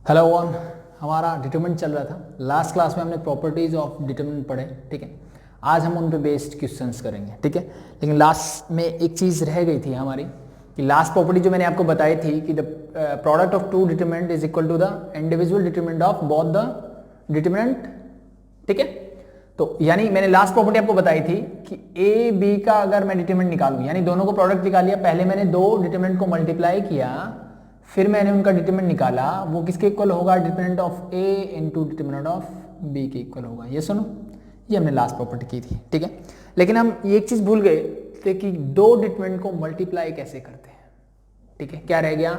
Hello one, हमारा determinant चल रहा था। लास्ट क्लास में हमने प्रॉपर्टीज ऑफ डिटरमिनेंट पढ़े, ठीक है। आज हम उन पे बेस्ड क्वेश्चंस करेंगे, ठीक है। लेकिन लास्ट में एक चीज़ रह गई थी हमारी कि लास्ट प्रॉपर्टी जो मैंने आपको बताई थी कि the product of two determinant is equal to the individual determinant of both the determinant, ठीक है। तो यानी मैंने लास्ट प्रॉपर्टी आपको बताई थी कि ए बी का अगर मैं डिटरमिनेंट निकालूं, यानी दोनों को प्रोडक्ट निकाल लिया, पहले मैंने दो डिटरमिनेंट को मल्टीप्लाई किया, फिर मैंने उनका डिटरमिनेंट निकाला, वो किसके इक्वल होगा? Determinant of A into determinant of B के इक्वल होगा। ये सुनो, ये हमने लास्ट प्रॉपर्टी की थी, ठीक है। लेकिन हम ये एक चीज भूल गए थे कि दो डिटरमिनेंट को मल्टीप्लाई कैसे करते हैं, ठीक है। क्या रह गया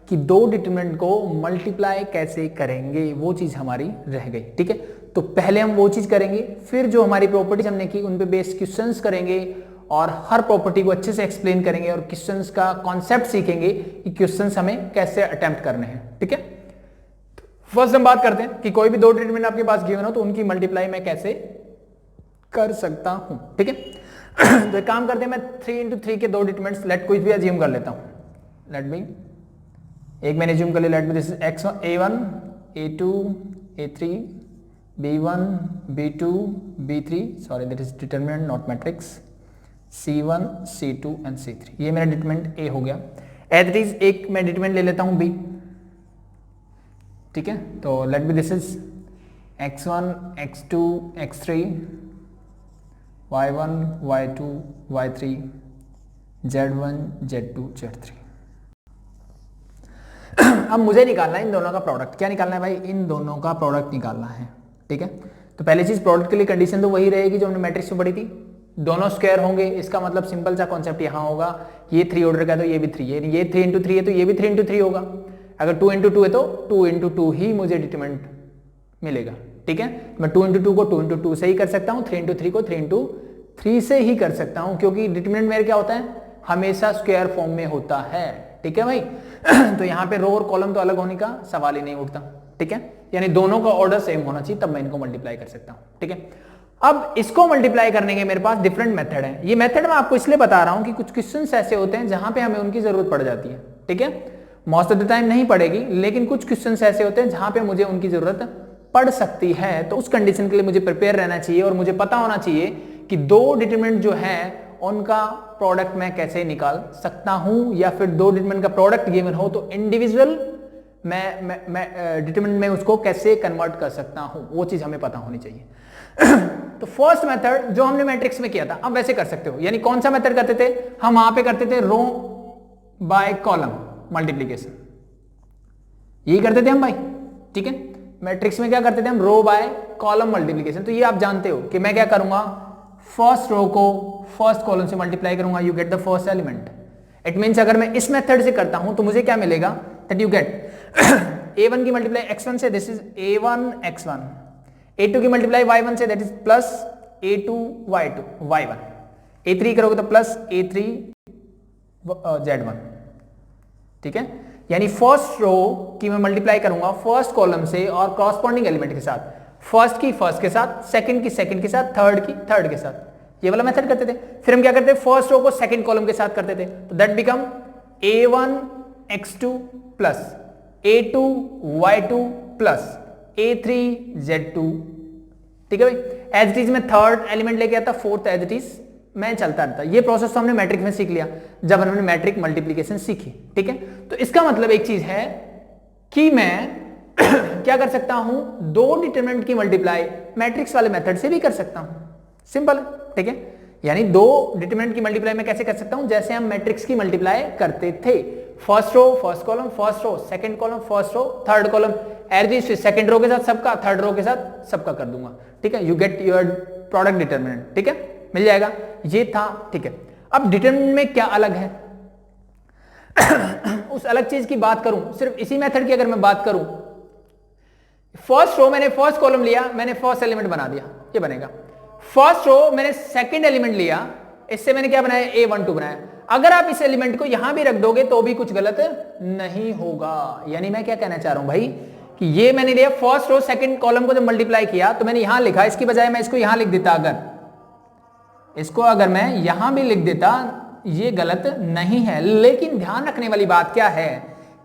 कि दो डिटरमिनेंट को मल्टीप्लाई कैसे करेंगे, वो चीज हमारी रह गई, ठीक है। तो पहले हम वो चीज करेंगे, फिर जो हमारी प्रॉपर्टीज हमने की उन पे बेस्ड क्वेश्चंस करेंगे और हर प्रॉपर्टी को अच्छे से एक्सप्लेन करेंगे और क्वेश्चंस का कॉन्सेप्ट सीखेंगे कि क्वेश्चंस हमें कैसे अटेम्प्ट करने हैं, ठीक है। फर्स्ट हम बात करते हैं कि कोई भी दो डिटरमिनेंट आपके पास गिवन हो तो उनकी मल्टीप्लाई मैं कैसे कर सकता हूं, ठीक है। तो एक काम करते हैं, मैं 3 into 3 के दो डिटरमिनेंट्स लेट कुछ भी अज्यूम कर लेता हूं। लेट मी एक मैंने अज्यूम कर लिया, let me this is x1 a1 a2 a3 b1 b2 b3, sorry that is determinant not matrix, C1 C2 and C3। ये मेरा डिटरमिनेंट A हो गया। एज इट इज एक मैं डिटरमिनेंट ले लेता हूं B, ठीक है। तो late B this is x1 x2 x3 y1 y2 y3 z1 z2 z3। अब मुझे निकालना है इन दोनों का प्रोडक्ट। क्या निकालना है भाई? इन दोनों का प्रोडक्ट निकालना है, ठीक है। तो पहली चीज, प्रोडक्ट के लिए कंडीशन तो वही रहेगी जो हमने मैट्रिक्स में पढ़ी थी, दोनों स्क्वायर होंगे। इसका मतलब सिंपल सा कॉन्सेप्ट यहां होगा, ये 3 ऑर्डर का तो ये भी 3, ये 3 into 3 है तो ये भी 3 into 3 होगा। अगर 2 into 2 है तो 2 into 2 ही मुझे डिटरमिनेंट मिलेगा, ठीक है। मैं 2 into 2 को 2 into 2 से ही कर सकता हूं, 3 into 3 को 3 into 3 से ही कर सकता हूं, क्योंकि डिटरमिनेंट मेरे क्या होता है? हमेशा स्क्वायर फॉर्म में होता है, ठीक है भाई। तो यहाँ पे रो और कॉलम तो अलग होने का सवाल ही नहीं उठता, ठीक है। यानी दोनों का ऑर्डर सेम होना चाहिए, तब मैं इनको मल्टीप्लाई कर सकता हूं, ठीक है। अब इसको मल्टीप्लाई करने के मेरे पास डिफरेंट मेथड है। ये मेथड मैं आपको इसलिए बता रहा हूं कि कुछ क्वेश्चंस ऐसे होते हैं जहां पे हमें उनकी जरूरत पड़ जाती है, ठीक है। मोस्ट ऑफ द टाइम नहीं पड़ेगी, लेकिन कुछ क्वेश्चंस ऐसे होते हैं जहां पे मुझे उनकी जरूरत पड़ सकती है। तो उस कंडीशन के लिए मुझे प्रिपेयर रहना चाहिए और मुझे पता होना चाहिए कि दो डिटरमिनेंट जो है उनका प्रोडक्ट मैं कैसे निकाल सकता हूं, या फिर दो डिटरमिनेंट का प्रोडक्ट गिवन हो तो इंडिविजुअल मैं डिटरमिनेंट में उसको कैसे कन्वर्ट कर सकता हूं, वो चीज हमें पता होनी चाहिए। तो फर्स्ट मेथड जो हमने मैट्रिक्स में किया था, अब वैसे कर सकते हो। यानी कौन सा मेथड करते थे हम? वहां पे करते थे रो बाय कॉलम मल्टीप्लीकेशन, यही करते थे हम भाई, ठीक है। मैट्रिक्स में क्या करते थे हम? रो बाय कॉलम मल्टीप्लीकेशन। तो ये आप जानते हो कि मैं क्या करूंगा, फर्स्ट रो को फर्स्ट कॉलम से मल्टीप्लाई करूंगा, you get the first element. It means अगर मैं इस मेथड से करता हूं तो मुझे क्या मिलेगा? दैट यू गेट a1 की मल्टीप्लाई x1 से, this is a1 x1, a2 की मल्टीप्लाई y1 से, that is plus a2 y2 y1, a3 करोगे तो प्लस a3 z1, ठीक है। यानी फर्स्ट रो की मैं मल्टीप्लाई करूंगा फर्स्ट कॉलम से और कॉरस्पॉन्डिंग एलिमेंट के साथ, फर्स्ट की फर्स्ट के साथ, सेकंड की सेकंड के साथ, थर्ड की थर्ड के साथ। ये वाला मेथड करते थे। फिर हम क्या करते थे? फर्स्ट रो को सेकंड कॉलम के साथ करते थे, तो that become a1 x2 plus a2 y2 plus a3 z2, ठीक है भाई। एज इट इज में थर्ड एलिमेंट लेके आता, फोर्थ एज इट इज मैं चलता रहता। ये प्रोसेस तो हमने मैट्रिक में सीख लिया जब हमने मैट्रिक मल्टीप्लीकेशन सीखी, ठीक है। तो इसका मतलब एक चीज है कि मैं क्या कर सकता हूं? दो डिटरमिनेंट की मल्टीप्लाई मैट्रिक्स वाले मेथड से भी कर सकता हूं, सिंपल, ठीक है। यानी दो डिटरमिनेंट की मल्टीप्लाई मैं कैसे कर सकता हूं? जैसे हम मैट्रिक्स की मल्टीप्लाई करते थे, first row first column, first row second column, first row third column, as second row के साथ सबका, थर्ड रो के साथ सबका कर दूंगा, ठीक है। You get your product determinant, ठीक है, मिल जाएगा। ये था, ठीक है। अब डिटरमिनेंट में क्या अलग है? उस अलग चीज की बात करूं, सिर्फ इसी मेथड की अगर मैं बात करूं, फर्स्ट रो मैंने फर्स्ट कॉलम लिया, मैंने फर्स्ट एलिमेंट बना दिया, ये बनेगा। फर्स्ट रो मैंने सेकंड एलिमेंट लिया, इससे मैंने क्या बनाया? a12 बनाया। अगर आप इस एलिमेंट को यहां भी रख दोगे तो भी कुछ गलत नहीं होगा। यानी मैं क्या कहना चाह रहा हूं भाई कि ये मैंने लिया फर्स्ट रो सेकंड कॉलम को जब मल्टीप्लाई किया तो मैंने यहां लिखा, इसकी बजाय मैं इसको यहां लिख देता, अगर मैं यहां भी लिख देता, ये गलत नहीं है। लेकिन ध्यान रखने वाली बात क्या है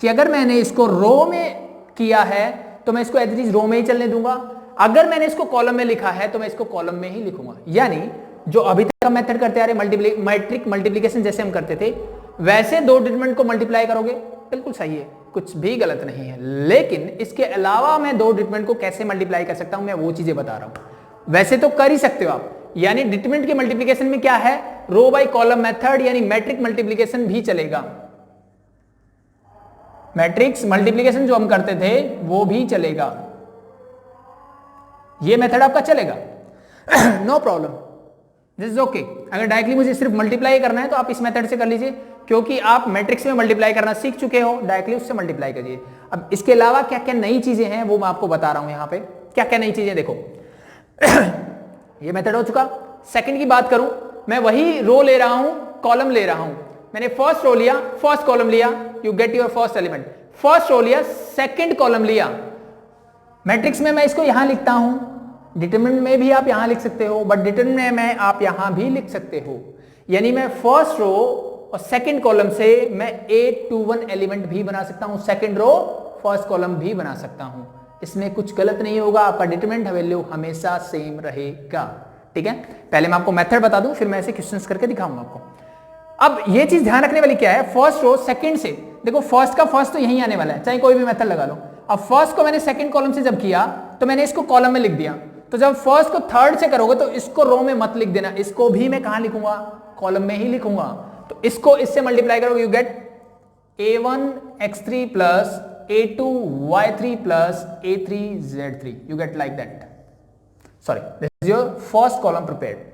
कि अगर मैंने इसको रो में किया है तो मैं इसको एज इट इज रो में ही चलने दूंगा। अगर मैंने इसको कॉलम में लिखा है तो मैं इसको कॉलम में ही लिखूंगा। यानी जो अभी तक का मेथड करते आ रहे मैट्रिक मल्टीप्लिकेशन जैसे हम करते थे वैसे दो डिटरमिनेंट को मल्टीप्लाई करोगे, बिल्कुल सही है, कुछ भी गलत नहीं है। लेकिन इसके अलावा मैं दो डिटरमिनेंट को कैसे मल्टीप्लाई कर सकता हूं, मैं वो चीजें बता रहा हूं। वैसे तो कर ही सकते हो आप, यानी डिटरमिनेंट के मल्टीप्लिकेशन में क्या है, रो बाय कॉलम मेथड यानी मैट्रिक मल्टीप्लिकेशन भी चलेगा। मैट्रिक्स मल्टीप्लिकेशन जो हम करते थे वो भी चलेगा, ये मेथड आपका चलेगा। No problem, this is okay. अगर डायरेक्टली मुझे सिर्फ मल्टीप्लाई करना है तो आप इस मेथड से कर लीजिए, क्योंकि आप मैट्रिक्स में मल्टीप्लाई करना सीख चुके हो, डायरेक्टली उससे मल्टीप्लाई करिए। अब इसके अलावा क्या क्या नई चीजें हैं वो मैं आपको बता रहा हूं। यहां पे क्या क्या नई चीजें देखो। ये मेथड हो चुका। सेकंड की बात करूं, मैं वही रो ले रहा हूं, कॉलम ले रहा हूं। मैंने फर्स्ट रो लिया, फर्स्ट कॉलम लिया, you get your first element. First row लिया, सेकंड कॉलम लिया। मैट्रिक्स में मैं इसको यहां लिखता हूं, डिटरमिनेंट में भी आप यहां लिख सकते हो, बट डिटरमिनेंट में आप यहां भी लिख सकते हो। यानी मैं फर्स्ट रो और सेकंड कॉलम से मैं 8 to 1 एलिमेंट भी बना सकता हूं, सेकंड रो फर्स्ट कॉलम भी बना सकता हूं। इसमें कुछ गलत नहीं होगा, आपका डिटरमिनेंट वैल्यू हमेशा सेम रहेगा। ठीक है, पहले मैं आपको मेथड बता दूं, फिर मैं ऐसे क्वेश्चंस करके दिखाऊंगा आपको। अब ये चीज ध्यान रखने वाली क्या है, फर्स्ट रो सेकंड से, देखो फर्स्ट का फर्स्ट तो यही आने वाला है, चाहे कोई भी मेथड लगा लो। अब फर्स्ट को मैंने सेकंड कॉलम से जब किया तो मैंने इसको कॉलम में लिख दिया, तो जब फर्स्ट को थर्ड से करोगे तो इसको रो में मत लिख देना, इसको भी मैं कहां लिखूंगा, कॉलम में ही लिखूंगा। तो इसको इससे मल्टीप्लाई करोगे, you gate a1 x3 plus a2 y3 plus a3 z3, you get like that. Sorry, this is your first column prepared.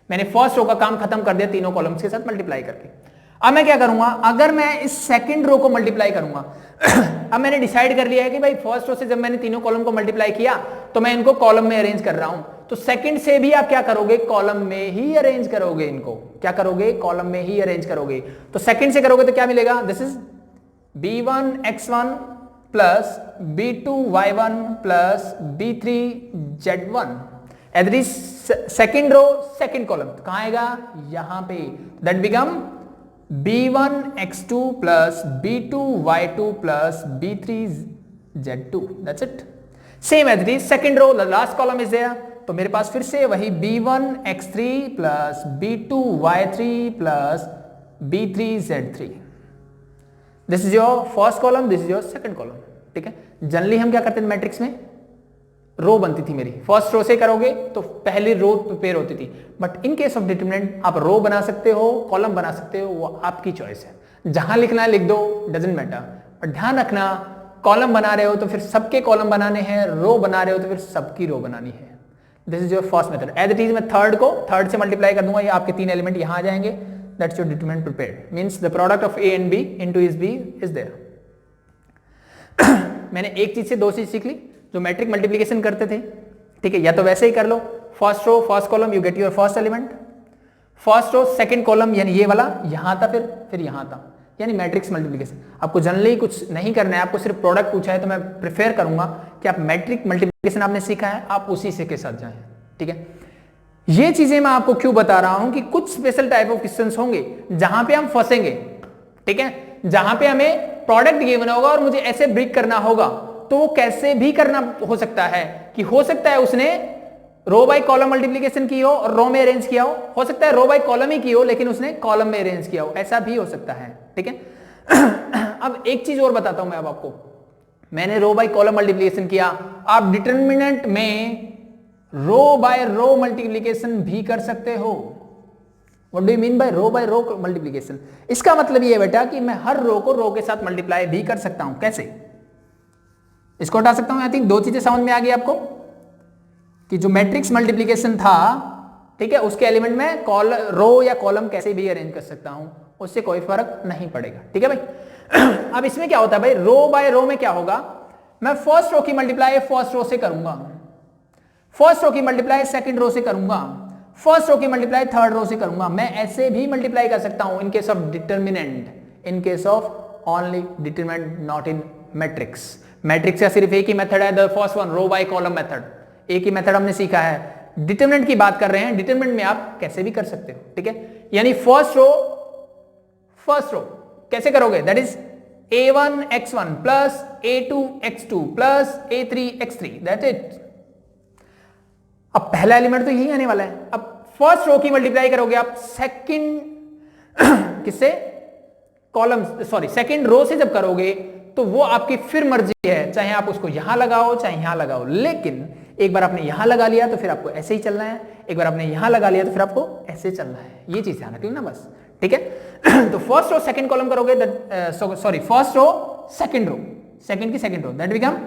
मैंने फर्स्ट रो का काम खत्म कर दिया तीनों कॉलम्स के साथ मल्टीप्लाई करके। अब मैं क्या करूंगा, अगर मैं इस सेकंड रो को मल्टीप्लाई करूंगा, अब मैंने डिसाइड कर लिया है कि भाई फर्स्ट रो से जब मैंने तीनों कॉलम को मल्टीप्लाई किया तो मैं इनको कॉलम में अरेंज कर रहा हूं, तो सेकंड से भी आप क्या करोगे, कॉलम में ही अरेंज करोगे। इनको क्या करोगे, कॉलम में ही अरेंज करोगे। तो सेकंड से करोगे तो क्या मिलेगा, this is b1 x1 plus b2 y1 plus b3 z1। Every second row second column कहां आएगा, यहां पे, that become b1 x2 plus b2 y2 plus b3 z2, that's it. Same as it second row last column is there, तो मेरे पास फिर से वही b1 x3 plus b2 y3 plus b3 z3। This is your first column, this is your second column. ठीक है, generally हम क्या करते थे मैट्रिक्स में, रो बनती थी मेरी, फर्स्ट रो से करोगे तो पहली रो प्रिपेयर होती थी, but in case of determinant आप रो बना सकते हो, कॉलम बना सकते हो, वो आपकी चॉइस है। जहां लिखना है लिख दो, डजंट मैटर, बट ध्यान रखना कॉलम बना रहे हो तो फिर सबके कॉलम बनाने हैं, रो बना रहे हो तो फिर सबकी रो बनानी है। This is your first method. As it is मैं थर्ड को थर्ड से मल्टीप्लाई कर दूंगा, ये आपके तीन एलिमेंट यहां आ जाएंगे, that's your determinant prepared, means the product of A and B into is B is there. मैंने एक चीज से दो चीज सीख ली, जो मैट्रिक मल्टीप्लिकेशन करते थे, ठीक है, या तो वैसे ही कर लो, first row first column you get your first element, first row second column यानी ये वाला यहां था, फिर यहां था, यानी मैट्रिक्स मल्टीप्लिकेशन। आपको जनरली कुछ नहीं करना है, आपको सिर्फ प्रोडक्ट पूछा है तो मैं प्रेफर करूंगा कि आप मैट्रिक मल्टीप्लिकेशन आपने सीखा है आप उसी से के साथ जाएं। ठीक है, ये चीजें मैं आपको क्यों बता रहा हूं कि कुछ स्पेशल टाइप ऑफ क्वेश्चंस होंगे जहां पे हम फंसेंगे। ठीक है, जहां पे हमें प्रोडक्ट गिवन होगा और मुझे ऐसे ब्रेक करना होगा, तो वो कैसे भी करना हो सकता है कि हो सकता है उसने रो बाय कॉलम मल्टीप्लिकेशन की हो और रो में अरेंज किया हो सकता है रो बाय कॉलम ही की हो लेकिन उसने कॉलम में अरेंज किया हो, ऐसा भी हो सकता है। ठीक है, अब एक चीज और बताता हूं मैं अब आपको, मैंने रो बाय कॉलम मल्टीप्लिकेशन किया, आप डिटरमिनेंट में रो बाय रो मल्टीप्लिकेशन भी कर सकते हो। What do you mean by row multiplication? इसका मतलब ये है बेटा कि मैं हर रो को रो के साथ मल्टीप्लाई भी कर सकता हूं। कैसे? इसको हटा सकता हूं। आई थिंक दो चीजें समझ में आ गई आपको कि जो मैट्रिक्स मल्टीप्लिकेशन था, ठीक है, उसके एलिमेंट में रो या कॉलम कैसे भी अरेंज कर सकता हूं, उससे कोई फर्क नहीं पड़ेगा। ठीक है भाई। अब इसमें क्या होता है भाई, रो बाय रो में क्या होगा, मैं फर्स्ट रो की मल्टीप्लाई फर्स्ट रो से करूंगा, फर्स्ट रो की मल्टीप्लाई सेकंड रो से करूंगा, फर्स्ट रो की मल्टीप्लाई थर्ड रो से करूंगा। मैं ऐसे भी मल्टीप्लाई कर सकता हूं in case of determinant, in case of only determinant, not in matrix. Matrix का सिर्फ एक ही मेथड है, the first one, row by column method, एक ही मेथड हमने सीखा है। डिटरमिनेंट की बात कर रहे हैं, डिटरमिनेंट में आप कैसे भी कर सकते हो। ठीक है, यानी फर्स्ट रो कैसे करोगे, that is a1 x1 plus a2 x2 plus a3 x3, that's it. अब पहला एलिमेंट तो यही आने वाला है। अब फर्स्ट रो की मल्टीप्लाई करोगे आप सेकंड किससे, कॉलम सॉरी सेकंड रो से जब करोगे तो वो आपकी फिर मर्जी है, चाहे आप उसको यहां लगाओ चाहे यहां लगाओ, लेकिन एक बार आपने यहां लगा लिया तो फिर आपको ऐसे ही चलना है, एक बार आपने यहां लगा लिया तो फिर आपको ऐसे चलना है। ये चीज ध्यान रखिए ना बस, ठीक है। तो फर्स्ट रो सेकंड कॉलम करोगे, sorry first row second row, second की second row, that become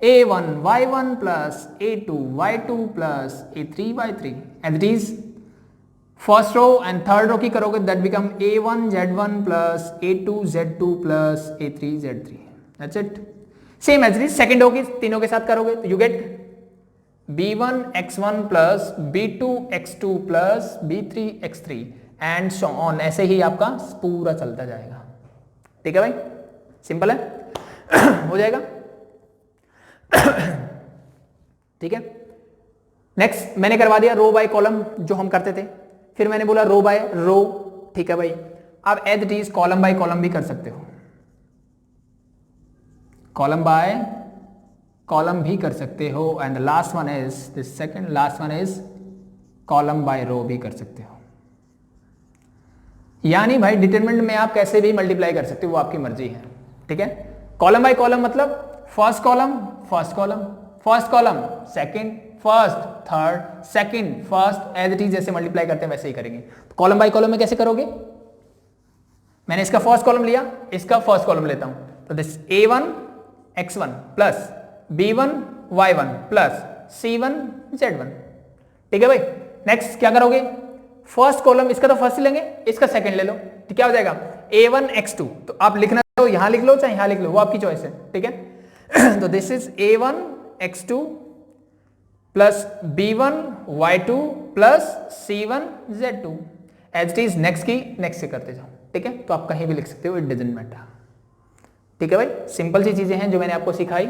a1 y1 plus a2 y2 plus a3 y3, and it is first row and third row की करोगे, that become a1 z1 plus a2 z2 plus a3 z3, that's it. Same as it is second row की तीनों के साथ करोगे तो you get b1 x1 plus b2 x2 plus b3 x3 and so on, ऐसे ही आपका पूरा चलता जाएगा। ठीक है भाई, सिंपल है हो जाएगा। ठीक है, नेक्स्ट मैंने करवा दिया रो बाय कॉलम जो हम करते थे, फिर मैंने बोला रो बाय रो। ठीक है भाई, अब as it is column by column भी कर सकते हो, कॉलम बाय कॉलम भी कर सकते हो, and last one is this second, last one is column by row भी कर सकते हो। यानी भाई डिटरमिनेंट में आप कैसे भी मल्टीप्लाई कर सकते हो, वो आपकी मर्जी है। ठीक है, कॉलम बाय कॉलम मतलब first column first column, first column second, first third second first, as it is जैसे मल्टीप्लाई करते हैं वैसे ही करेंगे। तो कॉलम बाय कॉलम में कैसे करोगे, मैंने इसका फर्स्ट कॉलम लिया, इसका फर्स्ट कॉलम लेता हूं, तो this a1 x1 plus b1 y1 plus c1 z1। ठीक है भाई, नेक्स्ट क्या करोगे, फर्स्ट कॉलम इसका तो फर्स्ट लेंगे, इसका सेकंड ले लो, तो क्या हो जाएगा a1 x2, तो आप लिखना तो यहां लिख लो चाहे यहां लिख लो, वो आपकी चॉइस है। ठीक है, तो this is a1 x2 plus b1 y2 plus c1 z2, as it is next की नेक्स्ट से करते जाओ। ठीक है, तो आप कहीं भी लिख सकते हो, इट डजंट मैटर। ठीक है भाई, सिंपल सी चीजें हैं जो मैंने आपको सिखाई।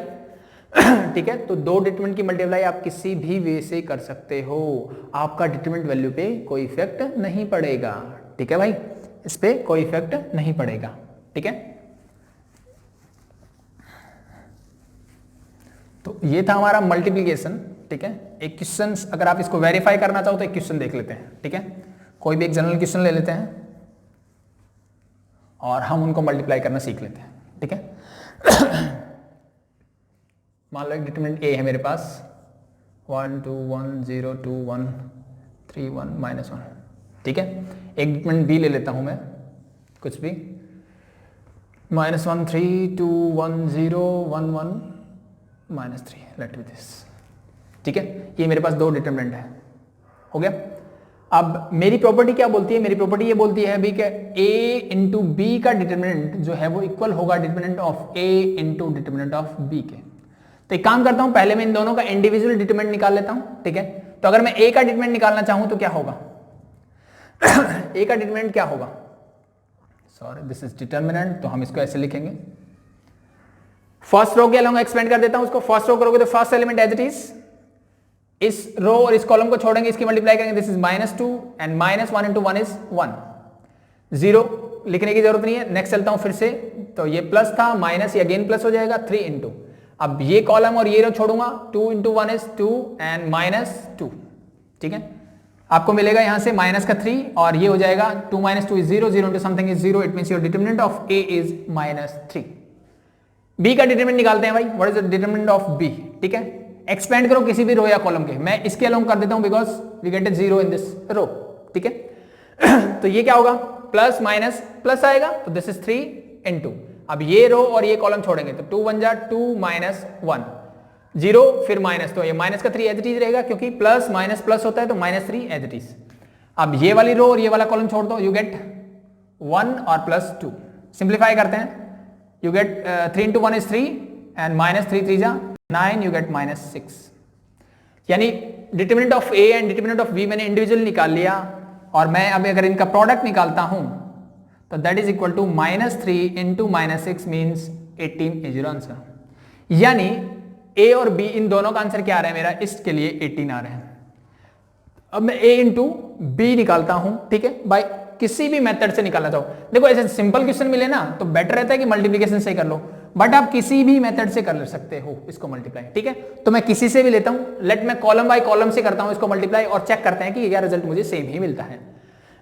ठीक है, तो दो डिटरमिनेंट की मल्टीप्लाई आप किसी भी वे से कर सकते हो, आपका डिटरमिनेंट वैल्यू पे कोई इफेक्ट नहीं पड़ेगा। ठीक है भाई, इस पे कोई इफेक्ट नहीं पड़ेगा। ठीक है, तो ये था हमारा मल्टीप्लिकेशन। ठीक है, एक क्वेश्चन अगर आप इसको वेरीफाई करना चाहो तो एक क्वेश्चन देख लेते हैं। ठीक है, कोई भी एक जनरल क्वेश्चन ले लेते हैं और हम उनको मल्टीप्लाई करना सीख लेते हैं। ठीक है, मान लो एक डिटरमिनेंट a है मेरे पास, 1 2 1 0 2 1 3 1 -1। ठीक है, एक डिटरमिनेंट b ले लेता हूं मैं, कुछ भी, -1 3 2 1 0 1 1 -3, लेट मी दिस। ठीक है, ये मेरे पास दो डिटरमिनेंट है, हो गया। अब मेरी प्रॉपर्टी क्या बोलती है, मेरी प्रॉपर्टी ये बोलती है भी कि a इंटू बी का डिटरमिनेंट जो है वो इक्वल होगा determinant of a into determinant of b के। तो एक काम करता हूं, पहले मैं इन दोनों का इंडिविजुअल डिटरमिनेंट निकाल लेता हूं। ठीक है, तो अगर मैं a का डिटरमिनेंट निकालना चाहूं तो क्या होगा a का डिटरमिनेंट क्या होगा, सॉरी दिस इज डिटरमिनेंट, तो हम इसको ऐसे लिखेंगे। फर्स्ट रो के अलोंग एक्सपेंड कर देता हूं उसको, फर्स्ट रो करोगे तो first element as it is, इस रो और इस कॉलम को छोड़ेंगे, इसकी मल्टीप्लाई करेंगे, this is -2 and -1 into 1 is 1, 0 लिखने की जरूरत नहीं है। नेक्स्ट चलता हूं फिर से, तो ये प्लस था, माइनस ये अगेन प्लस हो जाएगा, 3 इंटू, अब ये कॉलम और ये रो छोड़ूंगा, 2 इंटू 1 इज 2 एंड -2। ठीक है, आपको मिलेगा यहां से -3 और ये हो जाएगा 2 - 2 is 0, 0 into something is 0, it means your determinant of a is -3। b का डिटरमिनेंट निकालते हैं भाई, what is the determinant of b। ठीक है, एक्सपेंड करो किसी भी रो या कॉलम के, मैं इसके अलोंग कर देता हूं because we get 0 in this row. ठीक है, तो ये क्या होगा, प्लस माइनस प्लस आएगा, तो दिस इज 3 इंटू, अब ये रो और ये कॉलम छोड़ेंगे तो 2 1 जा 2 -1 0 फिर माइनस, तो ये माइनस का 3 एज इट इज रहेगा क्योंकि प्लस माइनस प्लस होता है, तो -3 एज इट इज। अब ये वाली रो और ये वाला कॉलम छोड़ दो, यू गेट 1 और +2, सिंप्लीफाई करते हैं, you get 3 into 1 is 3 and -3 3 जा 9, यू गेट -6। यानी determinant of a and determinant of b मैंने इंडिविजुअल निकाल लिया, और मैं अब अगर इनका प्रोडक्ट निकालता हूं तो that is equal to -3 into -6 means 18 is your answer. यानी a और b इन दोनों का आंसर क्या आ रहा है मेरा, इसके लिए 18 आ रहे हैं। अब मैं a इंटू बी निकालता हूं, ठीक है, बाय किसी भी मेथड से निकालना चाहो, देखो ऐसे सिंपल क्वेश्चन मिले ना तो बेटर रहता है कि मल्टीप्लिकेशन से ही कर लो, बट आप किसी भी मेथड से कर सकते हो इसको मल्टीप्लाई, ठीक है। तो मैं किसी से भी लेता हूं, लेट मैं कॉलम बाय कॉलम से करता हूं इसको मल्टीप्लाई और चेक करते हैं कि क्या रिजल्ट मुझे सेम ही मिलता है।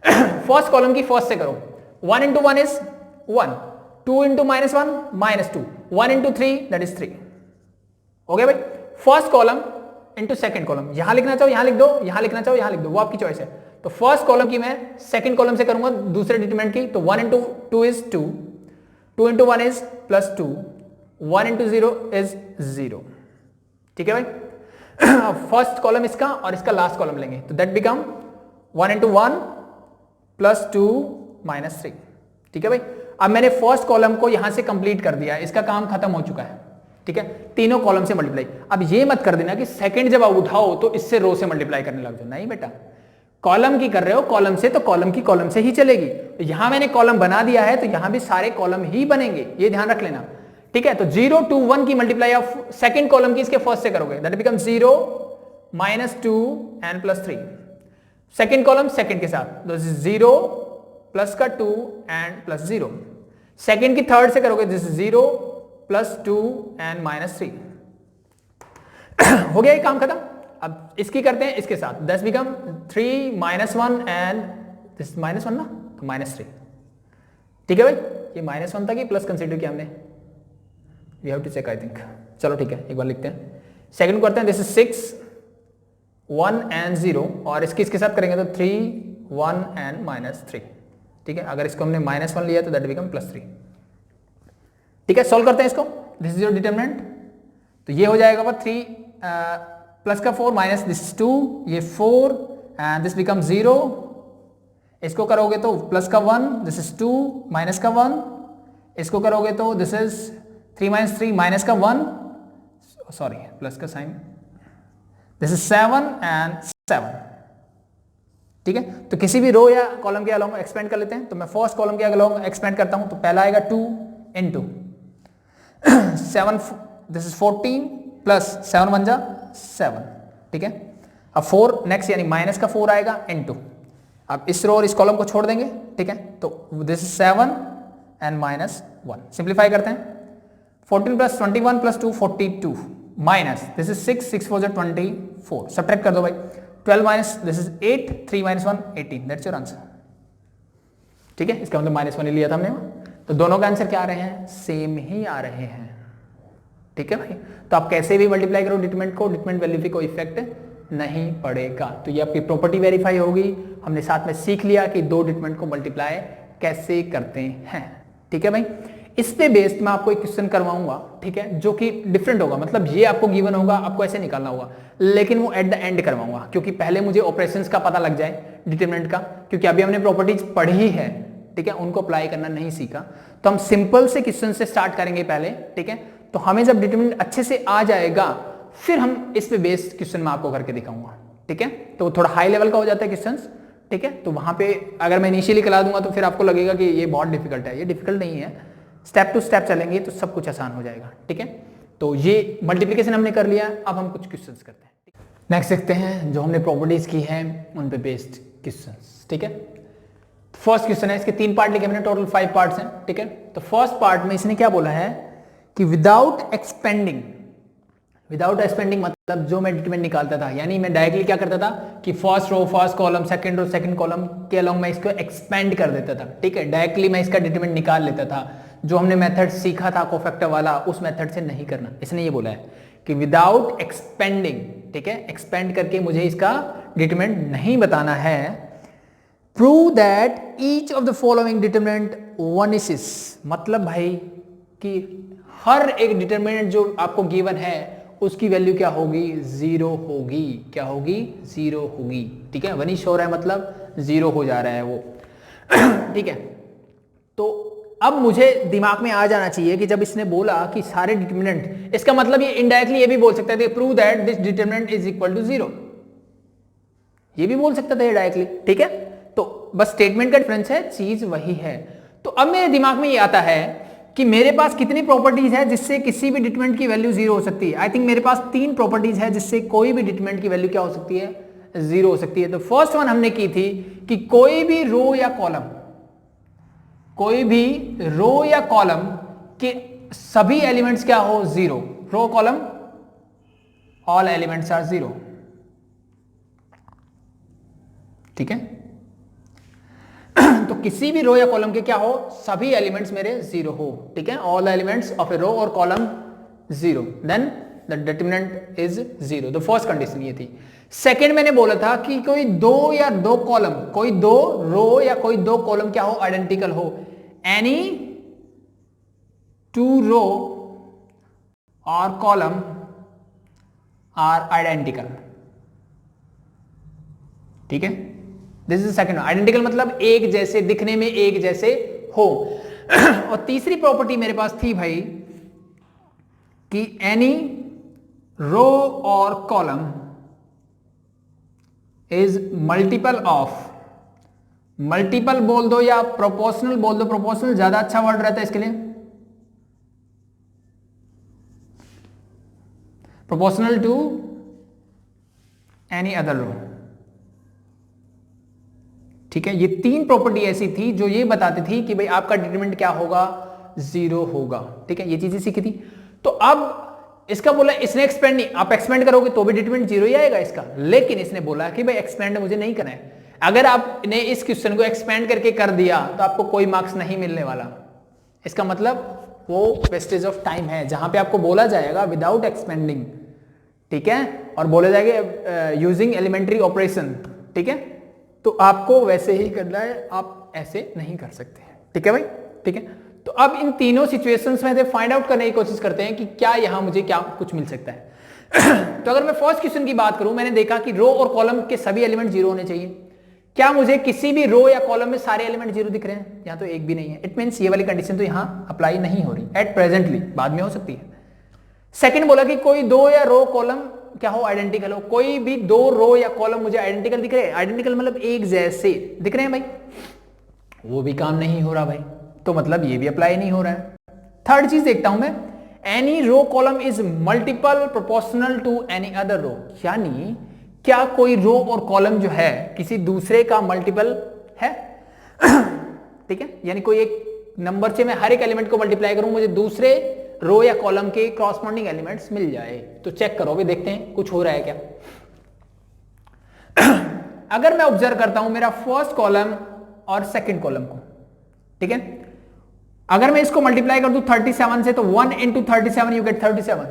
फर्स्ट कॉलम की फर्स्ट से करो, 1 into 1 is 1, 2 into -1 -2, 1 into 3 that is 3। Okay भाई, first column into second column, यहां लिखना चाहो यहां लिख दो, यहां लिखना चाहो यहां लिख दो, वो आपकी चॉइस है। तो फर्स्ट कॉलम की मैं सेकंड कॉलम से करूंगा दूसरे डिटरमिनेंट की, तो 1 into 2 is 2, 2 into 1 is +2, 1 into 0 is 0, ठीक है भाई। फर्स्ट कॉलम इसका और इसका लास्ट कॉलम लेंगे तो दैट बिकम 1 into 1 +2 -3, ठीक है भाई। अब मैंने फर्स्ट कॉलम को यहां से कंप्लीट कर दिया, इसका काम खत्म हो चुका है, ठीक है। तीनों कॉलम से मल्टीप्लाई। अब ये मत कर देना कि सेकंड जब आप उठाओ तो इससे रो से मल्टीप्लाई करने लग जाओ, नहीं बेटा, कॉलम की कर रहे हो कॉलम से तो कॉलम की कॉलम से ही चलेगी। तो यहां मैंने कॉलम बना दिया है तो यहां भी सारे कॉलम ही बनेंगे, ये ध्यान रख लेना, ठीक है। तो 0 to 1 की मल्टीप्लाई ऑफ सेकंड कॉलम की इसके फर्स्ट से करोगे, that become 0 -2 and +3। Second column second के साथ, तो 0 प्लस का 2 and +0। सेकंड की थर्ड से करोगे, दिस 0 +2 and -3। हो गया ये काम खत्म। अब इसकी करते हैं इसके साथ, 10 बिकम 3 -1 and दिस -1 ना, तो -3, ठीक है भाई। ये -1 था कि प्लस कंसीडर किया हमने, we have to check I think. चलो ठीक है, एक बार लिखते हैं, सेकंड करते हैं, दिस इज 6 1 and 0 और इसके साथ करेंगे तो 3 1 and -3, ठीक है। अगर इसको हमने -1 लिया तो दैट बिकम +3, ठीक है। सॉल्व करते हैं इसको, दिस इज योर डिटरमिनेंट, तो ये हो जाएगा 3 प्लस का 4 माइनस दिस 2, ये 4 एंड दिस बिकम 0। इसको करोगे तो प्लस का 1, दिस इज 2 माइनस का 1, इसको करोगे तो दिस इज 3 - 3 माइनस का 1, सॉरी प्लस का साइन, दिस इज 7 एंड 7, ठीक है। तो किसी भी रो या कॉलम के अलोंग एक्सपेंड कर लेते हैं। तो मैं फर्स्ट कॉलम के अलोंग एक्सपेंड करता हूं, तो पहला आएगा 2 into 7, दिस इज 14 प्लस 7 1 जा 7, ठीक है। अब 4 नेक्स्ट यानी माइनस का 4 आएगा इनटू, अब इस रो और इस कॉलम को छोड़ देंगे, ठीक है। तो दिस इज 7 एंड -1, सिंप्लीफाई करते हैं, 14 plus 21 plus 2 42 minus this is 6 6 4 24, subtract कर दो भाई, 12 minus this is 8 3 - 1 18, that's your answer, ठीक है। इसका मतलब -1 ही लिया था हमने, तो दोनों का आंसर क्या आ रहे हैं, सेम ही आ रहे हैं, ठीक है भाई। तो आप कैसे भी मल्टीप्लाई करो डिटरमिनेंट को, डिटरमिनेंट वैल्यू पे कोई इफेक्ट नहीं पड़ेगा। तो ये आपकी प्रॉपर्टी वेरीफाई होगी। हमने साथ में सीख लिया कि दो डिटरमिनेंट को मल्टीप्लाई कैसे करते हैं, ठीक है भाई। इस पे बेस्ड मैं आपको एक क्वेश्चन करवाऊंगा, ठीक है, जो कि डिफरेंट होगा, मतलब ये आपको गिवन होगा, आपको ऐसे निकालना होगा, लेकिन वो एट द एंड करवाऊंगा, क्योंकि पहले मुझे ऑपरेशंस का पता लग जाए डिटरमिनेंट का, क्योंकि अभी हमने प्रॉपर्टीज पढ़ी है, ठीक है, उनको अप्लाई करना नहीं सीखा। तो हम सिंपल से क्वेश्चन से स्टार्ट करेंगे पहले, ठीक है। तो हमें जब डिटरमिनेंट अच्छे से आ जाएगा फिर हम इस पे बेस्ड क्वेश्चन मैं आपको करके दिखाऊंगा, ठीक है। तो थोड़ा हाई लेवल का हो जाता है क्वेश्चंस, ठीक है। तो वहां पे अगर मैं इनिशियली करा दूंगा तो फिर आपको लगेगा कि ये बहुत डिफिकल्ट है, ये डिफिकल्ट नहीं है, स्टेप टू स्टेप चलेंगे तो सब कुछ आसान हो जाएगा, ठीक है। तो ये मल्टीप्लिकेशन हमने कर लिया, अब हम कुछ क्वेश्चंस करते हैं। नेक्स्ट देखते हैं जो हमने प्रॉपर्टीज की है उन पे बेस्ड क्वेश्चंस, ठीक है। फर्स्ट क्वेश्चन है, इसके 3 पार्ट लिखे मैंने, टोटल 5 पार्ट्स हैं, ठीक है। तो फर्स्ट पार्ट में इसने क्या बोला है कि विदाउट एक्सपेंडिंग मतलब जो मैं डिटरमिनेंट निकालता था, यानी मैं डायरेक्टली क्या करता था कि first row first column, second row second column के अलोंग मैं इसको एक्सपेंड कर देता था, ठीक है। डायरेक्टली मैं इसका डिटरमिनेंट निकाल लेता था, जो हमने मेथड सीखा था कोफैक्टर वाला, उस मेथड से नहीं करना। इसने ये बोला है कि विदाउट एक्सपेंडिंग, ठीक है, एक्सपेंड करके मुझे इसका डिटरमिनेंट नहीं बताना है। Prove that each of the following determinant vanishes, मतलब भाई कि हर एक डिटरमिनेंट जो आपको गिवन है उसकी वैल्यू क्या होगी, 0 होगी। क्या होगी, 0 होगी, ठीक है। वनिश हो रहा है मतलब 0 हो जा रहा है वो, ठीक है। तो अब मुझे दिमाग में आ जाना चाहिए कि जब इसने बोला कि सारे डिटरमिनेंट, इसका मतलब ये इनडायरेक्टली ये भी बोल सकता है prove that this determinant is equal to 0, ये भी बोल सकता था ये डायरेक्टली, ठीक है। तो बस स्टेटमेंट का डिफरेंस है, चीज वही है। तो अब मेरे दिमाग में ये आता है कि मेरे पास कितनी प्रॉपर्टीज है जिससे किसी भी डिटरमिनेंट की वैल्यू 0 हो सकती है। आई थिंक मेरे पास 3 प्रॉपर्टीज है जिससे कोई भी डिटरमिनेंट की वैल्यू क्या हो सकती है, जीरो हो सकती है। तो फर्स्ट वन हमने की थी कि कोई भी रो या कॉलम के सभी एलिमेंट्स क्या हो, zero. Row column all elements are zero, ठीक है। तो किसी भी रो या कॉलम के क्या हो, सभी एलिमेंट्स मेरे जीरो हो, ठीक है। All elements of a row और column zero, then the determinant is zero. तो फर्स्ट कंडीशन ये थी। सेकंड मैंने बोला था कि कोई दो या दो कॉलम, कोई दो रो या कोई दो कॉलम क्या हो, आइडेंटिकल हो। एनी टू रो और कॉलम आर आइडेंटिकल, ठीक है। This is second. आइडेंटिकल मतलब एक जैसे, दिखने में एक जैसे हो। और तीसरी प्रॉपर्टी मेरे पास थी भाई कि एनी रो और column is multiple of, multiple बोल दो या प्रोपोर्शनल बोल दो, प्रोपोर्शनल ज्यादा अच्छा वर्ड रहता है इसके लिए, प्रोपोर्शनल टू एनी अदर रो, ठीक है। ये तीन प्रॉपर्टी ऐसी थी जो ये बताती थी कि भाई आपका डिटरमिनेंट क्या होगा, जीरो होगा, ठीक है। ये चीजें सीखी थी। तो अब इसका बोला, इसने एक्सपेंड नहीं, आप एक्सपेंड करोगे तो भी डिटरमिनेंट जीरो ही आएगा इसका, लेकिन इसने बोला कि भाई एक्सपेंड मुझे नहीं करना है। अगर आपने इस क्वेश्चन को एक्सपेंड करके कर दिया तो आपको कोई मार्क्स नहीं मिलने वाला। इसका मतलब वो वेस्टेज ऑफ टाइम है, जहां पे आपको बोला जाएगा विदाउट एक्सपेंडिंग, ठीक है, और बोला जाएगा यूजिंग एलिमेंट्री ऑपरेशन, ठीक है। तो आपको वैसे ही करना है, आप ऐसे नहीं कर सकते, ठीक है भाई, ठीक है। तो अब इन तीनों सिचुएशंस में से फाइंड आउट करने की कोशिश करते हैं कि क्या यहां मुझे क्या कुछ मिल सकता है। तो अगर मैं फर्स्ट क्वेश्चन की बात करूं, मैंने देखा कि रो और कॉलम के सभी एलिमेंट जीरो होने चाहिए। क्या मुझे किसी भी रो या कॉलम में सारे एलिमेंट जीरो दिख रहे हैं? यहां तो एक भी नहीं है। इट मींस ये वाली कंडीशन तो यहां अप्लाई नहीं हो रही एट प्रेजेंटली, बाद में हो सकती है। सेकंड बोला कि कोई दो या रो कॉलम क्या हो, आइडेंटिकल हो। कोई भी दो रो या कॉलम मुझे आइडेंटिकल दिख रहे हैं, आइडेंटिकल मतलब एक जैसे दिख रहे हैं भाई, वो भी काम नहीं हो रहा भाई, तो मतलब ये भी अप्लाई नहीं हो रहा है। थर्ड चीज देखता हूं मैं, any row column is multiple proportional to any other row, यानी क्या कोई रो और कॉलम जो है किसी दूसरे का मल्टीपल है, ठीक है। यानी कोई एक नंबर से मैं हर एक एलिमेंट को मल्टीप्लाई करूं, मुझे दूसरे रो या कॉलम के कॉरस्पॉन्डिंग एलिमेंट्स मिल जाए। तो चेक करो, भी देखते हैं कुछ हो रहा है क्या। अगर मैं ऑब्जर्व करता हूं मेरा फर्स्ट कॉलम और सेकंड कॉलम को, ठीक है, अगर मैं इसको मल्टीप्लाई कर दूं 37 से, तो 1 इंटू 37 यू गेट 37।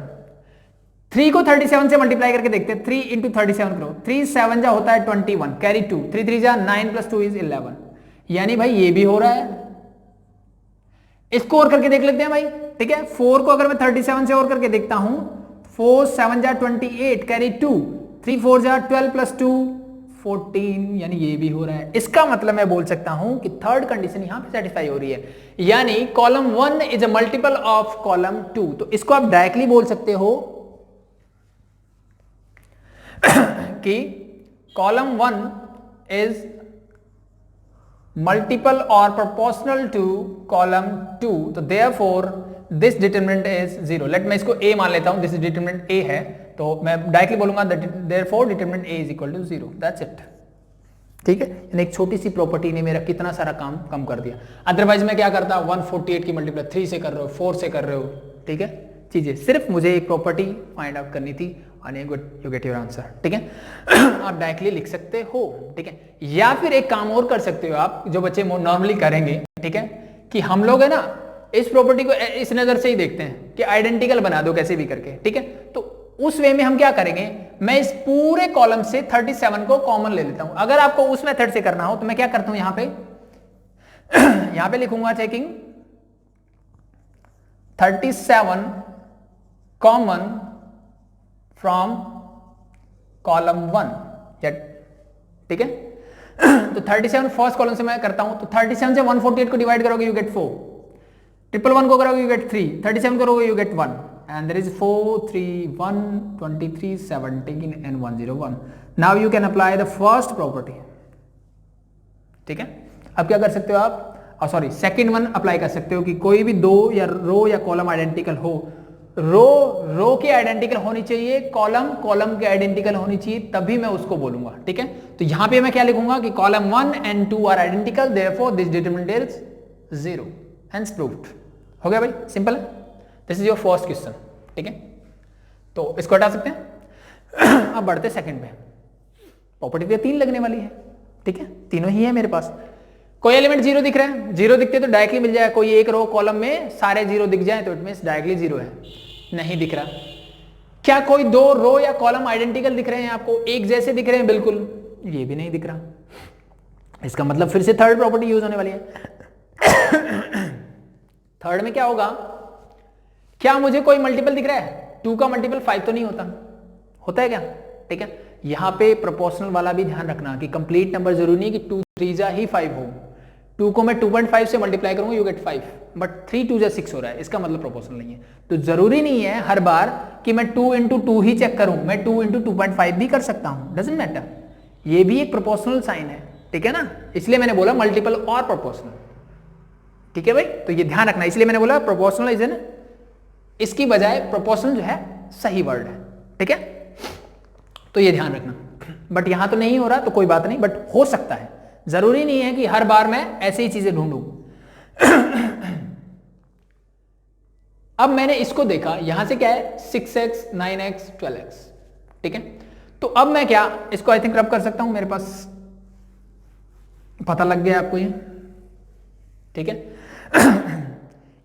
3 को 37 से मल्टीप्लाई करके देखते हैं, 3 इंटू 37 करो, 3 7 जा होता है 21, कैरी 2, 3 3 जा 9 प्लस 2 इज 11। यानी भाई ये भी हो रहा है। इसको और करके देख लेते हैं भाई, ठीक है। 4 को अगर मैं 37 से और करके देखता हूं, 4 7 जा 28, कैरी 2, 3 4 जा 12 प्लस 2 14, यानी ये भी हो रहा है। इसका मतलब मैं बोल सकता हूं कि थर्ड कंडीशन यहां पे सेटिस्फाई हो रही है, यानी column 1 is a multiple of column 2। तो इसको आप डायरेक्टली बोल सकते हो कि कॉलम 1 इज मल्टीपल और प्रोपोर्शनल टू कॉलम 2, तो therefore this determinant is zero. Let मैं इसको ए मान लेता हूं, दिस डिटरमिनेंट ए है, तो मैं डायरेक्टली बोलूंगा therefore determinant A is equal to zero, that's it, ठीक है। यानी एक छोटी सी प्रॉपर्टी ने मेरा कितना सारा काम कम कर दिया। अदरवाइज मैं क्या करता, 148 की मल्टीप्लाई 3 से कर रहे हो, 4 से कर रहे हो, ठीक है। चीजें सिर्फ मुझे एक प्रॉपर्टी फाइंड आउट करनी थी और यू गेट योर आंसर, ठीक है। आप डायरेक्टली लिख सकते हो, ठीक है। या फिर एक काम और कर सकते हो आप, जो बच्चे नॉर्मली करेंगे, ठीक है, कि हम लोग है ना इस प्रॉपर्टी को इस नजर से ही देखते हैं कि आइडेंटिकल बना दो कैसे भी करके, ठीक है। तो उस वे में हम क्या करेंगे, मैं इस पूरे कॉलम से 37 को कॉमन ले लेता हूं। अगर आपको उस मेथड से करना हो तो मैं क्या करता हूं, यहां पे लिखूंगा चेकिंग 37 कॉमन फ्रॉम कॉलम 1, ठीक है। तो 37 फर्स्ट कॉलम से मैं करता हूं, तो 37 से 148 को डिवाइड करोगे यू गेट 4, 111 को करोगे यू गेट 3, 37 करोगे you gate 1, and there is 4 3 1 23 17 and 101. Now you can apply the first property, ठीक है। अब क्या कर सकते हो आप, सॉरी सेकंड वन अप्लाई कर सकते हो कि कोई भी दो या रो या कॉलम आइडेंटिकल हो, रो के आइडेंटिकल होनी चाहिए, कॉलम के आइडेंटिकल होनी चाहिए, तभी मैं उसको बोलूंगा। ठीक है, तो यहां पे मैं क्या लिखूंगा कि column 1 and 2 are identical, therefore this determinant is 0, hence proved. हो गया भाई, सिंपल है। This is your first question. ठीक है, तो इसको हटा सकते हैं। अब बढ़ते सेकंड पे। प्रॉपर्टी पे 3 लगने वाली है। ठीक है, तीनों ही है मेरे पास। कोई एलिमेंट 0 दिख रहा है, 0 दिखते तो डायरेक्टली मिल जाएगा। कोई एक रो कॉलम में सारे 0 दिख जाए तो इट मींस डायरेक्टली 0 है। नहीं दिख रहा। क्या कोई 2 रो या कॉलम आइडेंटिकल दिख रहे हैं आपको, एक जैसे दिख रहे हैं? बिल्कुल, ये भी नहीं दिख रहा। इसका मतलब फिर से थर्ड प्रॉपर्टी यूज होने वाली है। थर्ड में क्या होगा, क्या मुझे कोई मल्टीपल दिख रहा है? 2 का मल्टीपल 5 तो नहीं होता है क्या? ठीक है, यहां पे प्रोपोर्शनल वाला भी ध्यान रखना कि कंप्लीट नंबर जरूरी नहीं कि 2 3 जा ही 5 हो। 2 को मैं 2.5 से मल्टीप्लाई करूंगा, यू गेट 5, बट 3 2 जा 6 हो रहा है, इसका मतलब प्रोपोर्शनल नहीं है। तो जरूरी नहीं है हर बार कि मैं 2 into 2 ही चेक करूं, मैं 2 into 2.5 भी कर सकता हूं, डजंट मैटर। ये भी एक प्रोपोर्शनल साइन है। ठीक है ना, इसलिए मैंने बोला मल्टीपल और प्रोपोर्शनल। ठीक है भाई, तो ये ध्यान रखना, इसलिए मैंने बोला प्रोपोर्शनल इज एन, इसकी बजाय प्रोपोर्शनल जो है सही वर्ड है। ठीक है, तो ये ध्यान रखना। बट यहां तो नहीं हो रहा तो कोई बात नहीं, बट हो सकता है। जरूरी नहीं है कि हर बार मैं ऐसे ही चीजें ढूंढूं। अब मैंने इसको देखा, यहां से क्या है 6x 9x 12x। ठीक है, तो अब मैं क्या इसको आई थिंक रब कर सकता हूं, मेरे पास पता लग गया आपको ये। ठीक है,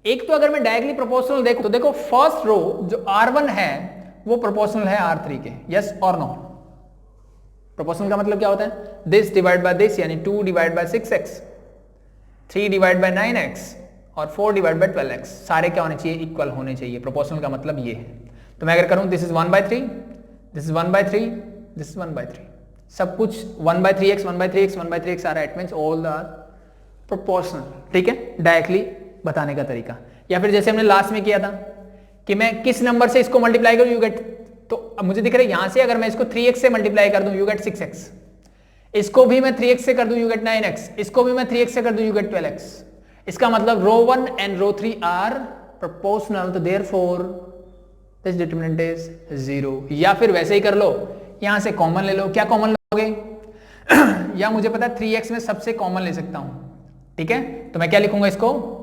एक तो अगर मैं डायरेक्टली प्रोपोर्शनल देखूं तो देखो फर्स्ट रो जो R1 है वो प्रोपोर्शनल है R3 के, यस और नो? प्रोपोर्शनल का मतलब क्या होता है? दिस डिवाइड बाय दिस, यानी 2 divide bye 6x, 3 divide by 9x और 4 डिवाइड बाय 12x, सारे क्या होने चाहिए? इक्वल होने चाहिए। प्रोपोर्शनल का मतलब ये है। तो मैं अगर करूं this is 1/3, this is 1/3, this is 1/3, सब कुछ 1/3x 1/3x 1/3x आ रहा है, it means all are proportional. ठीक है, डायरेक्टली बताने का तरीका। या फिर जैसे हमने लास्ट में किया था कि मैं किस नंबर से इसको मल्टीप्लाई करूं, यू गेट, तो अब मुझे दिख रहा है यहां से अगर मैं इसको 3x से मल्टीप्लाई कर दूं, यू गेट 6x, इसको भी मैं 3x से कर दूं, यू गेट 9x, इसको भी मैं 3x से कर दूं, यू गेट 12x। इसका मतलब row 1 and row 3 are proportional, तो देयरफॉर दिस डिटरमिनेंट इज 0। या फिर वैसे ही कर लो, यहां से कॉमन ले लो। क्या कॉमन लोगे? या मुझे पता है 3x में सबसे कॉमन ले सकता हूं। ठीक है, तो मैं क्या लिखूंगा इसको,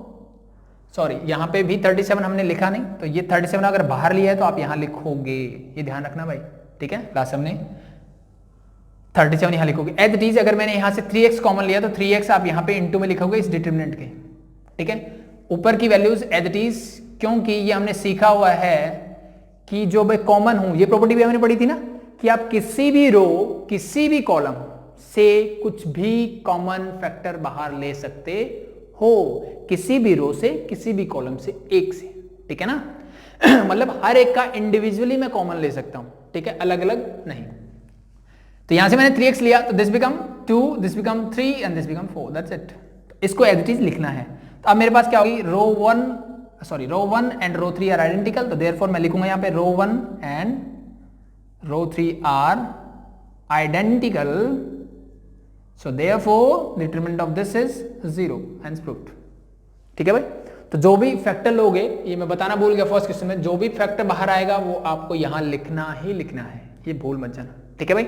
सॉरी यहां पे भी 37 हमने लिखा नहीं, तो ये 37 अगर बाहर लिया है तो आप यहां लिखोगे, ये ध्यान रखना भाई। ठीक है, लास्ट हमने 37 यहां लिखोगे। एज इट इज अगर मैंने यहां से 3x कॉमन लिया तो 3x आप यहां पे इनटू में लिखोगे इस डिटरमिनेंट के। ठीक है, ऊपर की वैल्यूज एज इट इज, क्योंकि ये हमने सीखा हुआ है कि जो मैं कॉमन हूं, ये प्रॉपर्टी भी हमने पढ़ी थी ना कि आप किसी भी रो किसी भी कॉलम से कुछ भी कॉमन फैक्टर बाहर ले सकते हो, किसी भी रो से किसी भी कॉलम से एक से। ठीक है ना, मतलब हर एक का इंडिविजुअली मैं कॉमन ले सकता हूं। ठीक है, अलग अलग नहीं। तो यहां से मैंने 3x लिया तो this become 2, this become 3 and this become 4, that's it. इसको एज इट इज लिखना है। तो अब मेरे पास क्या होगी, row 1 and row 3 are identical, तो देयरफॉर मैं लिखूंगा यहां पे row 1 and row 3 are identical, so therefore determinant of this is 0, hence proved। ठीक है भाई, तो जो भी फैक्टर लोगे, ये मैं बताना भूल गया फर्स्ट क्वेश्चन में, जो भी फैक्टर बाहर आएगा वो आपको यहां लिखना ही लिखना है, ये भूल मत जाना। ठीक है भाई,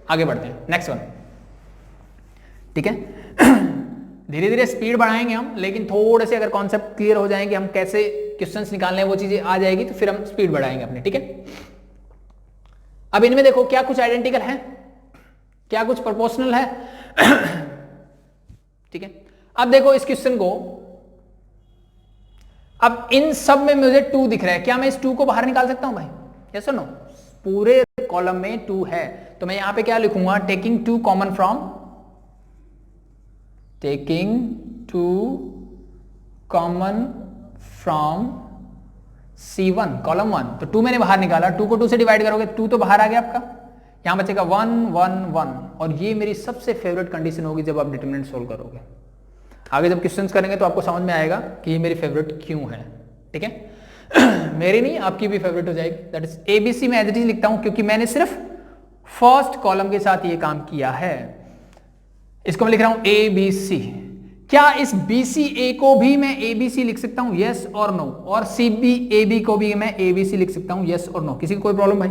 आगे बढ़ते हैं नेक्स्ट वन। ठीक है, धीरे धीरे स्पीड बढ़ाएंगे हम, लेकिन थोड़े से अगर कॉन्सेप्ट क्लियर हो जाएंगे हम कैसे क्वेश्चंस निकालने हैं वो चीजें आ जाएगी, तो फिर हम स्पीड बढ़ाएंगे अपने। ठीक है, अब इनमें देखो क्या कुछ आइडेंटिकल है, क्या कुछ प्रोपोर्शनल है। ठीक है, अब देखो इस क्वेश्चन को, अब इन सब में मुझे 2 दिख रहा है, क्या मैं इस 2 को बाहर निकाल सकता हूं भाई? यस और नो? पूरे कॉलम में 2 है, तो मैं यहां पे क्या लिखूंगा, taking 2 common from, taking 2 common from C1 column 1। तो 2 मैंने बाहर निकाला, 2 को 2 से डिवाइड करोगे 2 तो बाहर आ गया आपका, यहां बचेगा 1 1 1, और ये मेरी सबसे फेवरेट कंडीशन होगी जब आप डिटरमिनेंट सोल्व करोगे। आगे जब क्वेश्चंस करेंगे तो आपको समझ में आएगा कि ये मेरी फेवरेट क्यों है। ठीक है, मेरी नहीं आपकी भी फेवरेट हो जाएगी। दैट इज ABC में एज इट इज लिखता हूं क्योंकि मैंने सिर्फ फर्स्ट कॉलम के साथ ये काम किया है। इसको मैं लिख रहा हूं ABC, क्या इस BCA को भी मैं ABC लिख सकता हूं, यस और नो, और CBAB को भी मैं ABC लिख सकता हूं, यस और नो? किसी को कोई प्रॉब्लम भाई?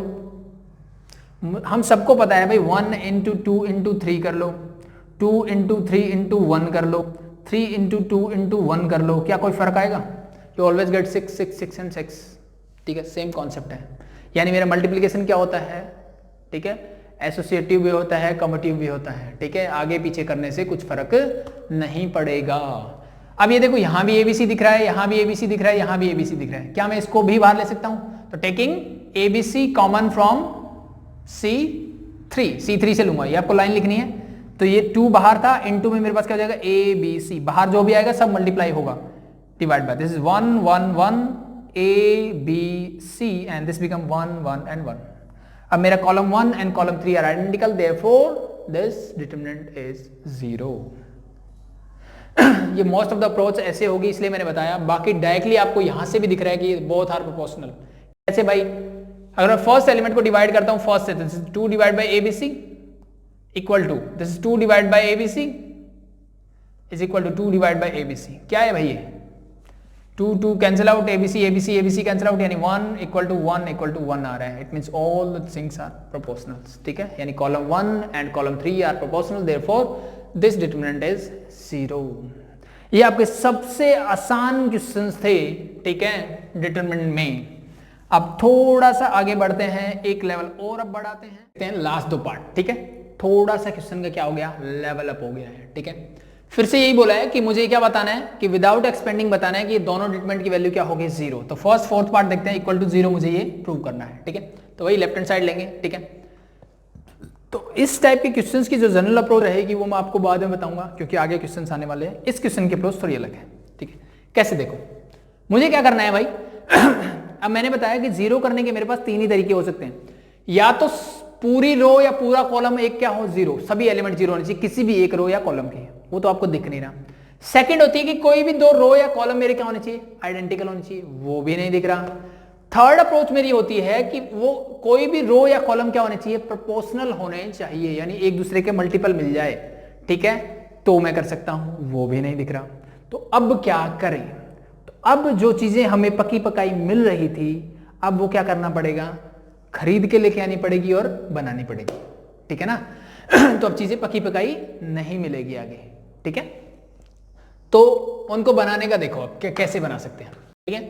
हम सबको पता है भाई 1 इंटू 2 इंटू 3 कर लो, 2 इंटू 3 इंटू 1 कर लो, 3 इंटू 2 इंटू 1 कर लो, क्या कोई फर्क आएगा? यू ऑलवेज गेट 6 6 6 एंड 6, ठीक है, सेम कॉन्सेप्ट है। यानी मेरा मल्टीप्लीकेशन क्या होता है, ठीक है, एसोसिएटिव भी होता है, कम्यूटिव भी होता है, ठीक है, आगे पीछे करने से कुछ फर्क नहीं पड़ेगा। अब ये देखो यहां भी ABC दिख रहा है, यहां भी ABC दिख रहा है, यहां भी ABC दिख रहा है, क्या मैं इसको भी बाहर ले सकता हूं? तो taking ABC common from C3 से लूंगा, ये आपको लाइन लिखनी है। तो ये 2 बाहर था, इनटू में मेरे पास क्या हो जाएगा ABC, बाहर जो भी आएगा सब मल्टीप्लाई होगा, divide by this is 1 1 1 ABC and this become 1 1 and 1। अब मेरा column 1 and column 3 are identical, therefore this determinant is 0। ये मोस्ट ऑफ द अप्रोच ऐसे होगी, इसलिए मैंने बताया। बाकी डायरेक्टली आपको यहां से भी दिख रहा है कि बोथ आर प्रोपोर्शनल। कैसे भाई? अगर मैं फर्स्ट एलिमेंट को डिवाइड करता हूं फर्स्ट से, this is 2 divide by ABC equal to this is 2 divide by ABC is equal to 2 divide by ABC। क्या है भाई ये? 2 2 cancel out, ABC cancel out, यानी 1 इक्वल टू 1 आ रहा है। It means all the things are proportional, ठीक है, यानी column 1 and column 3 are proportional, therefore this determinant is 0। ये आपके सबसे आसान क्वेश्चंस थे, ठीक है, डिटरमिनेंट में। अब थोड़ा सा आगे बढ़ते हैं, एक लेवल और अब बढ़ाते हैं लास्ट 2 पार्ट, ठीक है। थोड़ा सा क्वेश्चन का क्या हो गया, लेवल अप हो गया है, ठीक है। फिर से यही बोला है कि मुझे क्या बताना है कि विदाउट एक्सपेंडिंग बताना है कि ये दोनों डिटरमिनेंट की वैल्यू क्या होगी, 0। तो फर्स्ट 4th पार्ट देखते हैं, इक्वल टू 0 मुझे ये प्रूव करना है, ठीक है। तो वही लेफ्ट हैंड साइड लेंगे, ठीक है। तो इस टाइप के क्वेश्चंस की जो जनरल अप्रोच रहेगी वो मैं आपको बाद में बताऊंगा, क्योंकि आगे क्वेश्चंस आने वाले हैं। इस क्वेश्चन की अप्रोच थोड़ी अलग है, ठीक है। कैसे? देखो मुझे क्या करना है भाई अब मैंने बताया कि 0 करने के मेरे पास 3 ही तरीके हो सकते हैं, या तो पूरी रो या पूरा कॉलम एक क्या हो 0, सभी एलिमेंट 0 होने चाहिए किसी भी एक रो या कॉलम के, वो तो आपको दिख नहीं रहा। सेकंड होती है कि कोई भी 2 रो या कॉलम मेरे क्या होने चाहिए, आइडेंटिकल होने चाहिए, वो भी नहीं दिख रहा। थर्ड अप्रोच मेरी होती है कि वो कोई भी रो या कॉलम क्या होने चाहिए, प्रोपोर्शनल होने चाहिए, यानी एक दूसरे के मल्टीपल मिल जाए, ठीक है, तो मैं कर सकता हूं, वो भी नहीं दिख रहा। तो अब क्या करें? तो अब जो चीजें हमें पकी पकाई मिल रही थी, अब वो क्या करना पड़ेगा, खरीद के लेके आनी पड़ेगी और बनानी पड़ेगी, ठीक है ना तो अब चीजें पकी पकाई नहीं मिलेगी आगे, ठीक है। तो उनको बनाने का देखो अब कैसे बना सकते हैं, ठीक है।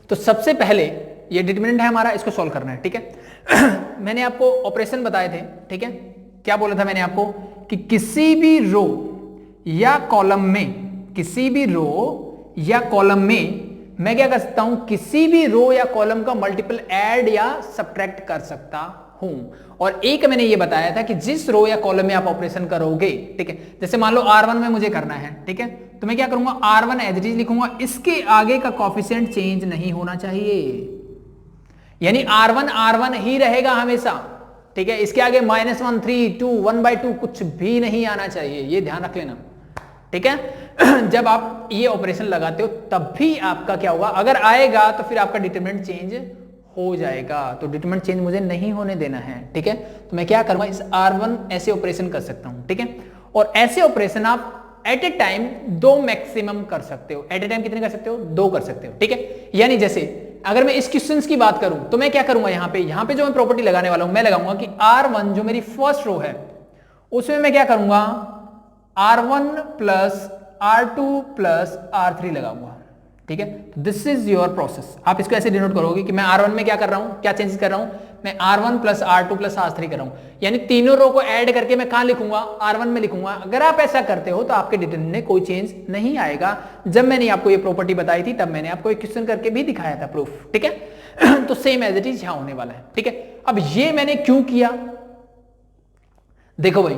तो सबसे पहले ये डिटरमिनेंट है हमारा, इसको सॉल्व करना है, ठीक है मैंने आपको ऑपरेशन बताए थे, ठीक है। क्या बोला था मैंने आपको कि किसी भी रो या कॉलम में, किसी भी रो या कॉलम में मैं क्या कर सकता हूं, किसी भी रो या कॉलम का मल्टीपल ऐड या सब्ट्रैक्ट कर सकता हूं। और एक मैंने ये बताया था कि जिस रो या कॉलम में आप ऑपरेशन करोगे, ठीक है, जैसे मान लो R1 में मुझे करना है, ठीक है, तो मैं क्या करूंगा, R1 एज इट इज लिखूंगा, इसके आगे का कोएफिशिएंट चेंज नहीं होना चाहिए, यानी R1 ही रहेगा हमेशा, ठीक है। इसके आगे -1 3 2 1/2 कुछ भी नहीं आना चाहिए, ये ध्यान रख लेना, ठीक है जब आप ये ऑपरेशन लगाते हो तब भी आपका क्या होगा, अगर आएगा तो फिर आपका डिटरमिनेंट चेंज हो जाएगा, तो डिटरमिनेंट चेंज मुझे नहीं होने देना है, ठीक है। तो मैं क्या करूंगा, इस R1 ऐसे ऑपरेशन कर सकता हूं, ठीक है। और ऐसे ऑपरेशन आप एट ए टाइम 2 मैक्सिमम कर सकते हो। एट ए टाइम कितने कर सकते हो, 2 कर सकते हो, ठीक है। यानी जैसे अगर मैं इस क्वेश्चन की बात करूं तो मैं क्या करूंगा, यहां पे जो मैं प्रॉपर्टी लगाने वाला हूं, मैं लगाऊंगा कि R1 जो मेरी फर्स्ट रो है उसमें मैं क्या करूंगा, R1 plus R2 plus R3 लगाऊंगा, ठीक है। This is your process. आप इसको ऐसे डिनोट करोगे कि मैं R1 में क्या कर रहा हूं, क्या चेंजेस कर रहा हूं, मैं R1 plus R2 plus R3 कर रहा हूं, यानी तीनों रो को ऐड करके मैं कहां लिखूंगा, R1 में लिखूंगा। अगर आप ऐसा करते हो तो आपके डिटरमिनेंट में कोई चेंज नहीं आएगा। जब मैंने आपको ये प्रॉपर्टी बताई थी तब मैंने आपको एक क्वेश्चन करके भी दिखाया था प्रूफ, ठीक है तो सेम एज इट इज यहां होने वाला है, ठीक है। अब ये मैंने क्यों किया, देखो भाई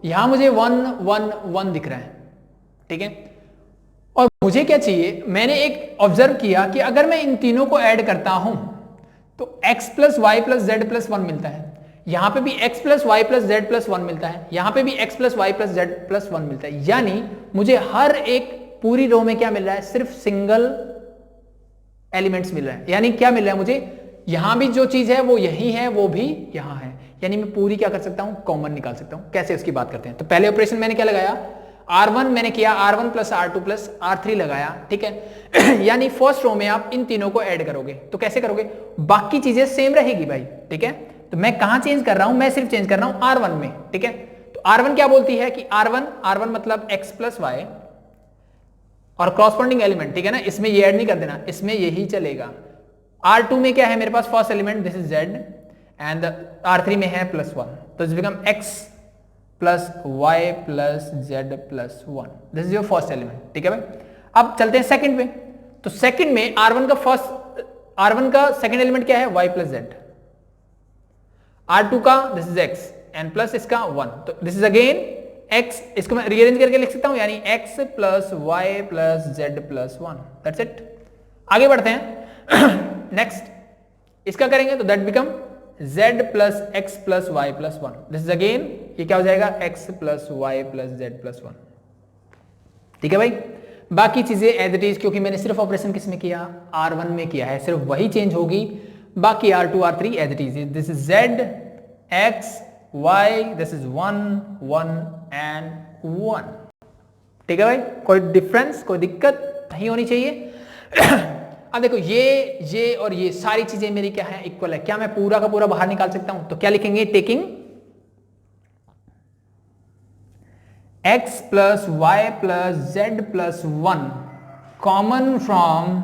यहां मुझे 1 1 1 दिख रहा है, ठीक है, और मुझे क्या चाहिए, मैंने एक ऑब्जर्व किया कि अगर मैं इन तीनों को ऐड करता हूं तो x plus y plus z plus 1 मिलता है, यहां पे भी x plus y plus z plus 1 मिलता है, यहां पे भी x plus y plus z plus 1 मिलता है। यानी मुझे हर एक पूरी रो में क्या मिल रहा है, सिर्फ सिंगल एलिमेंट्स मिल रहा है। यानी क्या मिल रहा है मुझे, यहां भी जो चीज है वो यही है, वो भी यहां है, यानी मैं पूरी क्या कर सकता हूं, कॉमन निकाल सकता हूं। कैसे, उसकी बात करते हैं। तो पहले ऑपरेशन मैंने क्या लगाया, R1 मैंने किया, R1 plus R2 plus R3 लगाया, ठीक है। यानी फर्स्ट रो में आप इन तीनों को ऐड करोगे, तो कैसे करोगे, बाकी चीजें सेम रहेगी भाई, ठीक है। तो मैं कहां चेंज कर रहा हूं, मैं सिर्फ चेंज कर रहा हूं R1 में, ठीक है। तो R1 क्या बोलती है कि R1 मतलब x प्लस वाई और क्रॉसपोंडिंग एलिमेंट, ठीक है ना, इसमें ये ऐड नहीं कर देना, इसमें यही चलेगा। R2 में क्या है मेरे पास, first element this is z and R3 में है +1, तो it become x plus y plus z plus 1, this is your first element, ठीक है भाई। अब चलते हैं सेकंड में, तो सेकंड में R1 का सेकंड एलिमेंट क्या है, y प्लस जेड, R2 का this is x and plus इसका 1, तो दिस इज अगेन x, इसको मैं रीअरेंज करके लिख सकता हूं, यानी x plus y plus z plus 1, that's it. आगे बढ़ते हैं नेक्स्ट, इसका करेंगे तो that become z plus x plus y plus 1, this is again ये क्या हो जाएगा, x plus y plus z plus 1, ठीक है भाई। बाकी चीजें एज इट इज, क्योंकि मैंने सिर्फ ऑपरेशन किस में किया, R1 में किया है, सिर्फ वही चेंज होगी, बाकी R2 R3 as it is, this is z x y, this is 1 1 and 1, ठीक है भाई। कोई डिफरेंस, कोई दिक्कत नहीं होनी चाहिए। अब देखो ये और ये सारी चीजें मेरी क्या है, इक्वल है, क्या मैं पूरा का पूरा बाहर निकाल सकता हूं, तो क्या लिखेंगे, taking x plus y plus z plus 1 common from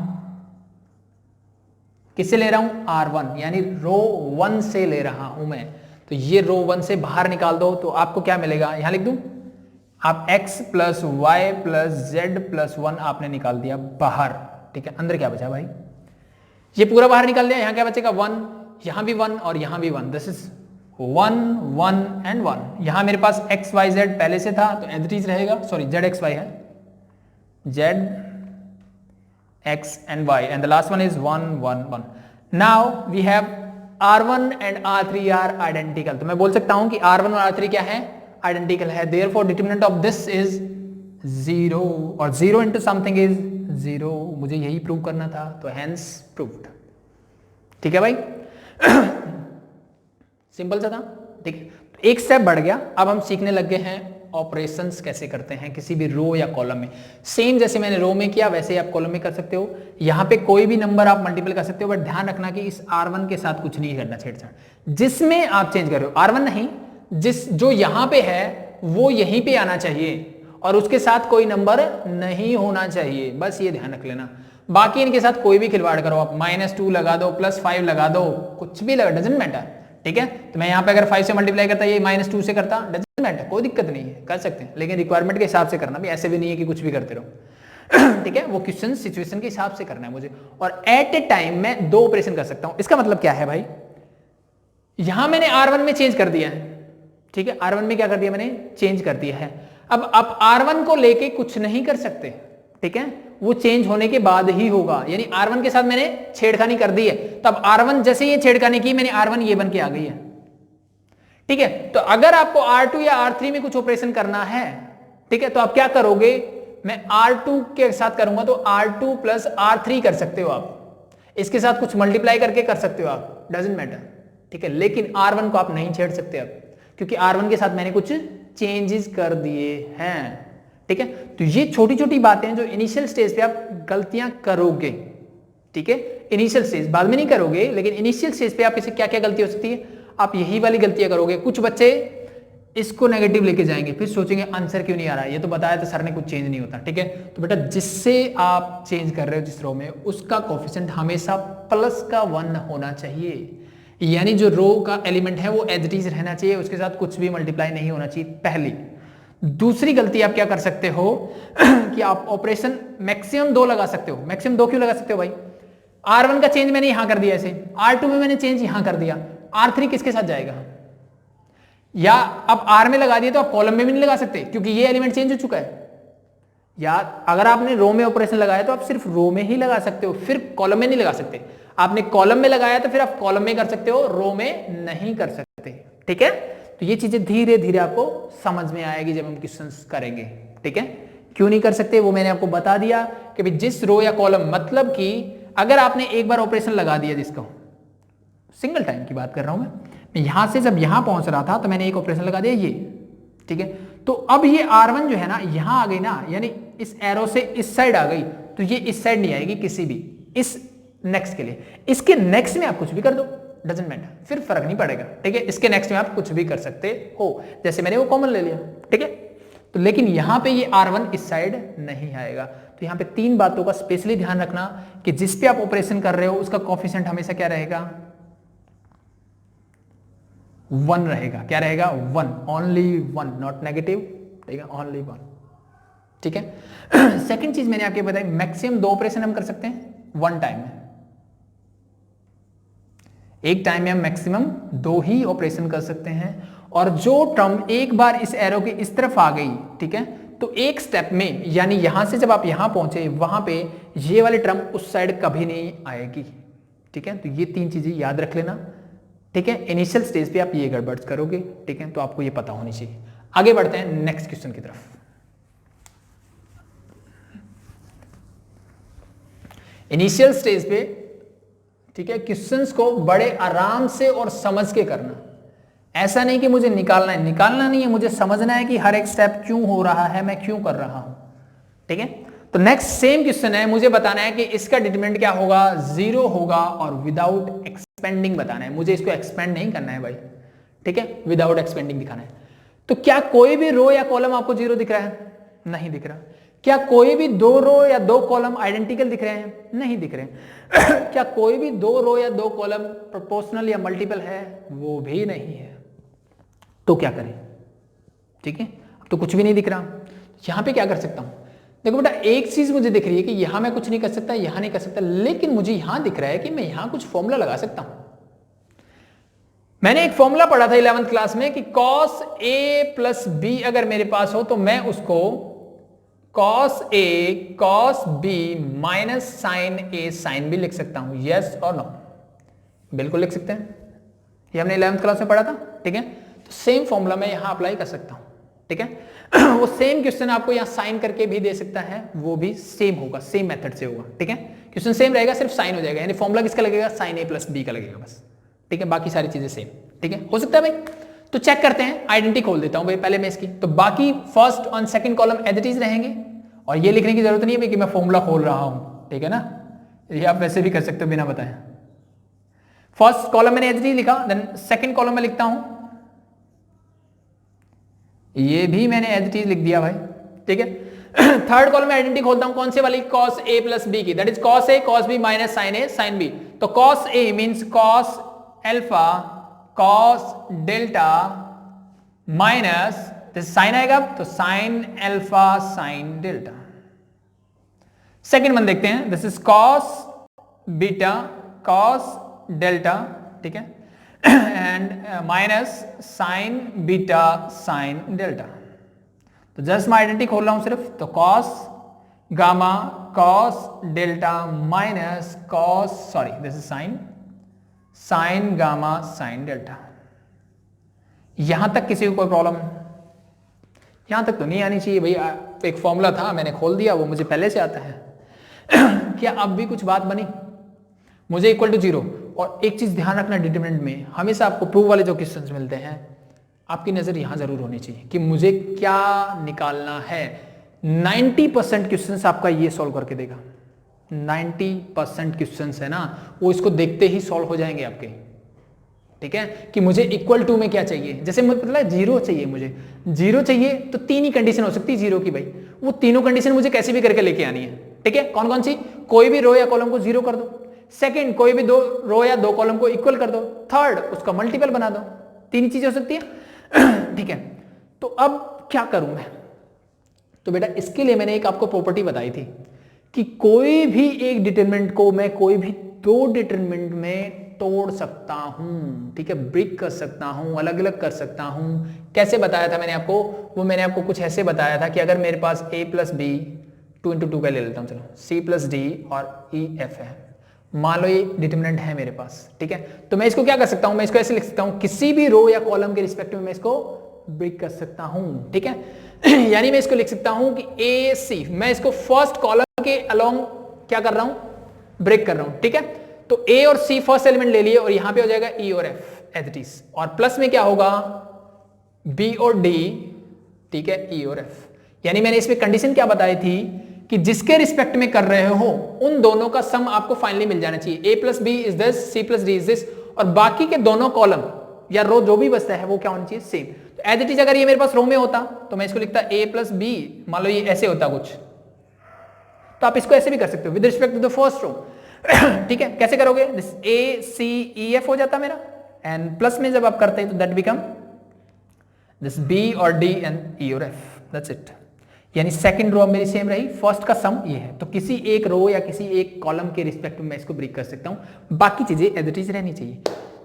किससे ले रहा हूं, R1, यानी रो 1 से ले रहा हूं मैं, तो ये रो 1 से बाहर निकाल दो, तो आपको क्या मिलेगा, यहां लिख दूं, आप x plus y plus z plus 1 आपने निकाल दिया बाहर, ठीक है। अंदर क्या बचा भाई, ये पूरा बाहर निकाल दिया, यहां क्या बचेगा 1, यहां भी 1 और यहां भी 1, दिस इज 1 1 एंड 1, यहां मेरे पास x y z पहले से था तो एज इट इज रहेगा, सॉरी z x y है, z x and y and the last one is 1 1 1. Now we have R1 and R3 are identical, तो मैं बोल सकता हूं कि R1 और R3 क्या है, आइडेंटिकल है, therefore determinant of this is 0 और 0 into something is 0, मुझे यही प्रूव करना था, तो hence proved, ठीक है भाई। सिंपल सा था, ठीक है। एक स्टेप बढ़ गया, अब हम सीखने लग गए हैं ऑपरेशंस कैसे करते हैं किसी भी रो या कॉलम में। सेम जैसे मैंने रो में किया वैसे ही आप कॉलम में कर सकते हो, यहां पे कोई भी नंबर आप मल्टीपल कर सकते हो, बट ध्यान रखना कि इस R1 के साथ कुछ नहीं करना, छेड़छाड़, जिसमें आप चेंज कर रहे हो R1 नहीं, जो यहां पे है वो यहीं पे आना चाहिए और उसके साथ कोई नंबर नहीं होना चाहिए, बस ये ध्यान रख लेना। बाकी इनके साथ कोई भी खिलवाड़ करो आप, -2 लगा दो, +5 लगा दो, कुछ भी लगा, डजंट मैटर, ठीक है। तो मैं यहाँ पे अगर 5 से मल्टीप्लाई करता, ये -2 से करता, डजंट मैटर, कोई दिक्कत नहीं है, कर सकते हैं, लेकिन रिक्वायरमेंट के हिसाब से करना भी, ऐसे भी नहीं है कि कुछ भी करते रहो। ठीक है, वो क्वेश्चन सिचुएशन के हिसाब से करना है मुझे, और एट ए टाइम मैं 2 ऑपरेशन कर सकता हूं। इसका मतलब क्या है भाई, यहां मैंने R1 में चेंज कर दिया है, ठीक है, R1 में क्या कर दिया मैंने, चेंज कर दिया है। अब आप R1 को लेके कुछ नहीं कर सकते, ठीक है, वो चेंज होने के बाद ही होगा, यानी R1 के साथ मैंने छेड़खानी कर दी है, तब R1 जैसे ये छेड़खानी की मैंने, R1 ये बन के आ गई है, ठीक है। तो अगर आपको R2 या R3 में कुछ ऑपरेशन करना है, ठीक है, तो आप क्या करोगे, मैं R2 के साथ करूंगा तो R2 प्लस R3 कर सकते हो आप, इसके साथ कुछ मल्टीप्लाई करके कर सकते हो आप, डजंट मैटर, ठीक है, लेकिन R1 को आप नहीं छेड़ सकते अब, क्योंकि R1 के साथ मैंने कुछ चेंजेस कर दिए हैं, ठीक है। तो ये छोटी छोटी बातें जो इनिशियल स्टेज पे आप गलतियां करोगे, ठीक है, इनिशियल स्टेज, बाद में नहीं करोगे, लेकिन इनिशियल स्टेज पे आप इसे क्या क्या गलती हो सकती है, आप यही वाली गलतियां करोगे। कुछ बच्चे इसको नेगेटिव लेके जाएंगे, फिर सोचेंगे आंसर क्यों नहीं आ रहा है, ये तो बताया था सर ने, कुछ चेंज नहीं होता, ठीक है। तो बेटा जिससे आप चेंज कर रहे हो जिस रो में, उसका कोफिशिएंट हमेशा +1 होना चाहिए, यानी जो रो का एलिमेंट है वो एज इट इज रहना चाहिए, उसके साथ कुछ भी मल्टीप्लाई नहीं होना चाहिए, पहली। दूसरी गलती आप क्या कर सकते हो कि आप ऑपरेशन मैक्सिमम 2 लगा सकते हो। मैक्सिमम 2 क्यों लगा सकते हो भाई, R1 का चेंज मैंने यहां कर दिया ऐसे, R2 में मैंने चेंज यहां कर दिया, R3 किसके साथ जाएगा, या अब R में लगा दिया तो आप कॉलम में भी नहीं लगा सकते, क्योंकि ये एलिमेंट चेंज हो चुका है। या अगर आपने रो में ऑपरेशन लगाया तो आप सिर्फ रो में ही लगा सकते हो, फिर कॉलम में नहीं लगा सकते। आपने कॉलम में लगाया तो फिर आप कॉलम में कर सकते हो, रो में नहीं कर सकते, ठीक है। तो ये चीजें धीरे धीरे आपको समझ में आएगी जब हम क्वेश्चंस करेंगे, ठीक है। क्यों नहीं कर सकते वो मैंने आपको बता दिया कि भाई जिस रो या कॉलम, मतलब कि अगर आपने एक बार ऑपरेशन लगा दिया, जिसको सिंगल टाइम की बात कर रहा हूं मैं यहां से जब यहां पहुंच रहा था तो मैंने एक ऑपरेशन लगा दिया ये, ठीक है। तो अब ये R1 जो है ना यहां आ गई ना, यानी इस एरो से इस साइड आ गई, तो ये इस साइड नहीं आएगी किसी भी इस नेक्स्ट के लिए। इसके नेक्स्ट में आप कुछ भी कर दो, डजंट मैटर, फिर फर्क नहीं पड़ेगा, ठीक है। इसके नेक्स्ट में आप कुछ भी कर सकते हो, जैसे मैंने वो कॉमन ले लिया, ठीक है। तो लेकिन यहां पे ये R1 इस साइड नहीं आएगा। तो यहां पे 3 बातों का स्पेशली ध्यान रखना कि जिस पे आप ऑपरेशन कर रहे हो उसका कोफिशिएंट हमेशा क्या रहेगा, 1 रहेगा। क्या रहेगा? 1, ओनली 1, नॉट नेगेटिव, ठीक है, ओनली 1, ठीक है। सेकंड चीज मैंने आपको बताई, मैक्सिमम 2 ऑपरेशन हम कर सकते हैं 1 टाइम में। एक टाइम में हम मैक्सिमम 2 ही ऑपरेशन कर सकते हैं। और जो टर्म एक बार इस एरो की इस तरफ आ गई, ठीक है, तो एक स्टेप में, यानी यहां से जब आप यहां पहुंचे वहां पे ये वाली टर्म उस साइड कभी नहीं आएगी, ठीक है। तो ये 3 चीजें याद रख लेना, ठीक है। इनिशियल स्टेज पे आप ये गड़बड़ करोगे, ठीक है, तो आपको ये पता होनी चाहिए। आगे बढ़ते हैं नेक्स्ट क्वेश्चन की तरफ। इनिशियल स्टेज पे, ठीक है, क्वेश्चंस को बड़े आराम से और समझ के करना। ऐसा नहीं कि मुझे निकालना है, निकालना नहीं है, मुझे समझना है कि हर एक स्टेप क्यों हो रहा है, मैं क्यों कर रहा हूं, ठीक है। तो नेक्स्ट सेम क्वेश्चन है, मुझे बताना है कि इसका डिटरमिनेंट क्या होगा, 0 होगा और विदाउट एक्सपेंडिंग बताना है। मुझे इसको एक्सपेंड नहीं करना है भाई, ठीक है, विदाउट एक्सपेंडिंग दिखाना है। तो क्या कोई भी रो या कॉलम आपको 0 दिख रहा है? नहीं दिख रहा। क्या कोई भी 2 रो या 2 कॉलम आइडेंटिकल दिख रहे हैं? नहीं दिख रहे। क्या कोई भी 2 रो या 2 कॉलम प्रोपोर्शनल या मल्टीपल है? वो भी नहीं है। तो क्या करें, ठीक है, अब तो कुछ भी नहीं दिख रहा। यहां पे क्या कर सकता हूं? देखो बेटा, एक चीज मुझे दिख रही है कि यहां मैं कुछ नहीं कर सकता, यहां नहीं कर सकता, लेकिन मुझे यहां दिख रहा है कि मैं यहां कुछ फॉर्मूला लगा सकता हूं। मैंने एक फॉर्मूला पढ़ा था 11th क्लास में कि cos A प्लस B अगर मेरे पास हो तो मैं उसको cos A cos B minus sine A sine B लिख सकता हूं। यस और नो? बिल्कुल लिख सकते हैं, ये हमने 11th क्लास में पढ़ा था, ठीक है। तो सेम फॉर्मूला मैं यहां अप्लाई कर सकता हूं, ठीक है। वो सेम क्वेश्चन आपको यहां साइन करके भी दे सकता है, वो भी सेम होगा, सेम मेथड से होगा, ठीक है। क्वेश्चन सेम रहेगा, सिर्फ साइन हो जाएगा, यानी फॉर्मूला किसका लगेगा, साइन A प्लस B का लगेगा बस, ठीक है। बाकी सारी चीजें सेम, ठीक है, हो सकता है भाई। तो चेक करते हैं, आइडेंटिटी खोल देता हूं भाई पहले मैं इसकी। तो बाकी फर्स्ट और second column as it is रहेंगे, और ये लिखने की जरूरत नहीं है कि मैं फॉर्मूला खोल रहा हूं, ठीक है ना, ये आप वैसे भी कर सकते हो बिना बताए। फर्स्ट कॉलम मैंने एज इट इज लिखा, देन सेकंड कॉलम में लिखता हूं, ये भी मैंने एज इट इज लिख दिया भाई, ठीक है। थर्ड कॉलम में आइडेंटिटी खोलता हूं, कौन से वाली, cos A प्लस B की, that is cos A cos B minus sine A sine B। तो cos A means cos alpha cos delta minus sine आएगा तो sine alpha sine delta. Second one देखते हैं, this is cos beta cos delta, ठीक है, and minus sine beta sine delta. तो just मैं identity खोल रहा हूं सिर्फ, तो cos gamma cos delta minus cos, sorry this is sign gamma sine delta. यहां तक किसी को कोई प्रॉब्लम? यहां तक तो नहीं आनी चाहिए भैया, एक फॉर्मूला था मैंने खोल दिया, वो मुझे पहले से आता है। क्या अब भी कुछ बात बनी? मुझे इक्वल टू 0। और एक चीज ध्यान रखना, डिटरमिनेंट में हमेशा आपको प्रूव वाले जो क्वेश्चंस मिलते हैं, आपकी नजर यहां जरूर होनी चाहिए कि मुझे क्या निकालना है। 90% क्वेश्चंस आपका ये सॉल्व करके देगा। 90% क्वेश्चंस है ना, वो इसको देखते ही सॉल्व हो जाएंगे आपके, ठीक है। कि मुझे इक्वल टू में क्या चाहिए, जैसे मुझे पता है 0 चाहिए, मुझे 0 चाहिए तो 3 ही कंडीशन हो सकती है 0 की भाई, वो तीनों कंडीशन मुझे कैसे भी करके लेके आनी है, ठीक है। कौन कौन सी? कोई भी रो या कॉलम को 0 कर दो, सेकंड कोई भी 2 रो या 2 कॉलम को इक्वल कर दो, थर्ड उसका मल्टीपल बना दो। 3 चीजें हो सकती है, ठीक है। तो अब क्या करूं मैं? तो बेटा इसके लिए मैंने एक आपको प्रॉपर्टी बताई थी कि कोई भी एक डिटरमिनेंट को मैं कोई भी 2 डिटरमिनेंट में तोड़ सकता हूं, ठीक है, ब्रेक कर सकता हूं, अलग अलग कर सकता हूं। कैसे बताया था मैंने आपको? वो मैंने आपको कुछ ऐसे बताया था कि अगर मेरे पास A प्लस B 2 into 2 का ले लेता हूं, चलो C प्लस D और E F है, मान लो ये डिटरमिनेंट है मेरे पास, ठीक है। तो मैं इसको क्या कर सकता हूं, मैं इसको ऐसे लिख सकता हूं, किसी भी रो या कॉलम के रिस्पेक्ट में मैं इसको ब्रेक कर सकता हूं, ठीक है। यानी मैं इसको लिख सकता हूं कि A C, मैं इसको फर्स्ट कॉलम के अलोंग क्या कर रहा हूं, ब्रेक कर रहा हूं, ठीक है। तो A और C फर्स्ट एलिमेंट ले लिए और यहां पे हो जाएगा E और F एज इट इज, और प्लस में क्या होगा B और D ठीक है, ई और एफ। यानी मैंने इसमें कंडीशन क्या बताई थी कि जिसके रिस्पेक्ट में कर रहे हो उन दोनों का सम आपको फाइनली मिल जाना चाहिए। a plus b is this, c plus d is this, और बाकी के दोनों कॉलम या रो जो भी बचता है वो क्या होना चाहिए, सेम। तो एज इट इज अगर ये मेरे पास रो में होता तो मैं इसको लिखता a प्लस बी, मान लो ये ऐसे होता कुछ, तो आप इसको ऐसे भी कर सकते हो with respect to the first row. ठीक है, कैसे करोगे, this a c e f हो जाता मेरा, एंड प्लस में जब आप करते हैं तो दैट बिकम दिस b और d एंड e और f, दैट्स इट। यानी सेकंड रो मेरी सेम रही, फर्स्ट का सम ये है। तो किसी एक रो या किसी एक कॉलम के रिस्पेक्ट में मैं इसको ब्रेक कर सकता हूं, बाकी चीजें एज इट इज रहनी चाहिए।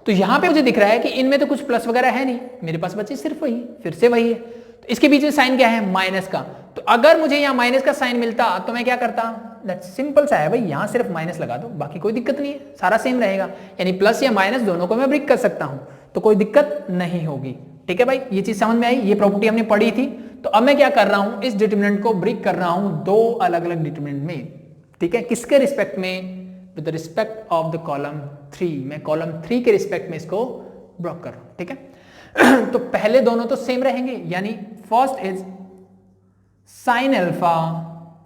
तो यहां पे मुझे दिख रहा है कि इनमें तो कुछ प्लस वगैरह है नहीं, मेरे पास बचे सिर्फ वही, फिर से वही है। तो इसके बीच में साइन क्या है, माइनस का। तो अगर मुझे यहाँ माइनस का साइन मिलता तो मैं क्या करता, दैट्स सिंपल सा है भाई, यहां सिर्फ माइनस लगा दो, बाकी कोई दिक्कत नहीं है, सारा सेम रहेगा। यानी प्लस या माइनस दोनों को मैं ब्रेक कर सकता हूं, तो कोई दिक्कत नहीं होगी। ठीक है भाई, ये चीज समझ में आई, ये प्रॉपर्टी हमने पढ़ी थी। तो अब मैं क्या कर रहा हूं, इस डिटरमिनेंट को ब्रेक कर रहा हूं दो अलग अलग डिटरमिनेंट में। ठीक है, किसके रिस्पेक्ट में, with respect of the column 3, मैं कॉलम 3 के रिस्पेक्ट में इसको ब्रेक कर रहा हूं। ठीक है, तो पहले दोनों तो सेम रहेंगे, यानी first is sine alpha,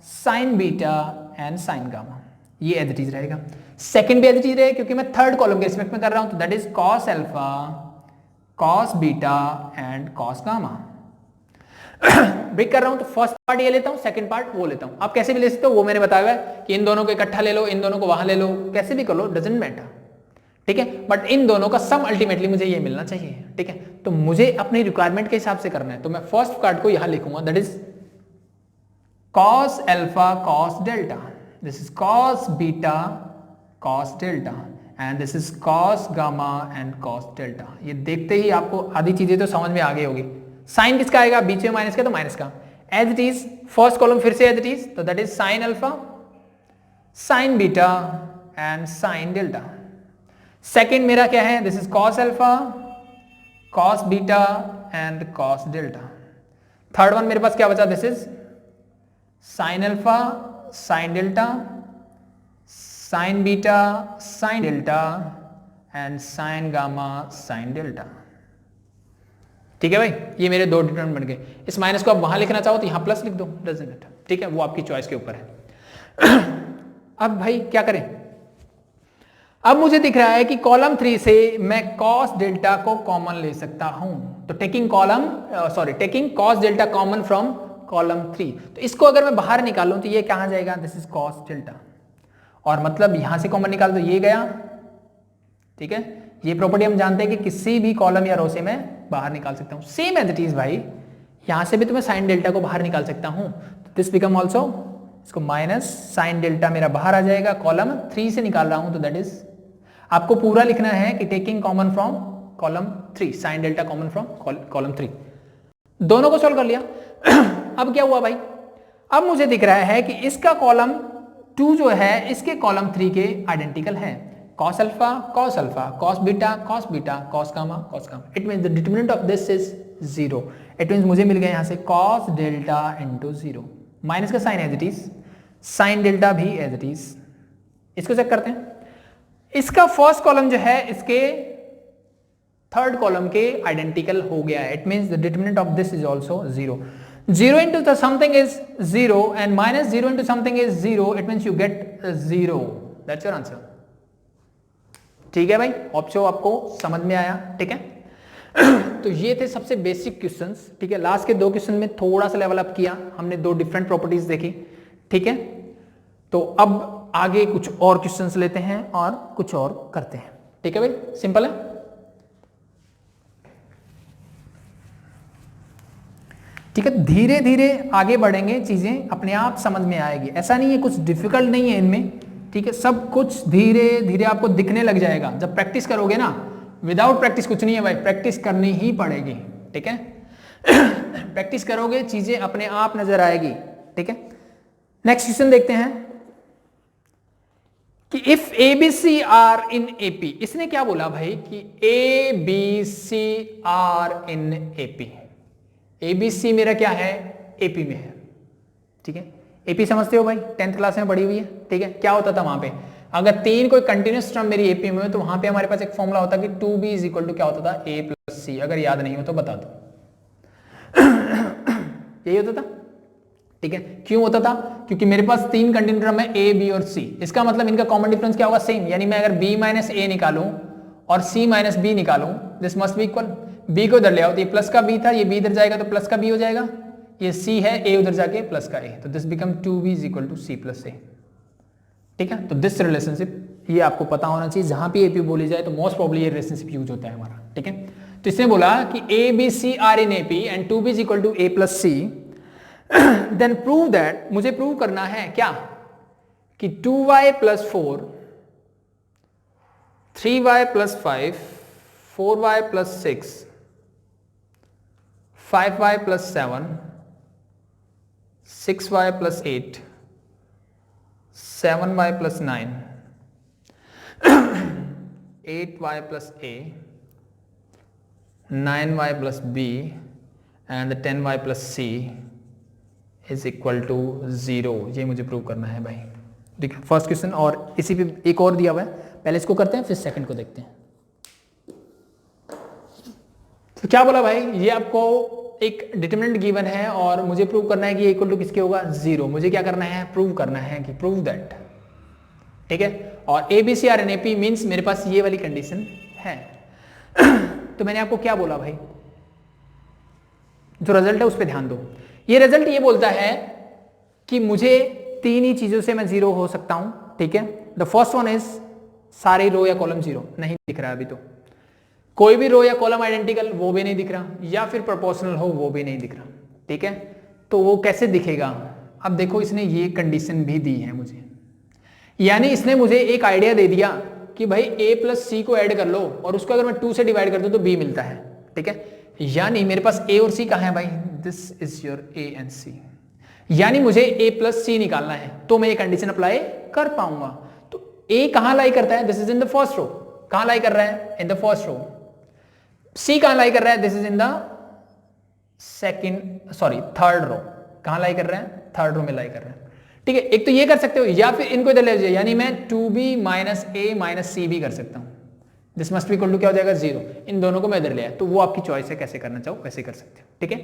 sine beta and sine gamma, ये एज इट इज रहेगा। सेकंड भी एज इट इज रहेगा क्योंकि मैं थर्ड कॉलम के रिस्पेक्ट में कर रहा हूं, तो that is cos alpha, cos beta and cos gamma. Break कर रहा हूं तो फर्स्ट पार्ट ये लेता हूं, सेकंड पार्ट वो लेता हूं। आप कैसे भी ले सकते हो, वो मैंने बताया है कि इन दोनों को इकट्ठा ले लो, इन दोनों को वहां ले लो, कैसे भी कर लो, डजंट मैटर। ठीक है, बट इन दोनों का सम अल्टीमेटली मुझे ये मिलना चाहिए। ठीक है, तो मुझे अपनी रिक्वायरमेंट के हिसाब से करना है, तो मैं फर्स्ट पार्ट को यहां लिखूंगा, that is cos alpha cos delta, this is cos beta cos delta and this is cos gamma and cos delta. ये देखते ही आपको आधी चीजें तो समझ में आ गई होगी। साइन किसका आएगा, बीच में माइनस का, तो माइनस का as it is, first column फिर से एज इट इज, तो that is sine alpha, sine beta and sine delta. Second मेरा क्या है, this is cos alpha, cos beta and cos delta. Third one मेरे पास क्या बचा, this is sine alpha, sine delta, sine beta, sine delta and sine gamma, sine delta. ठीक है भाई, ये मेरे दो डिटरमिनेंट बन गए। इस माइनस को आप वहां लिखना चाहो तो यहां प्लस लिख दो, डजंट मैटर। ठीक है, वो आपकी चॉइस के ऊपर है। अब भाई क्या करें, अब मुझे दिख रहा है कि कॉलम 3 से मैं कॉस डेल्टा को कॉमन ले सकता हूं। तो taking cos delta common from column 3, तो इसको अगर मैं बाहर निकालूं तो ये कहां जाएगा, दिस इज कॉस डेल्टा, और मतलब यहां से कॉमन निकाल दो, ये गया। ठीक है, ये प्रॉपर्टी हम जानते हैं कि किसी भी कॉलम या रो से मैं बाहर निकाल सकता हूं। सेम एज इट इज भाई, यहां से भी तो मैं साइन डेल्टा को बाहर निकाल सकता हूं, तो दिस बिकम ऑल्सो, इसको माइनस साइन डेल्टा मेरा बाहर आ जाएगा, कॉलम 3 से निकाल रहा हूं, तो दैट इज, आपको पूरा लिखना है कि taking common from column 3, sine delta common from column 3। दोनों को सॉल्व कर लिया। अब क्या हुआ भाई, अब मुझे दिख रहा है कि इसका कॉलम 2 जो है इसके कॉलम 3 के आइडेंटिकल है, cos alpha, cos beta, cos gamma, it means the determinant of this is 0। It means मुझे मिल गया यहां से cos डेल्टा इनटू 0, माइनस का sine as it is, sine delta भी एज इट इज। इसको चेक करते हैं, इसका फर्स्ट कॉलम जो है इसके थर्ड कॉलम के आइडेंटिकल हो गया है। It means the determinant of this is also 0। 0 into something is 0 and minus 0 into something is 0, it means you get 0. That's your answer. ठीक है भाई, ऑप्शन आपको समझ में आया। ठीक है, तो ये थे सबसे बेसिक क्वेश्चंस। ठीक है, लास्ट के 2 क्वेश्चन में थोड़ा सा लेवल अप किया हमने, 2 डिफरेंट प्रॉपर्टीज देखी। ठीक है, तो अब आगे कुछ और क्वेश्चंस लेते हैं और कुछ और करते हैं। ठीक है भाई, सिंपल है। ठीक है, धीरे धीरे आगे बढ़ेंगे, चीजें अपने आप समझ में आएगी, ऐसा नहीं है कुछ डिफिकल्ट नहीं है इनमें। ठीक है, सब कुछ धीरे धीरे आपको दिखने लग जाएगा जब प्रैक्टिस करोगे ना। विदाउट प्रैक्टिस कुछ नहीं है भाई, प्रैक्टिस करनी ही पड़ेगी। ठीक है, प्रैक्टिस करोगे चीजें अपने आप नजर आएगी। ठीक है, नेक्स्ट क्वेश्चन देखते हैं कि if A B C are in AP, इसने क्या बोला भाई कि A B C are in AP. ABC मेरा क्या है, एपी में है। ठीक है, एपी समझते हो भाई, 10th क्लास में पढ़ी हुई है। ठीक है, क्या होता था वहां पे, अगर 3 कोई कंटिन्यूस टर्म मेरी एपी में हो तो वहां पे हमारे पास एक फॉर्मूला होता कि 2b इज इक्वल टू क्या होता था, a प्लस सी। अगर याद नहीं हो तो बता दो। यही होता था, ठीक है। क्यों होता था? क्योंकि मेरे पास 3 कंटिन्यूटी टर्म है A, B और C। इसका मतलब इनका कॉमन डिफरेंस क्या होगा? सेम। यानी मैं अगर B माइनस A निकालूं और C माइनस B निकालूं, this must be equal. B को इधर ले आओ तो ये प्लस का B था, ये B इधर जाएगा तो प्लस का B हो जाएगा, ये C है, A उधर जाके प्लस का A, तो this become 2B is equal to C plus A, ठीक है। तो दिस रिलेशनशिप ये आपको पता होना चाहिए, जहां पे AP बोली जाए तो मोस्ट प्रोबेबली ये रिलेशनशिप यूज होता है हमारा, ठीक है। तो इसने बोला कि A, B, C are in AP and 2B is equal to A plus C, then prove that, मुझे प्रूव करना है क्या कि 2y plus 4, 3y plus 5, 4y plus 6, 5y plus 7, 6y plus 8, 7y plus 9, 8y plus A, 9y plus B and 10y plus C is equal to 0। ये मुझे prove करना है भाई, ठीक है। फर्स्ट क्वेश्चन, और इसी पे एक और दिया हुआ है, पहले इसको करते हैं फिर सेकंड को देखते हैं। तो क्या बोला भाई, ये आपको एक डिटरमिनेंट गिवन है और मुझे प्रूव करना है कि ये इक्वल टू किसके होगा? 0। मुझे क्या करना है? प्रूव करना है कि प्रूव दैट, ठीक है। और ABC are in AP means मेरे पास ये वाली कंडीशन है। तो मैंने आपको क्या बोला भाई, जो रिजल्ट है उस पर ध्यान दो। ये रिजल्ट ये बोलता है कि मुझे 3 ही चीजों से मैं 0 हो सकता हूं, ठीक है। द फर्स्ट वन इज सारे रो या कॉलम 0 नहीं दिख रहा है अभी, तो कोई भी रो या कॉलम आइडेंटिकल वो भी नहीं दिख रहा, या फिर प्रोपोर्शनल हो वो भी नहीं दिख रहा, ठीक है। तो वो कैसे दिखेगा? अब देखो, इसने ये कंडीशन भी दी है मुझे, यानी इसने मुझे एक आइडिया दे दिया कि भाई A प्लस C को ऐड कर लो और उसको अगर मैं 2 से डिवाइड कर दूं तो B मिलता है, ठीक है। यानी मेरे पास A और C कहां है भाई? This is your A and C। यानी मुझे A प्लस C निकालना है तो मैं ये कंडीशन अप्लाई कर पाऊंगा। तो A कहां लाई करता है? This is in the first row. कहां लाई कर रहा है? In the first row. C कहां लाई कर रहा है? This is in the third row. कहां लाई कर रहा है? थर्ड रो में लाई कर रहा है, ठीक है। एक तो ये कर सकते हो, या फिर इनको इधर ले जाइए, यानी मैं 2B minus A minus C भी कर सकता हूं। This must be equal to क्या हो जाएगा? 0। इन दोनों को मैं इधर ले आया, तो वो आपकी चॉइस है, कैसे करना चाहो वैसे कर सकते हो, ठीक है।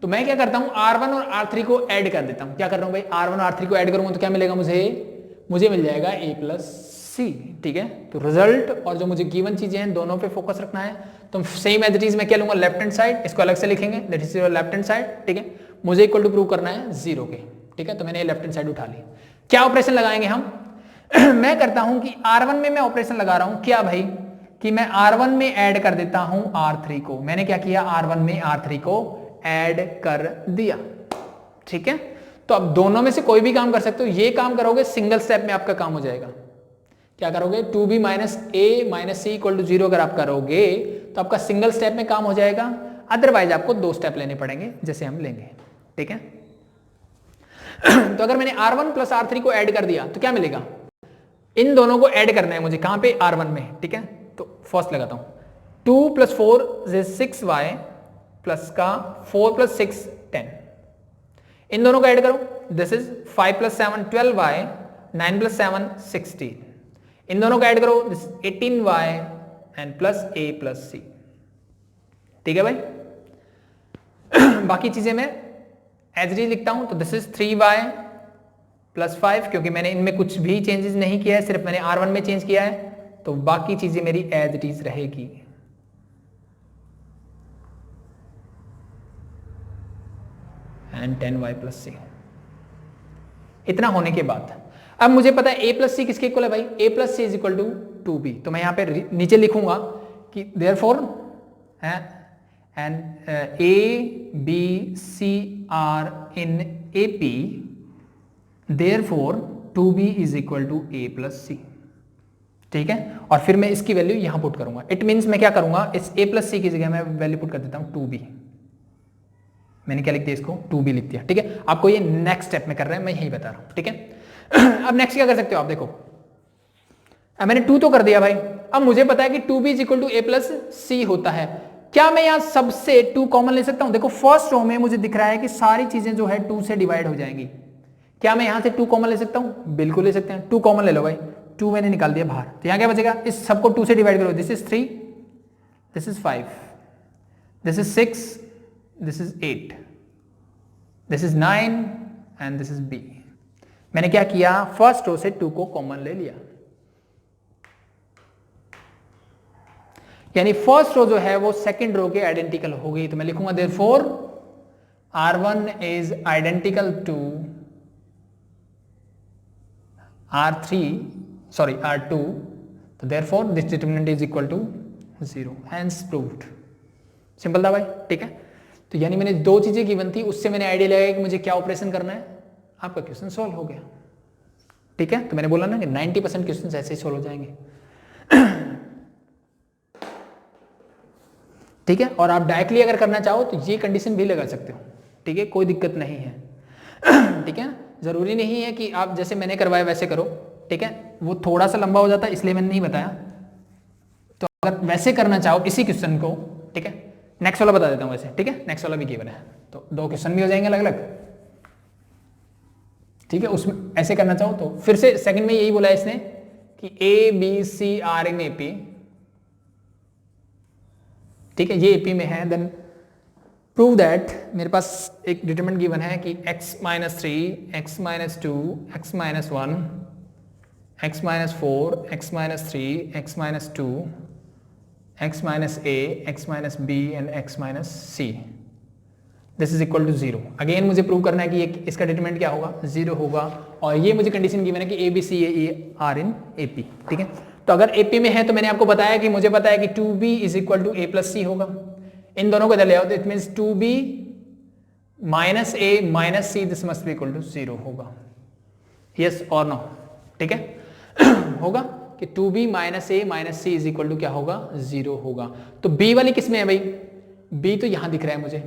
तो मैं क्या करता हूं, R1 और R3 को ऐड कर देता हूं। क्या कर रहा हूं भाई? R1 और R3 को ऐड करूंगा तो क्या मिलेगा मुझे मिल जाएगा A प्लस C, ठीक है। तो रिजल्ट और जो मुझे गिवन चीजें हैं दोनों पे फोकस रखना है। तो सेम एज इट इज मैं क्या लूंगा? लेफ्ट हैंड साइड, इसको अलग से लिखेंगे, that is your left hand side, ठीक है। मुझे इक्वल टू प्रूव करना है 0 के, ठीक है। तो मैंने लेफ्ट हैंड साइड उठा ली। क्या ऑपरेशन लगाएंगे हम? मैं करता हूं कि R1 में मैं ऑपरेशन लगा रहा हूं, क्या भाई, कि मैं R1 में ऐड कर देता हूं R3 को। मैंने क्या किया? R1 में R3 को ऐड कर दिया, ठीक है। तो अब दोनों में से कोई भी काम कर सकते हो। ये काम करोगे सिंगल स्टेप में आपका काम हो जाएगा। क्या करोगे? 2B minus A minus C equal to 0 अगर आप करोगे तो आपका सिंगल स्टेप में काम हो जाएगा। अदरवाइज आपको 2 स्टेप लेने पड़ेंगे, जैसे हम लेंगे, ठीक है। तो अगर मैंने R1 प्लस R3 को ऐड कर दिया तो क्या मिलेगा? इन दोनों को ऐड करना है मुझे, कहां पे? R1 में, ठीक है। तो फर्स्ट लगाता हूं, 2 प्लस 4 6y प्लस का 4 प्लस 6 10। इन दोनों को ऐड करो, this is 5 plus 7 12y, 9 plus 7 16। इन दोनों को ऐड करो, this 18y and plus A plus C, ठीक है भाई। बाकी चीजें मैं एज इट इज लिखता हूं, तो दिस इज 3y प्लस 5, क्योंकि मैंने इनमें कुछ भी चेंजेस नहीं किया है, सिर्फ मैंने R1 में चेंज किया है, तो बाकी चीजें मेरी एज इट इज रहेगी। And 10y plus C। इतना होने के बाद अब मुझे पता है A प्लस C किसके इक्वल है भाई? A plus C is equal to 2B। तो मैं यहां पे नीचे लिखूंगा कि therefore and A B C are in AP, therefore 2B is equal to A plus C, ठीक है। और फिर मैं इसकी वैल्यू यहां पुट करूंगा। इट मींस मैं क्या करूंगा, इस A प्लस C की जगह मैं वैल्यू पुट कर देता हूं 2B। मैंने क्या लिख दिया? इसको 2B लिख दिया, ठीक है। आपको ये नेक्स्ट स्टेप में कर रहे हैं, मैं यही बता रहा हूं, ठीक है। अब नेक्स्ट क्या कर सकते हो आप? देखो, अब मैंने 2 तो कर दिया भाई। अब मुझे पता है कि 2B is equal to A plus C होता है। क्या मैं यहां सबसे 2 कॉमन ले सकता हूं? देखो फर्स्ट रो में मुझे दिख रहा है कि सारी चीजें जो है 2 से डिवाइड हो जाएंगी। क्या मैं यहां से 2 कॉमन ले सकता हूं? बिल्कुल ले सकते हैं। 2 कॉमन ले लो भाई। 2 मैंने निकाल दिया बाहर, तो यहां क्या बचेगा? इस सबको 2 से डिवाइड करो, this is 3, this is 5, this is 6, this is 8, this is 9 and this is B. मैंने क्या किया, फर्स्ट रो से 2 को कॉमन ले लिया, यानी फर्स्ट रो जो है वो सेकंड रो के आइडेंटिकल हो गई। तो मैं लिखूंगा therefore R1 is identical to R2, तो therefore this determinant is equal to 0, hence proved. Simple था भाई, ठीक है। तो यानी मैंने दो चीजें गिवन थी, उससे मैंने आइडिया लगाया कि मुझे क्या ऑपरेशन करना है, आपका क्वेश्चन सॉल्व हो गया, ठीक है। तो मैंने बोला ना कि 90% क्वेश्चन ऐसे ही सॉल्व हो जाएंगे, ठीक है। और आप डायरेक्टली अगर करना चाहो तो ये कंडीशन भी लगा सकते हो, ठीक है, कोई दिक्कत नहीं है, ठीक है। जरूरी नहीं है कि आप जैसे मैंने करवाया वैसे करो, ठीक है, वो थोड़ा सा लंबा हो जाता है इसलिए मैंने नहीं बताया। तो अगर वैसे करना चाहो इसी क्वेश्चन को, ठीक है, नेक्स्ट वाला बता देता हूं वैसे, ठीक है, नेक्स्ट वाला भी गिवन है, तो 2 क्वेश्चन भी हो जाएंगे अलग अलग, ठीक है। उसमें ऐसे करना चाहो तो फिर से सेकंड में यही बोला है इसने कि A B C are in AP, ठीक है, ये एपी में है। देन प्रूव दैट, मेरे पास एक डिटरमिनेंट गिवन है कि x - 3, x - 2, x - 1, x - 4, x - 3, x - 2, x - a, x - b and x - c, this is equal to 0। Again मुझे प्रूव करना है कि इसका डिटरमिनेंट क्या होगा, 0 होगा, और ये मुझे कंडीशन गिवन है कि A B C A are in AP, ठीक है। तो अगर एपी में है तो मैंने आपको बताया कि मुझे पता है कि 2b is equal to a plus c होगा। इन दोनों को इधर ले आओ तो it means 2b minus a minus c, this must be equal to 0 होगा, यस और नो, ठीक है। होगा कि 2b minus a minus c is equal to क्या होगा, 0 होगा। तो b वाली किस में है भाई, b तो यहां दिख रहा है मुझे,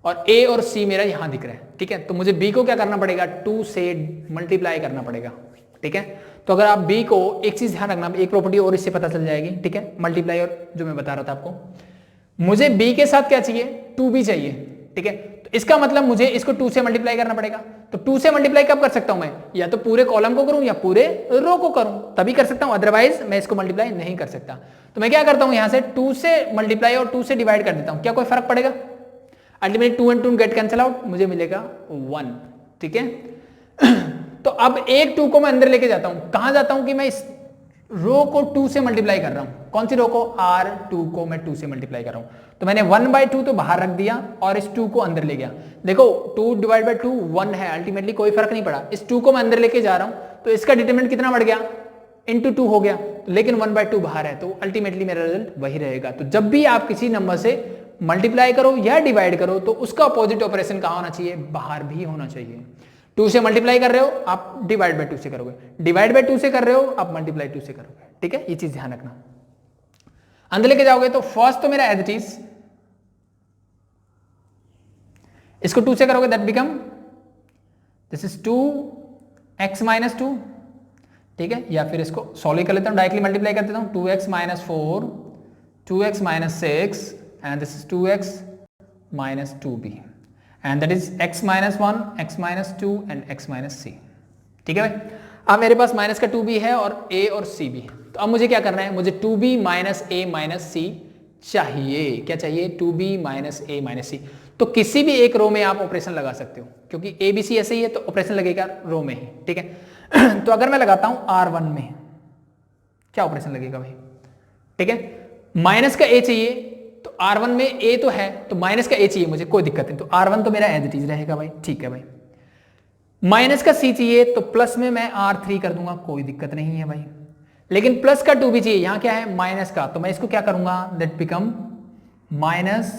और a और c मेरा यहां दिख रहा है, ठीक है। तो मुझे b को क्या करना पड़ेगा, 2 से मल्टीप्लाई करना पड़ेगा, ठीक है। तो अगर आप b को, एक चीज ध्यान रखना, एक प्रॉपर्टी और इससे पता चल जाएगी, ठीक है, मल्टीप्लाई और जो मैं बता रहा था आपको, मुझे b के साथ क्या चाहिए, 2b चाहिए, ठीक है। तो इसका मतलब मुझे इसको 2 से मल्टीप्लाई करना पड़ेगा। तो 2 से मल्टीप्लाई कब कर सकता हूं मैं, या तो पूरे कॉलम को करूं या पूरे रो को करूं, तभी कर सकता हूं, अदरवाइज मैं इसको मल्टीप्लाई नहीं कर सकता। तो मैं क्या करता हूं, यहां से 2 से मल्टीप्लाई और 2 से डिवाइड कर देता हूं, क्या कोई फर्क पड़ेगा, ultimately 2 and 2 gate cancel out, मुझे मिलेगा 1, ठीक है। तो अब एक 2 को मैं अंदर लेके जाता हूं, कहां जाता हूं कि मैं इस रो को 2 से मल्टीप्लाई कर रहा हूं, कौन सी रो को, R2 को मैं 2 से मल्टीप्लाई कर रहा हूं। तो मैंने 1/2 तो बाहर रख दिया और इस 2 को अंदर ले गया, देखो 2 डिवाइड बाई 2 1 है, अल्टीमेटली कोई फर्क नहीं पड़ा, इस 2 को मैं अंदर लेके जा रहा हूं, तो इसका डिटरमिनेंट कितना बढ़ गया, इंटू 2 हो गया, लेकिन 1/2 बाहर है, तो अल्टीमेटली मेरा रिजल्ट वही रहेगा। तो जब भी आप किसी नंबर से मल्टीप्लाई करो या डिवाइड करो तो उसका अपोजिट ऑपरेशन कहां होना चाहिए, बाहर भी होना चाहिए। 2 से मल्टीप्लाई कर रहे हो आप डिवाइड बाय 2 से करोगे, डिवाइड बाय 2 से कर रहे हो आप मल्टीप्लाई 2 से करोगे, ठीक है, ये चीज ध्यान रखना। अंदर लेके जाओगे तो फर्स्ट तो मेरा एज इट इज, इसको 2 से करोगे that become, this is 2x - 2, ठीक है, या फिर इसको सॉल्व कर लेता हूं, डायरेक्टली मल्टीप्लाई कर देता हूं, 2x - 4, 2x - 6 and this is 2x minus 2b and that is x minus 1, x minus 2 and x minus c, ठीक है भाई। अब मेरे पास माइनस का 2b है और a और c भी, तो अब मुझे क्या करना है, मुझे 2b minus a minus c चाहिए, क्या चाहिए, 2b minus a minus c। तो किसी भी एक रो में आप ऑपरेशन लगा सकते हो, क्योंकि a b c ऐसे ही है तो ऑपरेशन लगेगा रो में ही, ठीक है। तो अगर मैं लगाता हूं R1 में क्या ऑपरेशन लगेगा भाई, ठीक है, माइनस का a चाहिए, तो R1 में a तो है तो माइनस का a चाहिए मुझे, कोई दिक्कत नहीं, तो R1 तो मेरा एज इट इज रहेगा भाई, ठीक है भाई। माइनस का c चाहिए तो प्लस में मैं R3 कर दूंगा, कोई दिक्कत नहीं है भाई, लेकिन प्लस का 2 भी चाहिए, यहां क्या है माइनस का, तो मैं इसको क्या करूंगा, दैट बिकम माइनस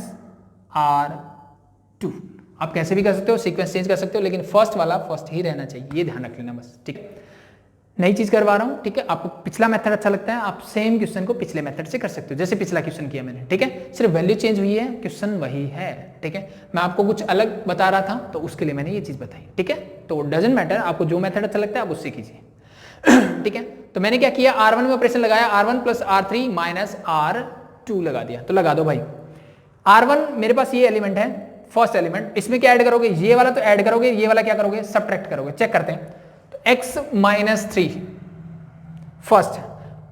R2। आप कैसे भी कर सकते हो, सीक्वेंस चेंज कर सकते हो, लेकिन फर्स्ट वाला फर्स्ट ही रहना चाहिए, ये ध्यान रख लेना बस, ठीक है। नई चीज करवा रहा हूं, ठीक है, आपको पिछला मेथड अच्छा लगता है, आप सेम क्वेश्चन को पिछले मेथड से कर सकते हो, जैसे पिछला क्वेश्चन किया मैंने, ठीक है, सिर्फ वैल्यू चेंज हुई है, क्वेश्चन वही है, ठीक है। मैं आपको कुछ अलग बता रहा था तो उसके लिए मैंने ये चीज बताई, ठीक है। तो डजंट मैटर, आपको जो मेथड अच्छा लगता है आप उससे कीजिए, ठीक है। तो मैंने क्या किया, R1 में ऑपरेशन लगाया, R1 plus R3 minus R2 लगा दिया, तो लगा दो भाई। R1 मेरे पास ये एलिमेंट है, फर्स्ट एलिमेंट, इसमें क्या ऐड करोगे, ये वाला तो ऐड करोगे, ये वाला क्या करोगे, सब्ट्रैक्ट करोगे, चेक करते हैं। x minus 3 first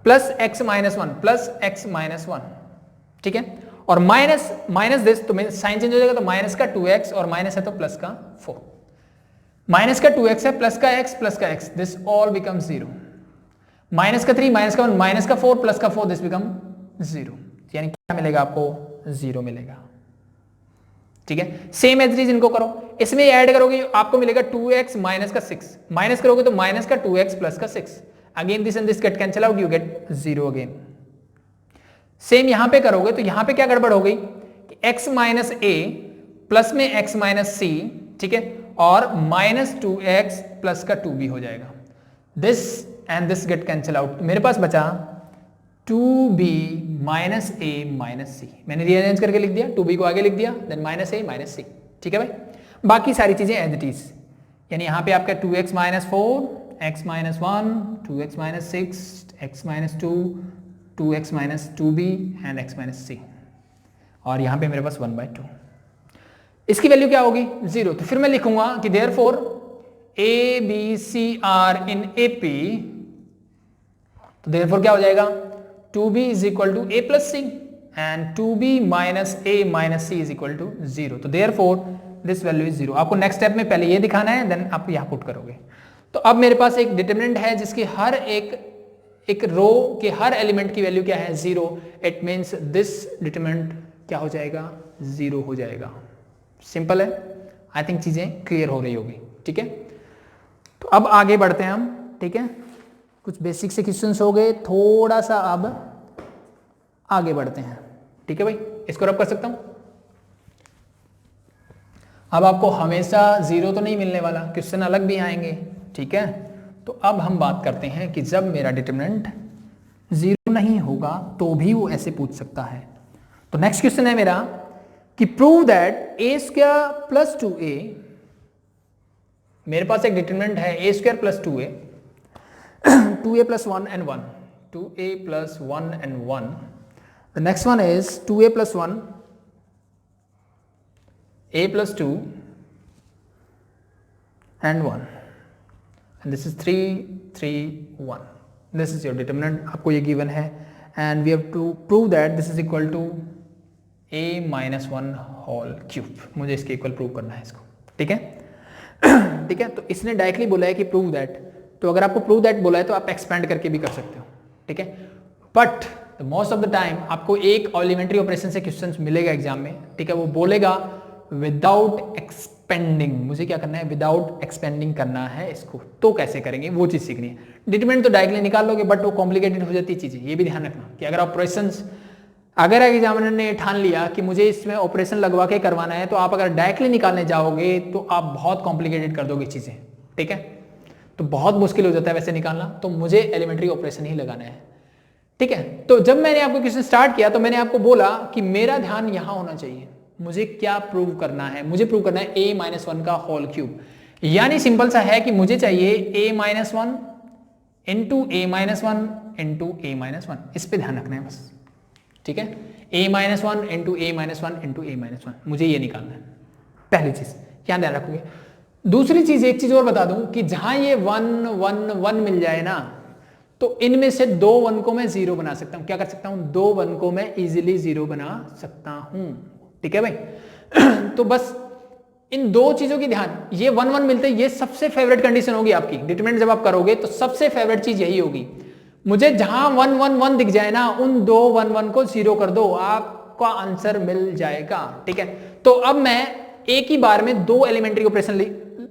plus x minus 1 plus x minus 1, ठीक है, और माइनस माइनस दिस, तो साइन चेंज हो जाएगा, तो माइनस का 2x और माइनस है तो प्लस का 4, माइनस का 2x है प्लस का x, this all become 0, minus का 3 माइनस का 1 माइनस का 4 प्लस का 4, दिस बिकम 0, यानी क्या मिलेगा आपको 0 मिलेगा। ठीक है, सेम एज इट इज इनको करो, इसमें ऐड करोगे आपको मिलेगा 2x माइनस का 6, माइनस करोगे तो माइनस का 2x प्लस का 6, again this and this get cancel out, you gate 0 again. Same यहां पे करोगे तो यहां पे क्या गड़बड़ हो गई कि x माइनस a प्लस में x माइनस c, ठीक है, और माइनस 2x प्लस का 2b हो जाएगा, this and this get cancel out, मेरे पास बचा 2b minus a minus c, मैंने रीअरेंज करके लिख दिया, 2b को आगे लिख दिया, then minus a minus c। ठीक है भाई, बाकी सारी चीजें एज इट इज, यानी यहां पे आपका 2x minus 4, x minus 1, 2x minus 6, x minus 2, 2x minus 2b and x minus c, और यहां पे मेरे पास 1/2, इसकी वैल्यू क्या होगी 0, तो फिर मैं लिखूंगा कि therefore a b c are in AP, तो देयरफॉर क्या हो जाएगा 2b is equal to a plus c and 2b minus a minus c is equal to 0, तो देयरफॉर दिस वैल्यू इज 0। आपको नेक्स्ट स्टेप में पहले ये दिखाना है, देन आप यहां पुट करोगे। तो अब मेरे पास एक डिटरमिनेंट है जिसकी हर एक रो के हर एलिमेंट की वैल्यू क्या है 0, इट मींस दिस डिटरमिनेंट क्या हो जाएगा 0 हो जाएगा। सिंपल है, आई थिंक चीजें क्लियर हो रही होगी। ठीक है, तो अब आगे बढ़ते हैं हम। ठीक है, कुछ बेसिक से क्वेश्चंस हो गए, थोड़ा सा अब आगे बढ़ते हैं। ठीक है भाई, इसको रब कर सकता हूं। अब आपको हमेशा 0 तो नहीं मिलने वाला, क्वेश्चन अलग भी आएंगे। ठीक है, तो अब हम बात करते हैं कि जब मेरा डिटरमिनेंट 0 नहीं होगा तो भी वो ऐसे पूछ सकता है। तो नेक्स्ट क्वेश्चन है मेरा कि prove that a square plus 2a, मेरे पास एक डिटरमिनेंट है a square plus 2a, 2a plus 1 and 1, 2a plus 1 and 1, the next one is 2a plus 1, a plus 2 and 1, and this is 3 3 1, this is your determinant, आपको ये given है, and we have to prove that this is equal to a minus 1 whole cube, मुझे इसके equal prove करना है इसको। ठीक है ठीक है, तो इसने डायरेक्टली बोला है कि प्रूव दैट, तो अगर आपको प्रूव दैट बोला है तो आप एक्सपेंड करके भी कर सकते हो। ठीक है, but most of the time आपको एक एलिमेंट्री ऑपरेशन से क्वेश्चंस मिलेगा एग्जाम में। ठीक है, वो बोलेगा विदाउट एक्सपेंडिंग, मुझे क्या करना है विदाउट एक्सपेंडिंग करना है इसको, तो कैसे करेंगे वो चीज सीखनी है। डिटरमिनेंट तो डायरेक्टली निकाल लोगे, बट वो कॉम्प्लिकेटेड हो जाती है चीजें, ये भी ध्यान रखना कि अगर ऑपरेशंस, अगर एग्जामिनर ने ठान लिया कि मुझे इसमें ऑपरेशन लगवा के करवाना है, तो आप अगर डायरेक्टली निकालने जाओगे तो आप बहुत कॉम्प्लिकेटेड कर दोगे चीजें। ठीक है, तो बहुत मुश्किल हो जाता है वैसे निकालना, तो मुझे एलिमेंट्री ऑपरेशन ही लगाना है। ठीक है, तो जब मैंने आपको क्वेश्चन स्टार्ट किया तो मैंने आपको बोला कि मेरा ध्यान यहां होना चाहिए, मुझे क्या प्रूव करना है, मुझे प्रूव करना है a माइनस 1 का होल क्यूब, यानी सिंपल सा है कि मुझे चाहिए a minus 1 into a minus 1 into a minus 1, इस पे ध्यान रखना है बस। ठीक है, a minus 1 into a minus 1 into a minus 1, मुझे ये निकालना है, पहली चीज क्या ध्यान रखोगे। दूसरी चीज, एक चीज और बता दूं कि जहां ये 1 1 1 मिल जाए ना, तो इनमें से 2 1 को मैं 0 बना सकता हूं। क्या कर सकता हूं, 2 1 को मैं इजीली 0 बना सकता हूं। ठीक है भाई तो बस इन दो चीजों की ध्यान, ये 1 1 मिलते, ये सबसे फेवरेट कंडीशन होगी आपकी। डिटरमिनेंट जब आप करोगे तो सबसे फेवरेट चीज यही होगी, मुझे जहां 1 1 1 दिख जाए ना, उन 2 1 1 को 0 कर दो, आपका आंसर मिल जाएगा। ठीक है, तो अब मैं एक ही बार में 2 एलिमेंट्री ऑपरेशन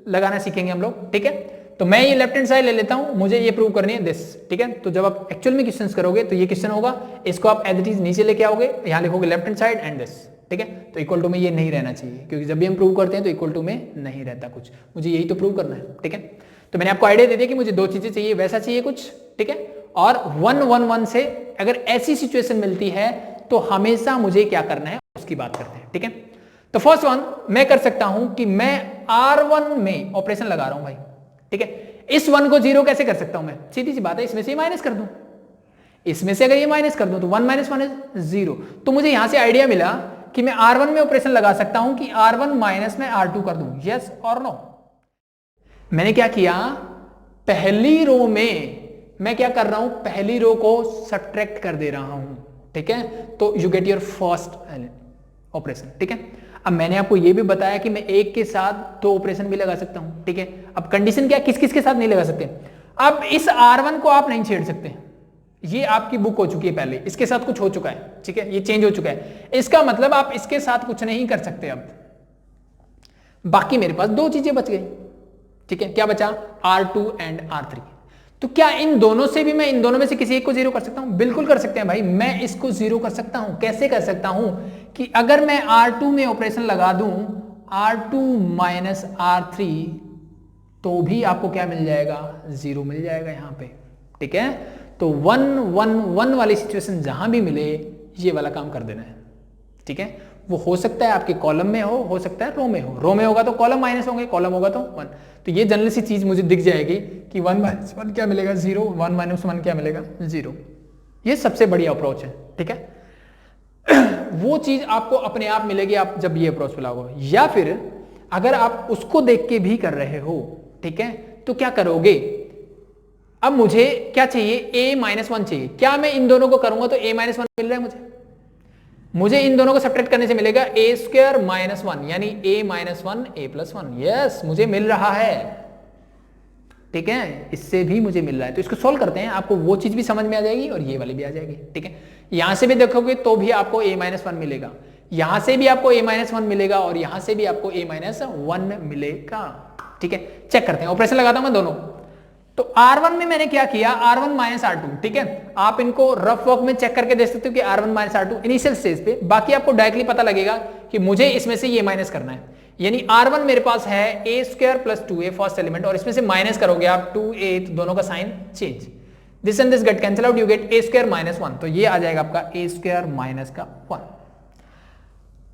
लगाना सीखेंगे हम लोग। ठीक है, तो मैं ये लेफ्ट हैंड साइड ले लेता हूं, मुझे ये प्रूव करनी है दिस। ठीक है, तो जब आप एक्चुअल में क्वेश्चंस करोगे तो ये क्वेश्चन होगा, इसको आप एज इट इज नीचे लेके आओगे, यहां लिखोगे left hand side and this. ठीक है, तो इक्वल टू में ये नहीं रहना चाहिए, क्योंकि जब भी हम प्रूव करते हैं तो इक्वल टू में नहीं रहता कुछ, मुझे यही तो प्रूव करना है। ठीक है, तो मैंने आपको आइडिया दे दिया कि मुझे 2 चीजें चाहिए, वैसा चाहिए कुछ। ठीक है, और 1 1 1 से अगर ऐसी सिचुएशन मिलती है तो हमेशा मुझे क्या करना है उसकी बात करते हैं। ठीक है, तो फर्स्ट वन मैं कर सकता हूं कि मैं R1 में ऑपरेशन लगा रहा हूं भाई। ठीक है, इस 1 को 0 कैसे कर सकता हूं मैं, सीधी सी बात है, इसमें से माइनस कर दूं, इसमें से अगर ये माइनस कर दूं तो 1 माइनस 1 इज 0। तो मुझे यहां से आइडिया मिला कि मैं R1 में ऑपरेशन लगा सकता हूं कि R1 माइनस में R2 कर दूं, यस और नो। मैंने क्या किया, पहली रो में मैं क्या कर रहा हूं, पहली रो को सब्ट्रैक्ट कर दे रहा हूं। ठीक ठीक है, तो you get your first operation. ठीक है, अब मैंने आपको ये भी बताया कि मैं एक के साथ दो ऑपरेशन भी लगा सकता हूं। ठीक है, अब कंडीशन क्या, किस किस के साथ नहीं लगा सकते। अब इस R1 को आप नहीं छेड़ सकते, ये आपकी बुक हो चुकी है पहले, इसके साथ कुछ हो चुका है। ठीक है, ये चेंज हो चुका है, इसका मतलब आप इसके साथ कुछ नहीं कर सकते। अब बाकी मेरे पास दो चीजें बच गई। ठीक है, क्या बचा, R2 एंड R3। तो क्या इन दोनों से भी मैं इन दोनों में से किसी एक को जीरो कर सकता हूं? बिल्कुल कर सकते हैं भाई, मैं इसको जीरो कर सकता हूं। कैसे कर सकता हूं कि अगर मैं R2 में ऑपरेशन लगा दूं R2 माइनस R3, तो भी आपको क्या मिल जाएगा, जीरो मिल जाएगा यहां पे। ठीक है, तो 1 1 1 वाली सिचुएशन जहां भी मिले ये वाला काम कर देना है। ठीक है, वो हो सकता है आपके कॉलम में हो सकता है रो में हो। रो में होगा तो कॉलम माइनस होंगे, कॉलम होगा तो 1। तो ये जनरल सी चीज मुझे दिख जाएगी कि 1 माइनस 1 क्या मिलेगा, 0, 1 माइनस 1 क्या मिलेगा, 0। ये सबसे बढ़िया अप्रोच है। ठीक है, वो चीज आपको अपने आप मिलेगी आप जब ये अप्रोच पे लागो। या फिर अगर आप उसको देख के भी कर रहे हो, ठीक है, तो क्या करोगे, अब मुझे क्या चाहिए, a-1 चाहिए। क्या मैं इन दोनों को करूंगा तो a-1 मिल रहा है मुझे इन दोनों को सब्ट्रैक्ट करने से मिलेगा a² माइनस 1 यानी a-1 a+1। यस, मुझे मिल रहा है। ठीक है, इससे भी मुझे मिल रहा है। तो इसको सोल्व करते हैं, आपको वो चीज भी समझ में आ जाएगी और ये वाली भी आ जाएगी। ठीक है, यहां से भी देखोगे तो भी आपको a-1 मिलेगा, यहां से भी आपको a-1 मिलेगा और यहां से भी आपको a-1 मिलेगा। ठीक है, चेक करते हैं, ऑपरेशन लगाता हूं मैं दोनों। तो R1 में मैंने क्या किया, R1 माइनस R2। ठीक है, आप इनको रफ वर्क में चेक करके देख सकते हो कि R1 minus R2 initial stage पे। बाकी आपको डायरेक्टली पता लगेगा कि मुझे इसमें से ये माइनस करना है। यानी R1 मेरे पास है a² plus 2a first element, और इसमें से माइनस करोगे आप 2a, तो दोनों का sign change, this and this get cancel out, you get a² minus 1। तो ये आ जाएगा आपका a² माइनस का 1।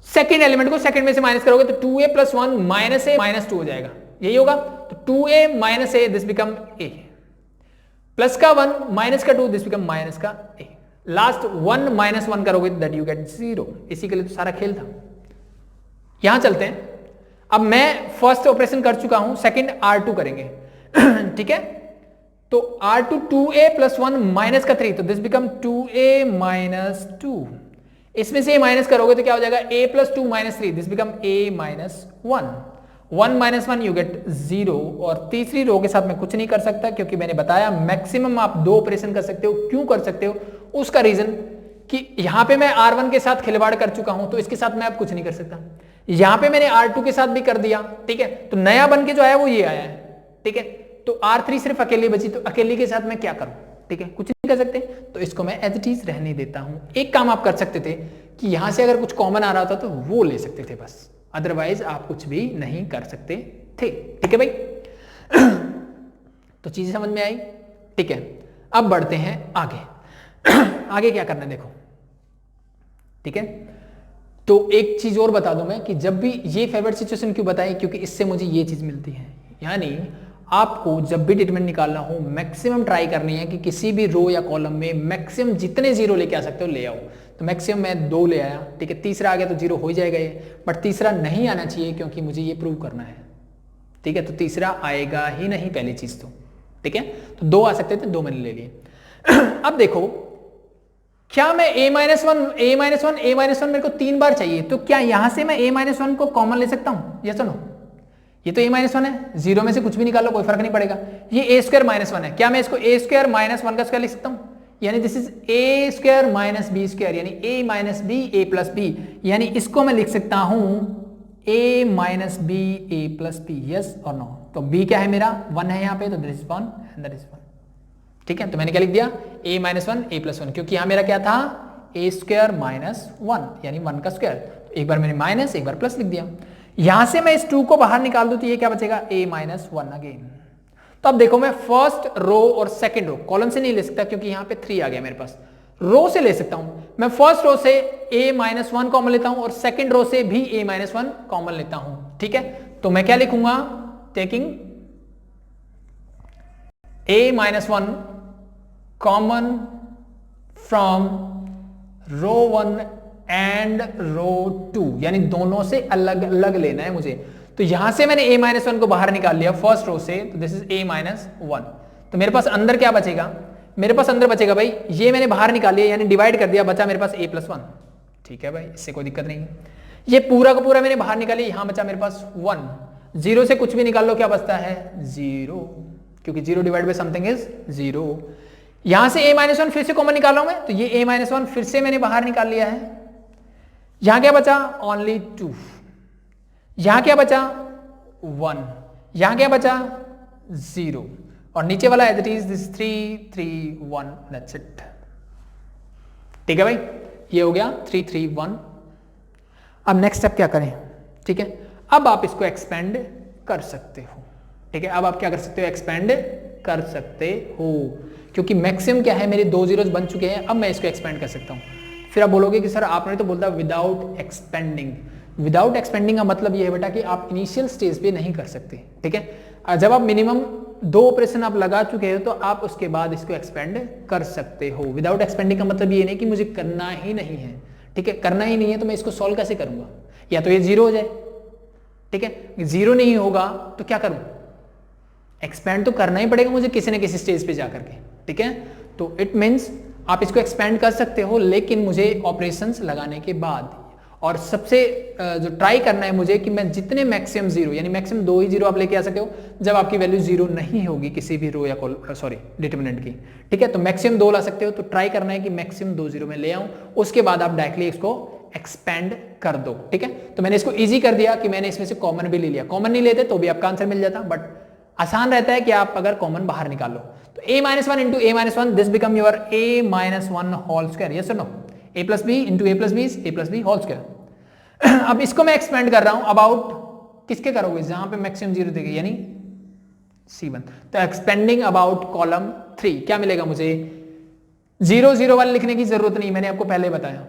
सेकेंड एलिमेंट को सेकंड में से माइनस करोगे तो 2a plus 1 minus a minus 2 हो जाएगा, यही होगा। तो 2a minus a, this become a, plus का 1 माइनस का 2, दिस बिकम माइनस का a। लास्ट 1 माइनस 1 करोगे दैट यू गेट 0। इसी के लिए तो सारा खेल था। यहां चलते हैं, अब मैं फर्स्ट ऑपरेशन कर चुका हूं, सेकंड R2 करेंगे। ठीक है, तो R2 2a प्लस 1 माइनस का 3, तो दिस बिकम 2a माइनस 2। इसमें से माइनस करोगे तो क्या हो जाएगा, a plus 2 minus 3, this become a minus 1। 1 minus 1 you get 0। और तीसरी रो के साथ मैं कुछ नहीं कर सकता, क्योंकि मैंने बताया मैक्सिमम आप 2 ऑपरेशन कर सकते हो। क्यों कर सकते हो, उसका रीजन कि यहां पे मैं R1 के साथ खिलवाड़ कर चुका हूं, तो इसके साथ मैं अब कुछ नहीं कर सकता। यहां पे मैंने R2 के साथ भी कर दिया। ठीक है, तो नया बन के जो आया वो ये आया है। ठीक है, तो R3 सिर्फ अकेली बची, तो अकेली के साथ मैं क्या करूं। ठीक है, कुछ नहीं कर सकते, तो इसको मैं एज इट इज रहने देता हूं। एक काम आप कर सकते थे कि यहां से अगर कुछ कॉमन आ रहा था तो वो ले सकते थे बस, अदरवाइज आप कुछ भी नहीं कर सकते थे। ठीक है भाई, तो चीजें समझ में आई। ठीक है, अब बढ़ते हैं आगे। आगे क्या करना है देखो। ठीक है, तो एक चीज और बता दूं मैं कि जब भी ये फेवरेट सिचुएशन क्यों बताई, क्योंकि इससे मुझे ये चीज मिलती है। यानी आपको जब भी डिटरमिनेंट निकालना हो, मैक्सिमम ट्राई करनी है कि किसी भी रो या कॉलम में मैक्सिमम जितने जीरो लेके आ सकते हो ले आओ। तो मैक्सिमम मैं 2 ले आया। ठीक है, तीसरा आ गया तो जीरो हो ही जाएगा ये, बट तीसरा नहीं आना चाहिए क्योंकि मुझे ये प्रूव करना है। ठीक है, तो तीसरा आएगा ही नहीं पहली चीज तो। ठीक है, तो 2 आ सकते थे, 2 मैंने ले लिए। अब देखो, क्या मैं a-1 मेरे को 3 बार चाहिए, तो क्या यहां से मैं a-1 को कॉमन ले सकता हूं, या सुनो, ये तो a-1 है, 0 में से कुछ भी निकालो कोई फर्क नहीं पड़ेगा। ये a² माइनस 1 है, क्या मैं इसको a² माइनस 1 का स्क्वायर लिख सकता हूं, यानी this is a² minus b², यानी a minus b a plus b, यानी इसको मैं लिख सकता हूं a minus b a plus b, yes और नो। तो b क्या है मेरा, 1 है यहाँ पे, तो this is 1 and that is 1। ठीक है, तो मैंने क्या लिख दिया, a माइनस 1 a प्लस 1, क्योंकि यहां मेरा क्या था, a² माइनस 1 यानी 1 का स्क्वायर। तो एक बार मैंने माइनस, एक बार प्लस लिख दिया। यहां से मैं इस 2 को बाहर निकाल दूं तो ये क्या बचेगा, a माइनस 1 अगेन। तो अब देखो, मैं फर्स्ट रो और सेकंड रो, कॉलम से नहीं ले सकता क्योंकि यहां पे 3 आ गया मेरे पास, रो से ले सकता हूं। मैं फर्स्ट रो से a माइनस 1 कॉमन लेता हूं और सेकंड रो से भी a माइनस 1 कॉमन लेता हूं। ठीक है, तो मैं क्या लिखूंगा, taking a minus 1 common from row 1 and row 2, यानी दोनों से अलग अलग लेना है मुझे। तो यहां से मैंने a माइनस 1 को बाहर निकाल लिया फर्स्ट रो से, तो दिस इज a माइनस 1। तो मेरे पास अंदर क्या बचेगा, मेरे पास अंदर बचेगा भाई, ये मैंने बाहर निकाल लिया यानी डिवाइड कर दिया, बचा मेरे पास a+1। ठीक है भाई, इससे कोई दिक्कत नहीं। ये पूरा का पूरा मैंने बाहर निकाली, यहां बचा मेरे पास 1। 0 से कुछ भी निकाल लो, क्या बचता है 0, क्योंकि 0 डिवाइड बाय समथिंग इज 0। यहां से a-1 फिर से कॉमन निकाला हूं मैं, तो ये a-1 फिर से मैंने बाहर निकाल लिया है। यहां क्या बचा ओनली 2, यहां क्या बचा 1, यहां क्या बचा 0, और नीचे वाला as it is this 3 3 1, that's it. ठीक है भाई, ये हो गया 3 3 1। अब नेक्स्ट स्टेप क्या करें? ठीक है, अब आप इसको एक्सपेंड कर सकते हो। ठीक है, अब आप क्या कर सकते हो? एक्सपेंड कर सकते हो, क्योंकि मैक्सिमम क्या है, मेरे 2 जीरोस बन चुके हैं, अब मैं इसको एक्सपेंड कर सकता हूं। फिर आप बोलोगे कि सर आपने तो बोलता विदाउट एक्सपेंडिंग। विदाउट एक्सपेंडिंग का मतलब ये है बेटा कि आप इनिशियल स्टेज पे नहीं कर सकते। ठीक है, जब आप मिनिमम 2 ऑपरेशन आप लगा चुके हो तो आप उसके बाद इसको एक्सपेंड कर सकते हो। विदाउट एक्सपेंडिंग का मतलब ये नहीं कि मुझे करना ही नहीं है। ठीक है, करना ही नहीं है तो मैं इसको सॉल्व कैसे करूंगा? या तो ये 0 हो जाए। ठीक है, 0 नहीं होगा तो क्या करूं? एक्सपेंड तो करना ही पड़ेगा मुझे किसी न किसी स्टेज पे जाकर के। ठीक है, तो इट मीन्स आप इसको एक्सपेंड कर सकते हो, लेकिन मुझे ऑपरेशंस लगाने के बाद। और सबसे जो ट्राई करना है मुझे कि मैं जितने मैक्सिमम 0 यानी मैक्सिमम 2 ही 0 आप लेके आ सके हो जब आपकी वैल्यू 0 नहीं होगी किसी भी रो या डिटरमिनेंट की। ठीक है, तो मैक्सिमम 2 ला सकते हो, तो ट्राई करना है कि मैक्सिमम 2 0 में ले आऊं, उसके बाद आप डायरेक्टली इसको एक्सपेंड कर दो। ठीक है, तो मैंने इसको इजी कर दिया कि मैंने इसमें से कॉमन भी ले लिया। कॉमन नहीं लेते तो भी आपका आंसर मिल जाता, बट आसान रहता है कि आप अगर कॉमन बाहर निकाल लो। तो a-1 into a-1 this become your a-1 whole square. Yes और no? a plus b into a plus b is a plus b whole square. अब इसको मैं एक्सपेंड कर रहा हूं अबाउट किसके करोगे? जहां पे मैक्सिमम 0 देगा यानी C1। तो एक्सपेंडिंग अबाउट कॉलम 3 क्या मिलेगा मुझे? 0 0 वाले लिखने की जरूरत नहीं, मैंने आपको पहले बताया।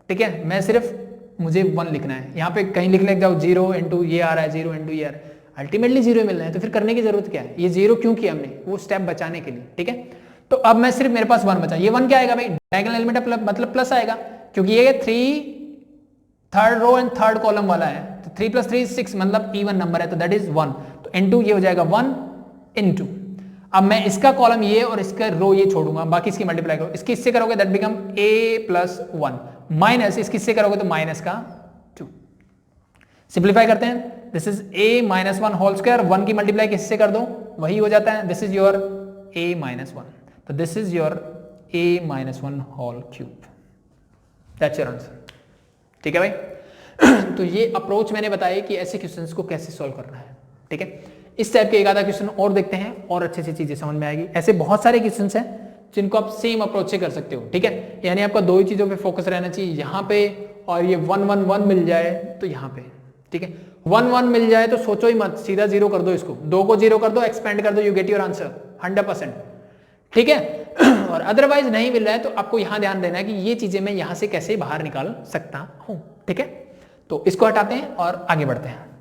ठीक है, मैं सिर्फ मुझे 1 लिखना है। यहां पे कहीं लिख ले जाओ 0 इंटू ये आ रहा है, 0 इंटू ये आ रहा है, अल्टीमेटली 0 मिलना है, तो फिर करने की जरूरत क्या है? ये 0 क्यों किया हमने? वो स्टेप बचाने के लिए। ठीक है, तो अब मैं सिर्फ मेरे पास 1 बचा। ये 1 क्या आएगा भाई? डायगोनल एलिमेंट मतलब प्लस आएगा, क्योंकि ये 3 third row and third column वाला है। तो 3 + 3 = 6, मतलब इवन नंबर है, तो दैट इज 1। तो इनटू ये हो जाएगा 1 इनटू। अब मैं इसका कॉलम ये और इसका रो ये छोड़ूंगा, बाकी इसकी मल्टीप्लाई करो। इसकी इससे करोगे दैट बिकम a+1 माइनस इसकी इससे करोगे तो माइनस का 2। सिंप्लीफाई करते हैं, this is a-1 whole square, 1 की मल्टीप्लाई किससे कर दो वही हो जाता है, दिस इज योर a-1। तो this is your a-1 whole cube, that's your answer. ठीक है भाई, तो ये अप्रोच मैंने बताया कि ऐसे क्वेश्चंस को कैसे सॉल्व करना है। ठीक है, इस टाइप के एक आधा क्वेश्चन और देखते हैं और अच्छे से चीजें समझ में आएगी। ऐसे बहुत सारे क्वेश्चंस हैं जिनको आप सेम अप्रोच से कर सकते हो। ठीक है, यानी आपका 2 ही चीजों पे फोकस रहना चाहिए, यहाँ पे और ये 1 1 1 मिल जाए तो यहाँ पे। ठीक है, 1 1 मिल जाए तो सोचो ही मत, सीधा 0 कर दो इसको, 2 को 0 कर दो, एक्सपेंड कर दो, यू गेट योर आंसर 100%। ठीक है, और अदरवाइज नहीं मिल रहा है तो आपको यहां ध्यान देना है कि ये चीजें मैं यहां से कैसे बाहर निकाल सकता हूं। ठीक है, तो इसको हटाते हैं और आगे बढ़ते हैं।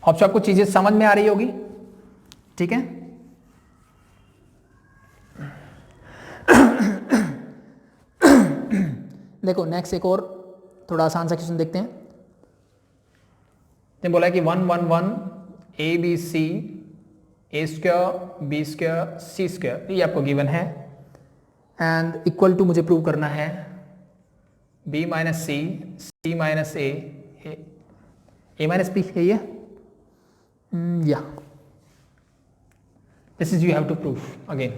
होप आपको चीजें समझ में आ रही होगी। ठीक है, देखो नेक्स्ट एक और थोड़ा आसान सा क्वेश्चन देखते हैं। ने बोला कि 1 1 1 ABC A² B² C², ये आपको गिवन है, एंड इक्वल टू मुझे प्रूव करना है B - C C - A - B है ये, या this is you have to prove again.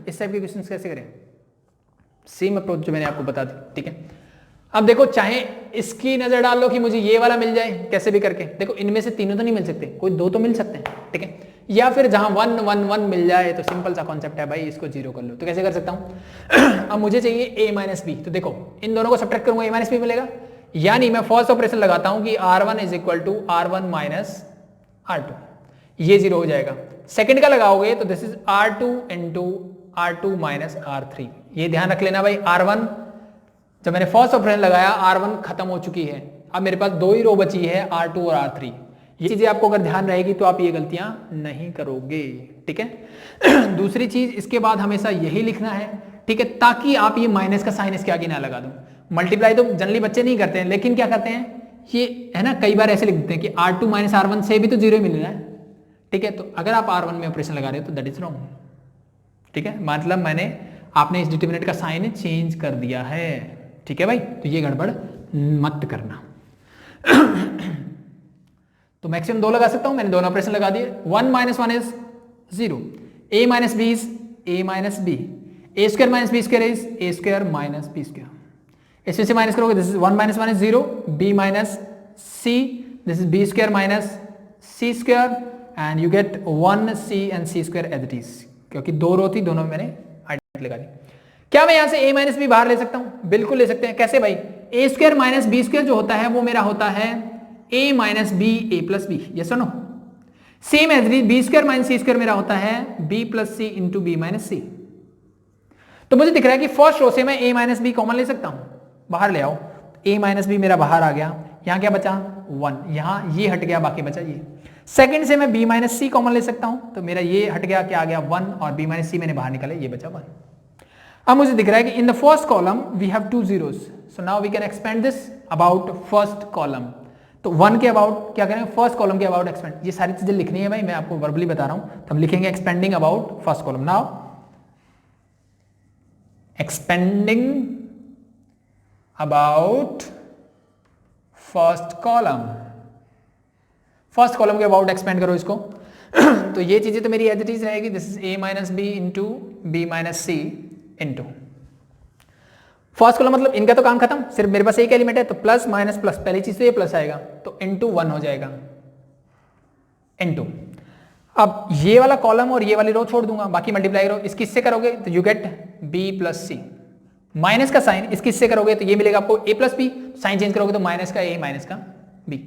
इस टाइप के क्वेश्चन कैसे करें? सेम अप्रोच जो मैंने आपको बता दी। ठीक है, अब देखो चाहे इसकी नजर डाल लो कि मुझे ये वाला मिल जाए कैसे भी करके, देखो इनमें से तीनों तो नहीं मिल सकते, कोई 2 तो मिल सकते हैं। ठीक है, या फिर जहां 1 1 1 मिल जाए तो सिंपल सा कॉन्सेप्ट है भाई, इसको 0 कर लो। तो कैसे कर सकता हूं? अब मुझे चाहिए a - b, तो देखो इन दोनों को सब्ट्रैक्ट करूंगा, a - b मिलेगा, यानी मैं फर्स्ट ऑपरेशन लगाता हूं कि r1 = r1 - r2, ये 0 हो जाएगा। सेकंड का लगाओगे तो this is r2 × r2 - r3। ये ध्यान रख लेना भाई, r1 जब मैंने फर्स्ट ऑपरेशन लगाया r1 खत्म हो चुकी है, अब मेरे पास 2 ही रो बची है r2 और r3। ये चीजें आपको अगर ध्यान रहेगी तो आप ये गलतियां नहीं करोगे। ठीक है, दूसरी चीज इसके बाद हमेशा यही लिखना है। ठीक है, ताकि आप ये माइनस का साइन इसके आगे ना लगा दो। मल्टीप्लाई तो जनरली बच्चे नहीं करते हैं, लेकिन क्या करते हैं, ये है ना, कई बार ऐसे लिख देते हैं कि R2 माइनस R1 से भी तो जीरो मिल रहा है, ठीक है। तो अगर आप R1 में ऑपरेशन लगा रहे हो तो दैट इज रॉन्ग, ठीक है, मतलब मैंने आपने इस डिटरमिनेंट का साइन चेंज कर दिया है, ठीक है भाई, तो ये गड़बड़ मत करना। तो मैक्सिमम 2 लगा सकता हूं, मैंने दोनों ऑपरेशन लगा दिए। 1 minus 1 is 0, a minus b is a minus b, a square minus b square is a square minus b square. इसमें से माइनस करोगे, this is 1 minus 1 is 0, b minus c, this is b square minus c square, and you get 1c and c square as it is, क्योंकि 2 रो थी, दोनों में मैंने identity लगा दी। क्या मैं यहां से a माइनस बी बाहर ले सकता हूं? बिल्कुल ले सकते हैं। कैसे भाई? a square minus b square जो होता है वो मेरा होता है a minus b a plus b, yes और no? Same as it, b square minus c square मेरा होता है b plus c into b minus c. तो मुझे दिख रहा है कि फर्स्ट रो से मैं a माइनस बी कॉमन ले सकता हूं, बाहर ले आओ, a माइनस बी मेरा बाहर आ गया, यहां क्या बचा 1, यहां ये हट गया, बाकी बचा ये। सेकंड से मैं b माइनस सी कॉमन ले सकता हूं, तो मेरा ये हट गया, क्या आ गया 1, और b माइनस सी मैंने बाहर निकाले, ये बचा 1। अब मुझे दिख रहा है कि in the first column we have 2 zeros, so now we can expand this about first column. तो 1 के अबाउट क्या करेंगे, फर्स्ट कॉलम के अबाउट एक्सपेंड, ये सारी चीजें लिखनी है भाई, मैं आपको वर्बली बता रहा हूं, तो हम लिखेंगे expanding about first column. Now expanding about first column, first column के अबाउट एक्सपेंड करो इसको। तो ये चीजें तो मेरी एज इट इज रहेगी, this is a minus b into b minus c into first column, मतलब इनका तो काम खत्म, सिर्फ मेरे पास एक एलिमेंट है, तो प्लस माइनस प्लस, पहली चीज तो ये प्लस आएगा, तो इंटू 1 हो जाएगा इंटू। अब ये वाला कॉलम और ये वाली रो छोड़ दूंगा, बाकी मल्टीप्लाई करो, इसकी इससे करोगे तो you get b plus c, minus का साइन इसकी इससे करोगे तो ये मिलेगा आपको a plus b, sign change करोगे तो माइनस का a माइनस का b।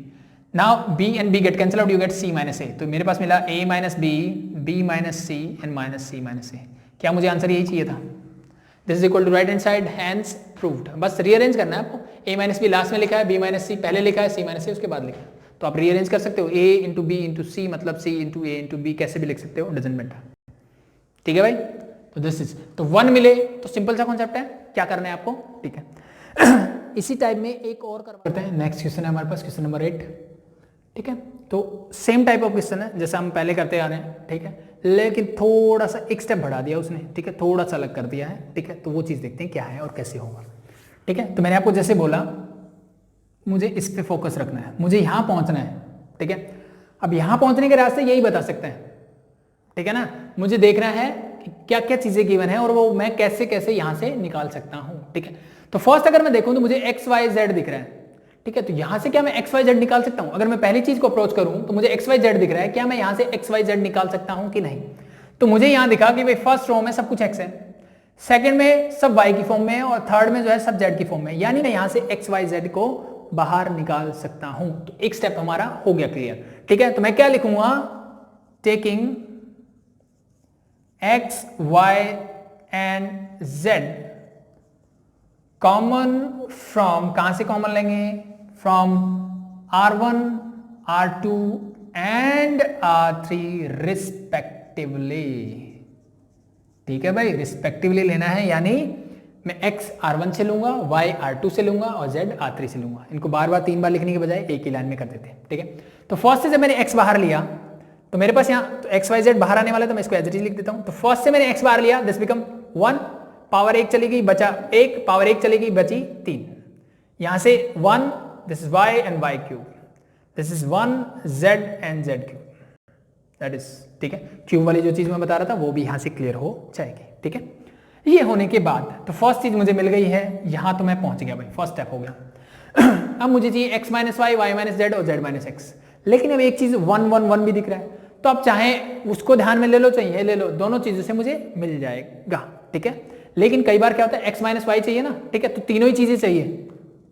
Now b and b get cancel out, you get c minus a, तो मेरे पास मिला a minus b, b minus c and minus c minus a। क्या मुझे आंसर यही चाहिए था? This is equal to right hand side, hence proved. बस रीअरेंज करना है आपको, a माइनस बी लास्ट में लिखा है, b माइनस सी पहले लिखा है, c माइनस a उसके बाद लिखा है, तो आप रीअरेंज कर सकते हो, a इंटू बी इंटू सी, मतलब c into a into b, कैसे भी लिख सकते हो, डजंट मैटर, ठीक है भाई। तो दिस इज, तो 1 मिले तो सिंपल सा कॉन्सेप्ट है, क्या करना है आपको, ठीक है। इसी टाइप में एक और करते हैं, नेक्स्ट क्वेश्चन है हमारे पास, क्वेश्चन नंबर 8, ठीक है। तो सेम टाइप ऑफ क्वेश्चन है जैसा हम पहले करते आ रहे हैं, ठीक है, लेकिन थोड़ा सा एक स्टेप बढ़ा दिया उसने, ठीक है, थोड़ा सा अलग कर दिया है, ठीक है। तो वो चीज देखते हैं क्या है और कैसे होगा, ठीक है। तो मैंने आपको जैसे बोला, मुझे इस पे फोकस रखना है, मुझे यहां पहुंचना है, ठीक है। अब यहां पहुंचने के रास्ते यही बता सकते हैं, ठीक है ना। मुझे देखना है कि क्या क्या चीजें गिवन है और वो मैं कैसे कैसे यहां से निकाल सकता हूं, ठीक है। तो फर्स्ट अगर मैं देखूं तो मुझे एक्स वाई जेड दिख रहा है, ठीक है। तो यहां से क्या मैं एक्स वाई जेड निकाल सकता हूं? अगर मैं पहली चीज को अप्रोच करूं तो मुझे एक्स वाई जेड दिख रहा है, क्या मैं यहां से एक्स वाई जेड निकाल सकता हूं कि नहीं? तो मुझे यहां दिखा कि भाई फर्स्ट रो में सब कुछ एक्स है, सेकंड में सब वाई की फॉर्म में है, और थर्ड में जो है सब जेड की फॉर्म में, यानी मैं यहां से एक्स वाई जेड को बाहर निकाल सकता हूं। तो एक स्टेप हमारा हो गया क्लियर, ठीक है। तो मैं क्या लिखूंगा, taking x y and z common from, कहां से कॉमन लेंगे, from R1 R2 and R3 respectively, ठीक है भाई, रिस्पेक्टिवली लेना है, यानी मैं x R1 से लूंगा, y R2 से लूंगा और z R3 से लूंगा। इनको बार बार 3 बार लिखने के बजाय एक ही लाइन में कर देते हैं, ठीक है। तो फर्स्ट से जब मैंने x बाहर लिया तो मेरे पास यहाँ तो x y z बाहर आने वाला है, तो मैं इसको एज इट इज लिख देता हूं। तो फर्स्ट से मैंने x बाहर लिया, दिस बिकम 1, पावर 1 चली गई, बचा 1, पावर 1 चली गई, बची 3, यहां से 1, this is y and y cube, this is 1 z and z cube, that is, ठीक है। क्यूब वाली जो चीज मैं बता रहा था वो भी यहां से क्लियर हो जाएगी, ठीक है। ये होने के बाद तो फर्स्ट चीज मुझे मिल गई है, यहां तो मैं पहुंच गया भाई, फर्स्ट स्टेप हो गया। अब मुझे चाहिए x minus y, y minus z और z माइनस एक्स, लेकिन अब एक चीज 1 1 1 भी दिख रहा है, तो आप चाहे उसको ध्यान में ले लो, चाहिए ले लो, दोनों चीजों से मुझे मिल जाएगा, ठीक है। लेकिन कई बार क्या होता है, x माइनस वाई चाहिए ना, ठीक है, तो तीनों ही चीजें चाहिए,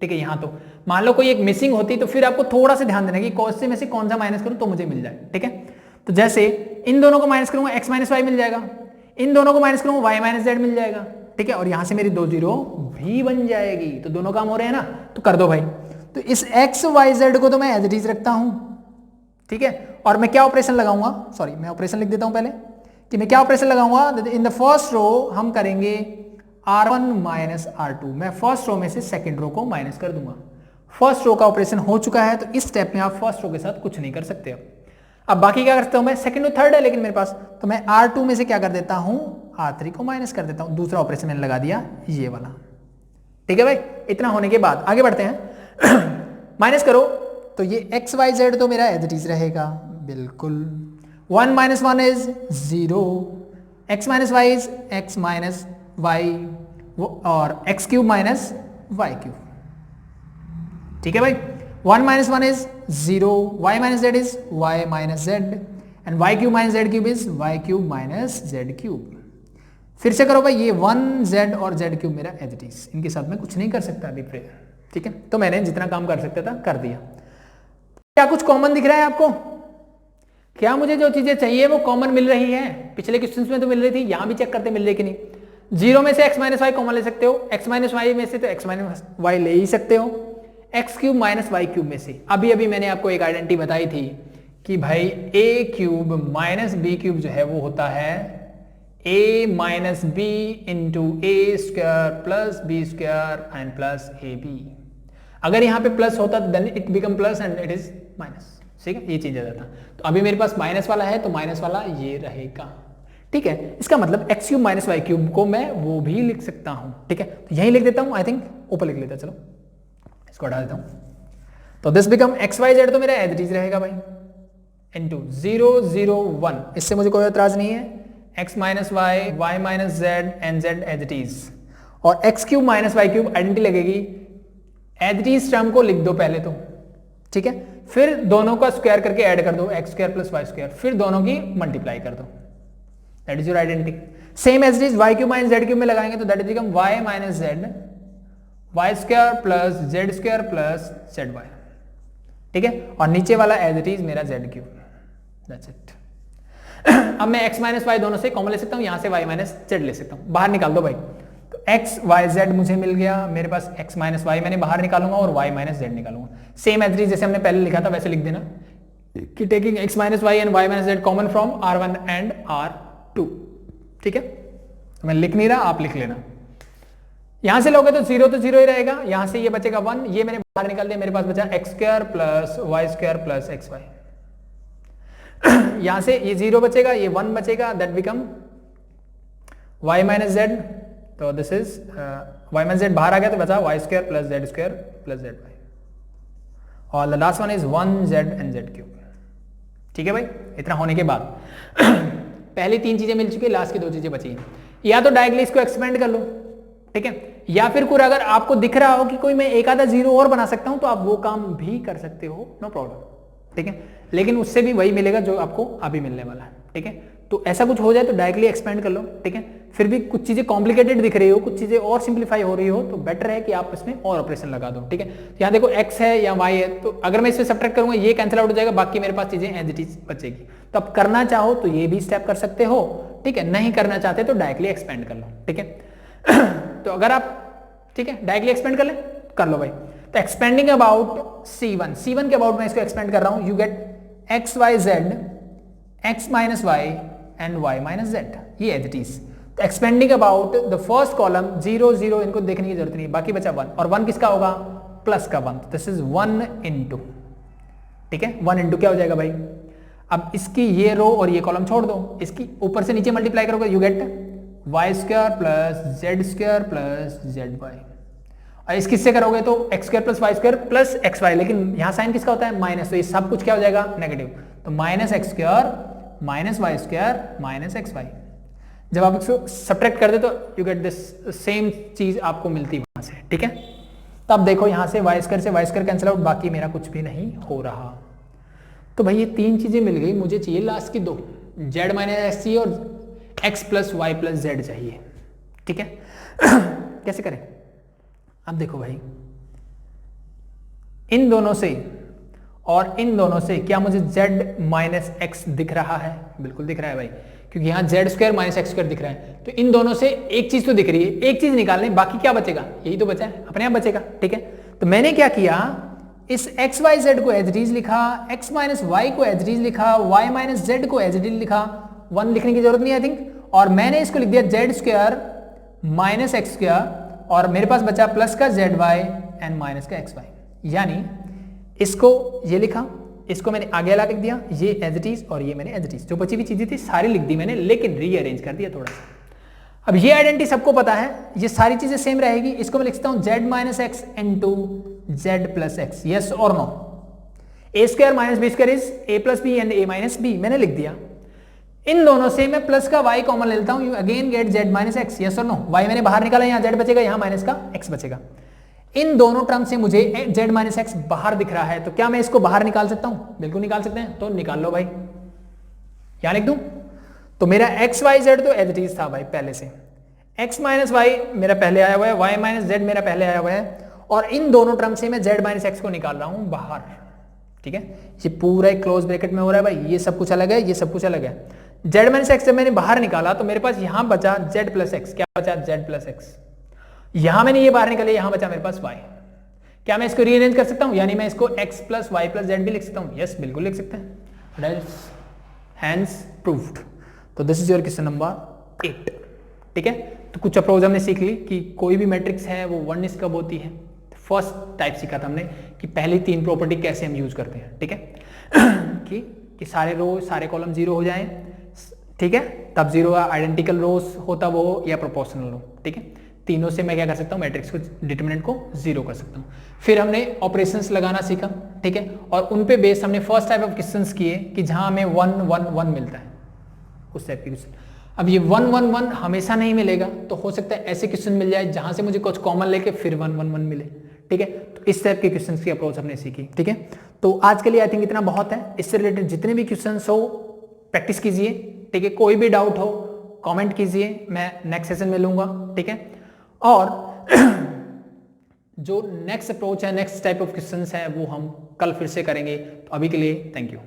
ठीक है। यहां तो मान लो कोई एक मिसिंग होती तो फिर आपको थोड़ा सा ध्यान देना कि कौन से में से कौन सा माइनस करूं तो मुझे मिल जाए, ठीक है। तो जैसे इन दोनों को माइनस करूंगा x माइनस वाई मिल जाएगा, इन दोनों को माइनस करूंगा y माइनस जेड मिल जाएगा, ठीक है, और यहां से मेरी 2 जीरो भी बन जाएगी, तो दोनों काम हो रहे हैं ना, तो कर दो भाई। तो इस x y z को तो मैं एज इट इज रखता हूं, ठीक है, और मैं क्या ऑपरेशन लगाऊंगा, सॉरी मैं ऑपरेशन लिख देता हूं पहले, कि मैं क्या ऑपरेशन लगाऊंगा, इन द फर्स्ट रो हम करेंगे R1 माइनस R2, मैं फर्स्ट रो में से सेकंड रो को माइनस कर दूंगा। फर्स्ट रो का ऑपरेशन हो चुका है, तो इस स्टेप में आप फर्स्ट रो के साथ कुछ नहीं कर सकते। अब बाकी क्या करता हूं मैं, सेकंड और थर्ड है लेकिन मेरे पास, तो मैं R2 में से क्या कर देता हूं, R3 को माइनस कर देता हूं। दूसरा ऑपरेशन मैंने लगा दिया ये वाला। ठीक है भाई, इतना होने के बाद आगे बढ़ते हैं। माइनस करो तो ये एक्स वाई जेड तो मेरा एज इट इज रहेगा बिल्कुल। 1 minus 1 is 0, x minus y is x minus y, और x cube minus y cube. ठीक है भाई, 1 minus 1 is 0, y minus z is y minus z, and y cube minus z cube is y cube minus z cube. फिर से करो भाई, ये 1 z और z क्यूब मेरा एज इट इज, इनके साथ में कुछ नहीं कर सकता अभी फिर। ठीक है, तो मैंने जितना काम कर सकता था कर दिया। क्या कुछ कॉमन दिख रहा है आपको? क्या मुझे जो चीजें चाहिए वो कॉमन मिल रही है? पिछले क्वेश्चंस में तो मिल रही थी, यहां भी चेक करते मिल रही कि नहीं। 0 में से x माइनस वाई कॉमन ले सकते हो, x माइनस वाई में से तो x माइनस वाई ले ही सकते हो, x cube minus y cube में से। अभी अभी मैंने आपको एक आइडेंटिटी बताई थी कि भाई a cube minus b cube जो है वो होता है a minus b into a square plus b square and plus a b. अगर यहाँ पे प्लस होता then it become plus and it is minus. ठीक है, ये चीज आ जाता। तो अभी मेरे पास माइनस वाला है तो माइनस वाला ये रहेगा। ठीक है, इसका मतलब x cube minus y cube को मैं वो भी लिख सकता हूं। ठीक है, तो यही लिख देता हूं, आई थिंक ऊपर लिख लेता, चलो इसको हटा देता हूं। तो this become x y z तो मेरा एज इट इज रहेगा भाई, इंटू 0 0 1, इससे मुझे कोई एतराज नहीं है। X minus y, y minus z and z as it is, और x cube minus y cube identity लगेगी। एज इट इज टर्म को लिख दो पहले तो, ठीक है, फिर दोनों का स्क्वायर करके ऐड कर दो, x square plus y square, फिर दोनों की मल्टीप्लाई कर दो, that is your identity. Same as it is y cube minus z cube में लगाएंगे तो that is become y minus z y square plus z square plus z y. ठीक है, और नीचे वाला एज इट इज मेरा जेड क्यूब, दैट्स इट। अब मैं x माइनस वाई दोनों से कॉमन ले सकता हूं, यहां से y माइनस जेड ले सकता हूं, बाहर निकाल दो भाई। तो x y z मुझे मिल गया, मेरे पास x माइनस वाई मैंने बाहर निकालूंगा और y माइनस जेड निकालूंगा। सेम एज इट इज जैसे हमने पहले लिखा था वैसे लिख देना कि taking x minus y and y minus z common from r1 and r2। ठीक है, तो मैं लिख नहीं रहा, आप लिख लेना। यहां से लोगे तो 0 तो 0 ही रहेगा, यहां से ये बचेगा 1, ये मैंने बाहर निकाल दिया, मेरे पास बचा x square plus y square plus x y. यहां से ये 0 बचेगा, ये 1 बचेगा, that become y minus z, तो this is y minus z बाहर आ गया तो बचा y square plus z square plus z y, और the last one is 1 z and z cube. ठीक है भाई, इतना होने के बाद पहली 3 चीजें मिल चुकी है, लास्ट की 2 चीजें बची हैं। या तो डायरेक्टली इसको एक्सपेंड कर लो, ठीक है, या फिर कोई अगर आपको दिख रहा हो कि कोई मैं एक आधा 0 और बना सकता हूं तो आप वो काम भी कर सकते हो, नो प्रॉब्लम। ठीक है, लेकिन उससे भी वही मिलेगा जो आपको अभी मिलने वाला है। ठीक है, तो ऐसा कुछ हो जाए तो डायरेक्टली एक्सपेंड कर लो। ठीक है, फिर भी कुछ चीजें कॉम्प्लिकेटेड दिख रही हो, कुछ चीजें और सिंप्लीफाई हो रही हो तो बेटर है कि आप इसमें और ऑपरेशन लगा दो। ठीक है, तो यहाँ देखो x है या y है, तो अगर मैं इसे सब्ट्रैक्ट करूंगा ये कैंसिल आउट हो जाएगा, बाकी मेरे पास चीजें एज इट इज बचेगी। तो आप करना चाहो तो ये भी स्टेप कर सकते हो, ठीक है, नहीं करना चाहते तो डायरेक्टली एक्सपेंड कर लो। ठीक है, तो अगर आप, ठीक है, डायरेक्टली एक्सपेंड कर ले, कर लो भाई। तो एक्सपेंडिंग अबाउट C1 के अबाउट मैं इसको एक्सपेंड कर रहा हूं, you get x y z, x minus y and y minus z, ये एज इट इज। तो expanding about the first column 0 0, इनको देखने की जरूरत नहीं, बाकी बचा 1, और 1 किसका होगा, प्लस का 1, दिस इज 1 इंटू, ठीक है, 1 इंटू क्या हो जाएगा भाई, अब इसकी ये रो और ये कॉलम छोड़ दो, इसकी ऊपर से नीचे मल्टीप्लाई करोगे, you get y square plus z square plus z y, और इस किससे करोगे तो x square plus y square plus x y, लेकिन यहां साइन किसका होता है, माइनस, तो ये सब कुछ क्या हो जाएगा, नेगेटिव, तो minus x square minus y square minus x y. जब आप इसको सब्ट्रैक्ट कर दे तो यू गेट दिस सेम चीज आपको मिलती वहां से। ठीक है, तब देखो यहां से वाई स्क्वायर से वाई स्क्वायर कैंसिल आउट, बाकी मेरा कुछ भी नहीं हो रहा। तो भाई ये 3 चीजें मिल गई, मुझे चाहिए लास्ट की 2, जेड माइनस एक्स चाहिए और x plus y plus z चाहिए। ठीक है, कैसे करें, अब देखो भाई, इन दोनों से और इन दोनों से क्या मुझे z माइनस एक्स दिख रहा है, बिल्कुल दिख रहा है भाई, क्योंकि यहाँ Z square minus x square दिख रहा है, तो इन दोनों से एक चीज तो दिख रही है, एक चीज निकालने, बाकी क्या बचेगा, यही तो बचा है, अपने आप बचेगा। ठीक है, तो मैंने क्या किया, इस एक्स वाई जेड को एज इट इज लिखा, एक्स माइनस वाई को एज इट इज लिखा, वाई माइनस जेड को एज इट इज लिखा, 1 लिखने की जरूरत नहीं आई थिंक, और मैंने इसको लिख दिया Z square minus x square और मेरे पास बचा प्लस का जेड वाई एंड माइनस का एक्स वाई। यानी इसको ये लिखा, इसको मैंने आगे वाला लिख दिया, ये एज इट इज और ये मैंने एज इट इज। जो बची हुई चीजें थी सारी लिख दी मैंने, लेकिन रीअरेंज कर दिया थोड़ा सा। अब ये आइडेंटिटी सबको पता है, ये सारी चीजें सेम रहेगी। इसको मैं लिखता हूं z minus x into z plus x, yes और no. A square minus b square is a plus b and a minus b, मैंने लिख दिया। इन दोनों से मैं प्लस का y कॉमन लेता हूं, you again get z minus x, yes और नो। y मैंने बाहर निकाला, यहां z बचेगा, यहां माइनस का x बचेगा। इन दोनों टर्म से मुझे z माइनस एक्स बाहर दिख रहा है, तो क्या मैं इसको बाहर निकाल सकता हूं? बिल्कुल निकाल सकते हैं, तो निकाल लो भाई। यहां लिख दूं तो मेरा x y z तो एज इट इज था भाई पहले से। x माइनस वाई मेरा पहले आया हुआ है, y माइनस जेड मेरा पहले आया हुआ है, और इन दोनों टर्म से मैं z माइनस एक्स को निकाल रहा हूं बाहर। ठीक है, ये पूरा एक क्लोज ब्रैकेट में हो रहा है भाई, ये सब कुछ अलग है, ये सब कुछ अलग है। z माइनस एक्स जब मैंने बाहर निकाला तो मेरे पास यहां बचा z प्लस एक्स, क्या बचा z प्लस एक्स। यहां मैंने ये बाहर निकाले, यहां बचा मेरे पास y। क्या मैं इसको रीअरेंज कर सकता हूं, यानी मैं इसको x plus y plus z भी लिख सकता हूं? यस, बिल्कुल लिख सकते हैं, हैंस प्रूव्ड। तो this is your question number 8। ठीक है, तो कुछ अप्रोच हमने सीख ली कि कोई भी मैट्रिक्स है वो वर्निश कब होती है। फर्स्ट टाइप सीखा था हमने कि पहली 3 प्रॉपर्टी कैसे हम यूज करते हैं। ठीक है कि सारे रो सारे कॉलम जीरो हो जाएं, ठीक है, तब जीरो आइडेंटिकल रोज हो तब हो या प्रोपोर्शनल हो। ठीक है, तीनों से मैं क्या कर सकता हूँ, मैट्रिक्स को डिटरमिनेंट को जीरो कर सकता हूँ। फिर हमने ऑपरेशंस लगाना सीखा, ठीक है, और उन पे बेस हमने फर्स्ट टाइप ऑफ क्वेश्चंस किए कि जहां हमें 1 1 1 मिलता है, उस टाइप के क्वेश्चन। अब ये 1 1 1 हमेशा नहीं मिलेगा, तो हो सकता है ऐसे क्वेश्चन मिल जाए जहां से मुझे कुछ कॉमन लेके फिर 1 1 1 मिले। ठीक है, तो इस टाइप के क्वेश्चंस की अप्रोच हमने सीखी। ठीक है, तो आज के लिए आई थिंक इतना बहुत है। इससे रिलेटेड जितने भी क्वेश्चंस हो प्रैक्टिस कीजिए। ठीक है, कोई भी डाउट हो कमेंट कीजिए, मैं नेक्स्ट सेशन में लूंगा। ठीक है, और जो नेक्स्ट अप्रोच है, नेक्स्ट टाइप ऑफ क्वेश्चंस है वो हम कल फिर से करेंगे। तो अभी के लिए थैंक यू।